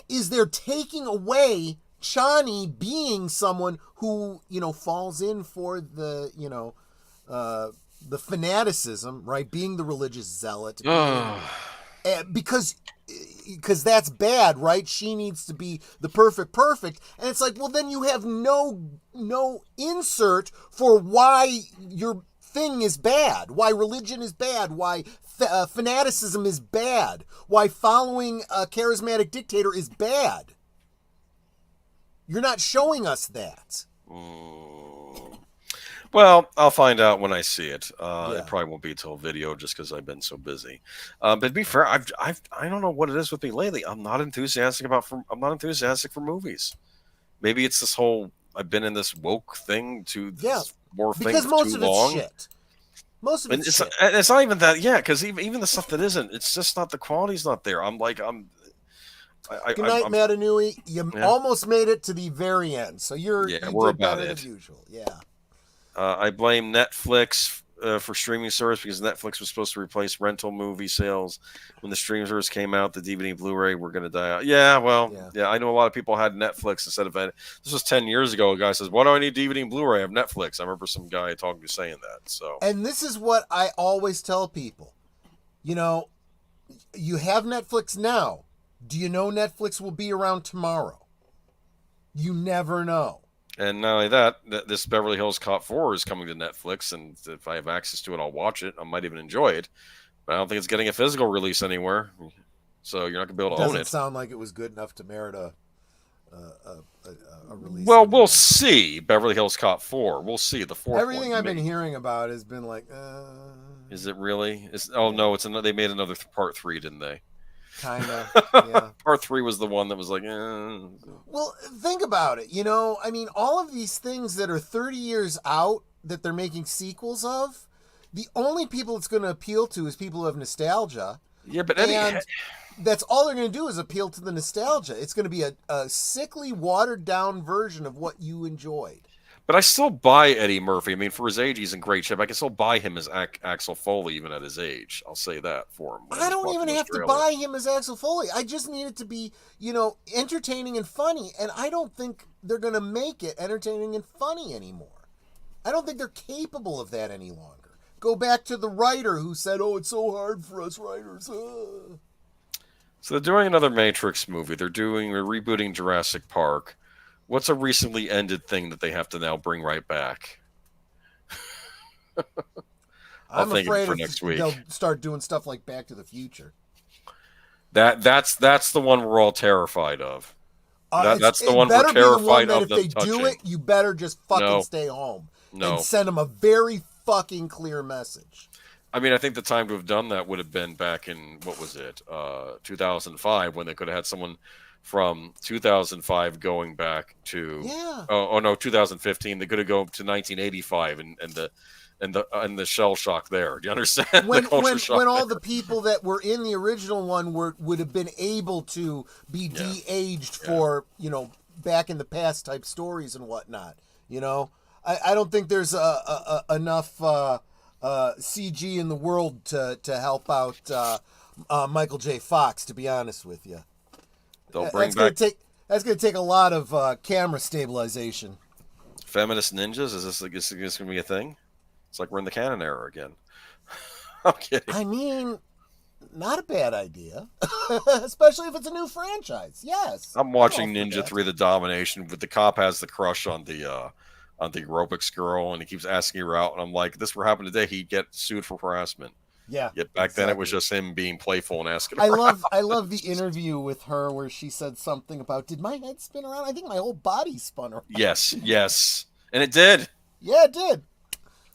is they're taking away Chani being someone who, falls in for the, the fanaticism, right? Being the religious zealot. Because that's bad, right? She needs to be the perfect. And it's like, well, then you have no insert for why your thing is bad, why religion is bad, why fanaticism is bad, why following a charismatic dictator is bad. You're not showing us that. Well, I'll find out when I see it. It probably won't be till video, just because I've been so busy. But to be fair, I don't know what it is with me lately. I'm not enthusiastic for movies. Maybe it's this whole I've been in this woke thing more thing because most too of long. It's shit. Most of it's shit. It's not even that, because even the stuff that isn't, it's just not, the quality's not there. Good night, Matanui. You almost made it to the very end, so you we're did about better it. than usual. Yeah. I blame Netflix for streaming service, because Netflix was supposed to replace rental movie sales. When the streaming service came out, the DVD and Blu-ray were going to die out. I know a lot of people had Netflix instead of it. This was 10 years ago. A guy says, "Why do I need DVD and Blu-ray? I have Netflix." I remember some guy talking to saying that. So, and this is what I always tell people. You have Netflix now. Do you know Netflix will be around tomorrow? You never know. And not only that, this Beverly Hills Cop 4 is coming to Netflix, and if I have access to it, I'll watch it. I might even enjoy it. But I don't think it's getting a physical release anywhere. So you're not going to be able to own it. Doesn't sound like it was good enough to merit a release. Well, we'll see. Beverly Hills Cop 4. We'll see. The fourth Everything I've been hearing about has been like... Is it really? No, they made another part 3, didn't they? Kind of, yeah. Part 3 was the one that was like, Well, think about it. All of these things that are 30 years out that they're making sequels of, the only people it's going to appeal to is people who have nostalgia. Yeah, but that's all they're going to do is appeal to the nostalgia. It's going to be a sickly, watered-down version of what you enjoyed. But I still buy Eddie Murphy. I mean, for his age, he's in great shape. I can still buy him as Axel Foley, even at his age. I'll say that for him. I don't even have to buy him as Axel Foley. I just need it to be, entertaining and funny. And I don't think they're going to make it entertaining and funny anymore. I don't think they're capable of that any longer. Go back to the writer who said, "Oh, it's so hard for us writers." So they're doing another Matrix movie. They're rebooting Jurassic Park. What's a recently ended thing that they have to now bring right back? I'm afraid for next week. They'll start doing stuff like Back to the Future. That's the one we're all terrified of. That's the one we're terrified of. If they do it, you better just fucking stay home and send them a very fucking clear message. I mean, I think the time to have done that would have been back in, what was it, 2005, when they could have had someone from 2005 going back to Yeah. oh no 2015. They're going to go to 1985 and the shell shock there. Do you understand the culture shock When all there? the people that were in the original one would have been able to be Yeah, de-aged yeah. for, back in the past type stories and whatnot. I don't think there's enough CG in the world to help out Michael J. Fox, to be honest with you. They'll bring That's gonna back take a lot of camera stabilization. feminist ninjas. Is this going to be a thing? It's like we're in the canon era again. I'm kidding. I mean, not a bad idea, especially if it's a new franchise. Yes, I'm I'm all watching for Ninja that. 3: The Domination, but the cop has the crush on the aerobics girl, and he keeps asking her out, and I'm like, if this were happening today, he'd get sued for harassment. Yeah, Yet back then, it was exactly. just him being playful and asking I her out. love I love the interview with her where she said something about, did my head spin around? I think my whole body spun around. Yes, yes, and it did. Yeah, it did.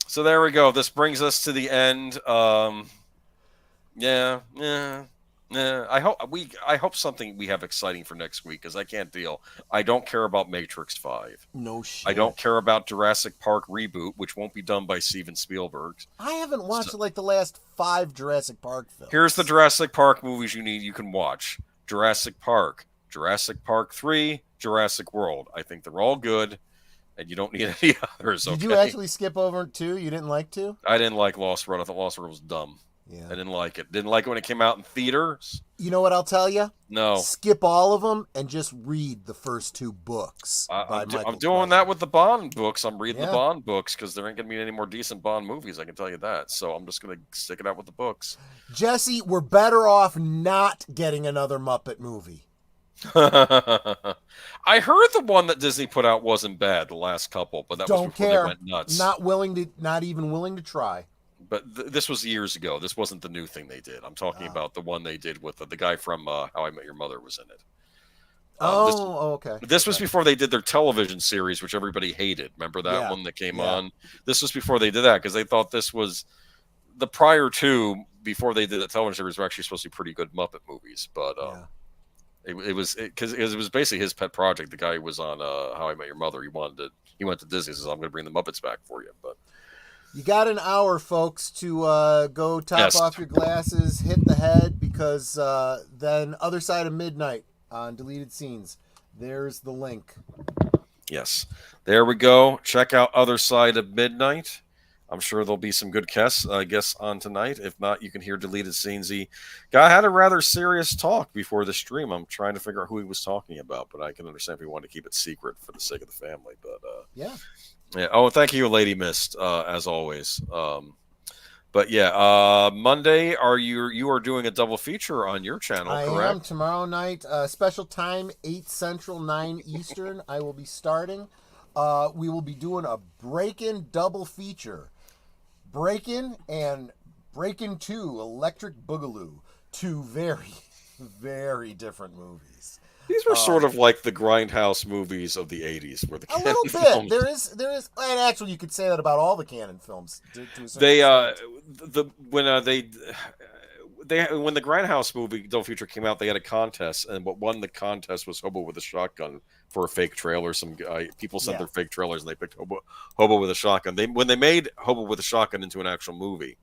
So there we go. This brings us to the end. Yeah, yeah, yeah. I hope something we have exciting for next week because I can't deal. I don't care about Matrix 5. No I don't shit. care about Jurassic Park reboot, which won't be done by Steven Spielberg. I haven't So, watched like the last 5 Jurassic Park here's the films. Jurassic Park movies you can watch: Jurassic Park, Jurassic Park 3, Jurassic World. I think they're all good, and you don't need any others. Did you Okay. actually skip over 2? You didn't like 2? I didn't like Lost World. I thought Lost World was dumb. I Yeah. didn't like it. Didn't like it when it came out in theaters. You know what I'll tell you? No. Skip all of them and just read the first 2 books by I'm Michael doing Crichton. that with the Bond books. I'm reading the Yeah. Bond books because there ain't gonna be any more decent Bond movies. I can tell you that. So I'm just gonna stick it out with the books. Jesse, we're better off not getting another Muppet movie. I heard the one that Disney put out wasn't bad. The last couple, but that was Don't before they care. went nuts. Not even willing to try. But this was years ago. This wasn't the new thing they did. I'm talking about the one they did with the guy from How I Met Your Mother was in it. This Okay. This was Okay. before they did their television series, which everybody hated. Remember that Yeah. one that came Yeah. on? This was before they did that because they thought this was the prior two before they did the television series were actually supposed to be pretty good Muppet movies. But Yeah. it was because it was basically his pet project. The guy who was on How I Met Your Mother. He went to Disney and says, "I'm going to bring the Muppets back for you." But You got an hour, folks, to go top yes, off your glasses, hit the head, because then Other Side of Midnight on Deleted Scenes. There's the link. yes, there we go. Check out Other Side of Midnight. I'm sure there'll be some good guests on tonight. If not, you can hear Deleted Scenes. He had a rather serious talk before the stream. I'm trying to figure out who he was talking about, but I can understand if he wanted to keep it secret for the sake of the family. But Yeah. yeah. Oh, thank you, Lady Mist, as always. But yeah, Monday you are doing a double feature on your channel, I correct? am tomorrow night, special time, 8 Central, 9 Eastern. I will be starting. We will be doing a Break-In double feature. Break-In and Break-In 2, Electric Boogaloo. 2 very, very different movies. These were sort of like the grindhouse movies of the '80s, where the A little bit. films, There is, and actually, you could say that about all the Cannon films. To a certain they extent. when the grindhouse movie Double Feature came out, they had a contest, and what won the contest was Hobo with a Shotgun for a fake trailer. Some guy, people sent Yeah. their fake trailers, and they picked Hobo with a Shotgun. When they made Hobo with a Shotgun into an actual movie,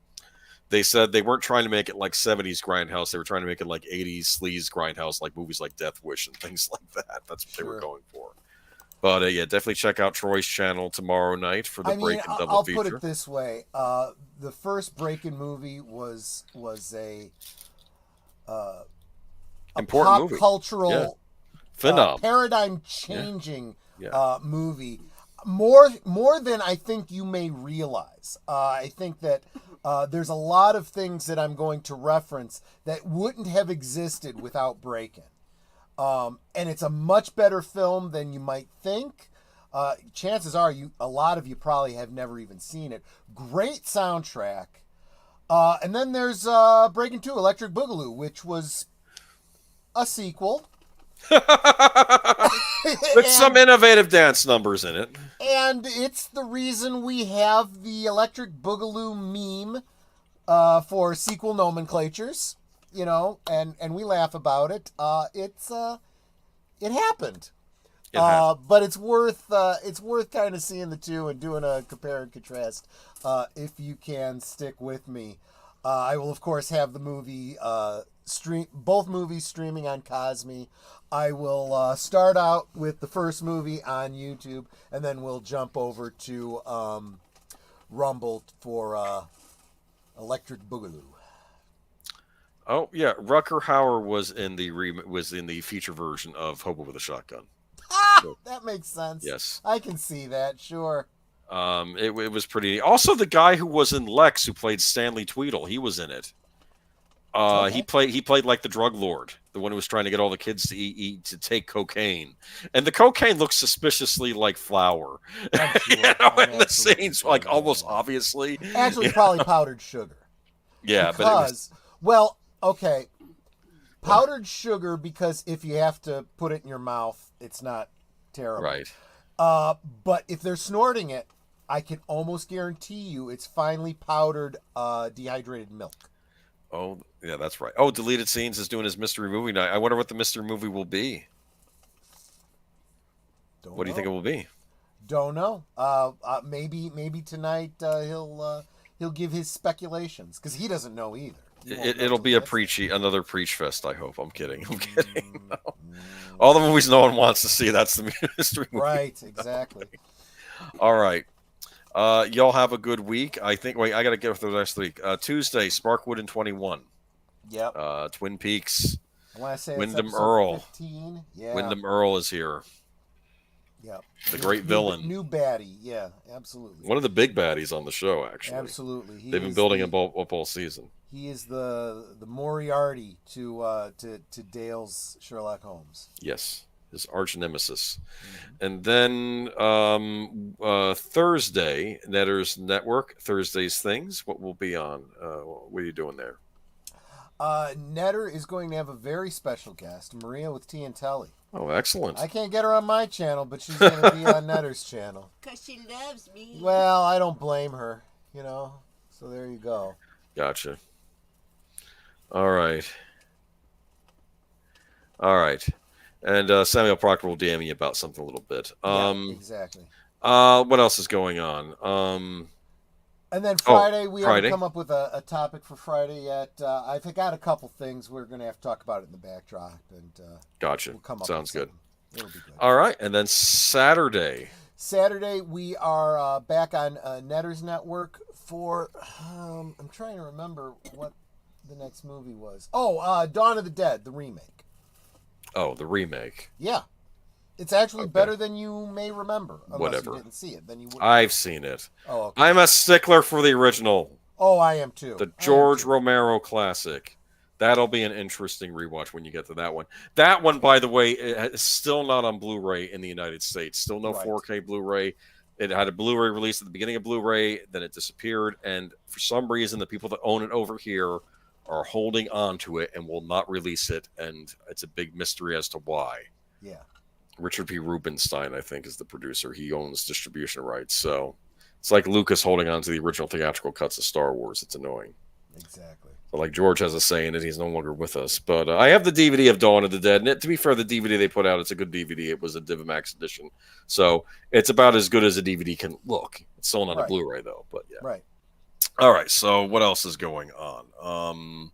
they said they weren't trying to make it like '70s grindhouse. They were trying to make it like '80s sleaze grindhouse, like movies like Death Wish and things like that. That's what they were Sure. going for. But yeah, definitely check out Troy's channel tomorrow night for the I mean, Break-In double I'll feature. put it this way: the first Break-In movie was a Important pop movie. cultural Phenom. paradigm changing Yeah. movie. More than I think you may realize. I think that there's a lot of things that I'm going to reference that wouldn't have existed without Break-In. And it's a much better film than you might think. Chances are a lot of you probably have never even seen it. Great soundtrack. And then there's Breaking 2 Electric Boogaloo, which was a sequel. With some innovative dance numbers in it. And it's the reason we have the Electric Boogaloo meme for sequel nomenclatures, and we laugh about it. it happened. It happened. But it's worth kind of seeing the two and doing a compare and contrast. If you can stick with me, I will of course have the movie both movies streaming on Cosme. I will start out with the first movie on YouTube, and then we'll jump over to Rumble for Electric Boogaloo. Oh yeah, Rucker Hauer was in the feature version of Hobo with a Shotgun. Ah, that makes sense. Yes, I can see that. Sure. it was pretty. Also, the guy who was in Lex, who played Stanley Tweedle, he was in it. Okay. He played like the drug lord, the one who was trying to get all the kids to take cocaine, and the cocaine looks suspiciously like flour. I'm sure. You know, in the scenes, like almost obviously. Actually, probably powdered sugar. Yeah, because, but it was, well, okay, powdered sugar, because if you have to put it in your mouth, it's not terrible. right. But if they're snorting it, I can almost guarantee you it's finely powdered dehydrated milk. Oh, yeah, that's right. Oh, Deleted Scenes is doing his mystery movie night. I wonder what the mystery movie will be. What do you think it will be? Don't know. Maybe tonight he'll give his speculations, because he doesn't know either. It'll be another preach fest. I hope. I'm kidding. I'm kidding. No. All the movies no one wants to see. That's the mystery movie. Right. Exactly. All right. Y'all have a good week. I think. Wait, I got to get for the rest of the week. Tuesday, Sparkwood and 21. Yep. Twin Peaks. I want to say Wyndham it's Earl. 15. Yeah. Wyndham Earl is here. Yep. The great villain. New baddie. Yeah, absolutely. One of the big baddies on the show, actually. Absolutely. They've been building him up all season. He is the Moriarty to Dale's Sherlock Holmes. Yes, his arch nemesis. Mm-hmm. And then Thursday, Netter's Network, Thursday's Things. What will be on? What are you doing there? Netter is going to have a very special guest, Maria with Tea and Telly. Oh, excellent. I can't get her on my channel, but she's going to be on Netter's channel. Because she loves me. Well, I don't blame her, So there you go. Gotcha. All right. And Samuel Proctor will DM you about something a little bit. Exactly. What else is going on? And then Friday, we haven't come up with a topic for Friday yet. I've got a couple things. We're going to have to talk about it in the backdrop. And gotcha. We'll come up Sounds good. It'll be good. All right. And then Saturday, we are back on Netter's Network for, I'm trying to remember what the next movie was. Oh, Dawn of the Dead, the remake. Oh, the remake. Yeah. It's actually better than you may remember. Unless you didn't see it. Then you wouldn't. I've seen it. Oh, okay. I'm a stickler for the original. Oh, I am too. The George Romero classic. That'll be an interesting rewatch when you get to that one. That one, by the way, is still not on Blu-ray in the United States. Still no 4K Blu-ray. It had a Blu-ray release at the beginning of Blu-ray, then it disappeared, and for some reason, the people that own it over here are holding on to it and will not release it, and it's a big mystery as to why. Yeah. Richard P. Rubinstein, I think, is the producer. He owns distribution rights, so it's like Lucas holding on to the original theatrical cuts of Star Wars. It's annoying. Exactly. But like George has a say in it. He's no longer with us. But I have the DVD of Dawn of the Dead, and to be fair, the DVD they put out, it's a good DVD. It was a Divimax edition, so it's about as good as a DVD can look. It's still not a Blu-ray though, but yeah. Right. All right. So what else is going on?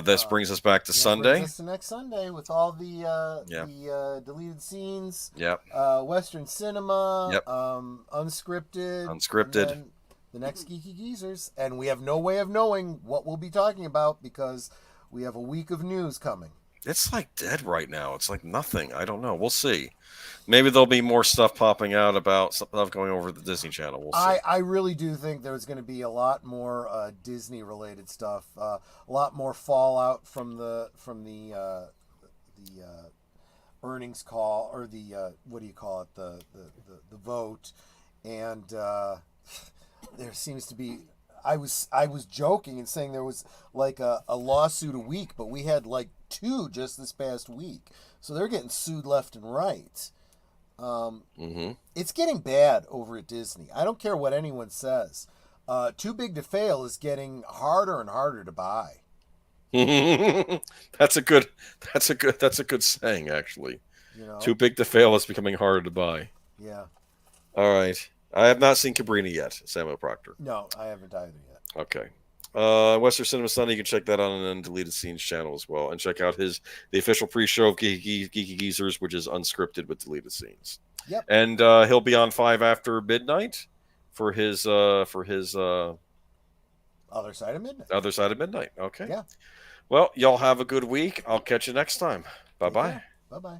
This brings us back to Sunday. Brings us to next Sunday with all the deleted scenes. Yep. Western cinema. Yep. Unscripted. Unscripted. And the next Geeky Geezers, and we have no way of knowing what we'll be talking about because we have a week of news coming. It's like dead right now. It's like nothing. I don't know. We'll see. Maybe there'll be more stuff popping out about stuff going over the Disney Channel. We'll see. I really do think there's going to be a lot more Disney-related stuff. A lot more fallout from the earnings call, or the what do you call it? The vote, and there seems to be. I was joking and saying there was like a lawsuit a week, but we had like 2 just this past week. So they're getting sued left and right. It's getting bad over at Disney. I don't care what anyone says. Too Big to Fail is getting harder and harder to buy. That's a good saying, actually. You know. Too big to fail. It's becoming harder to buy. Yeah. All right. I have not seen Cabrini yet, Samuel Proctor. No, I haven't either yet. Okay. Western Cinema Sunday, you can check that out on the Deleted Scenes channel as well. And check out the official pre-show of Geeky Geezers, which is unscripted with deleted scenes. Yep. And he'll be on 5 after midnight for his Other Side of Midnight. Other Side of Midnight. Okay. Yeah. Well, y'all have a good week. I'll catch you next time. Bye-bye. Bye-bye.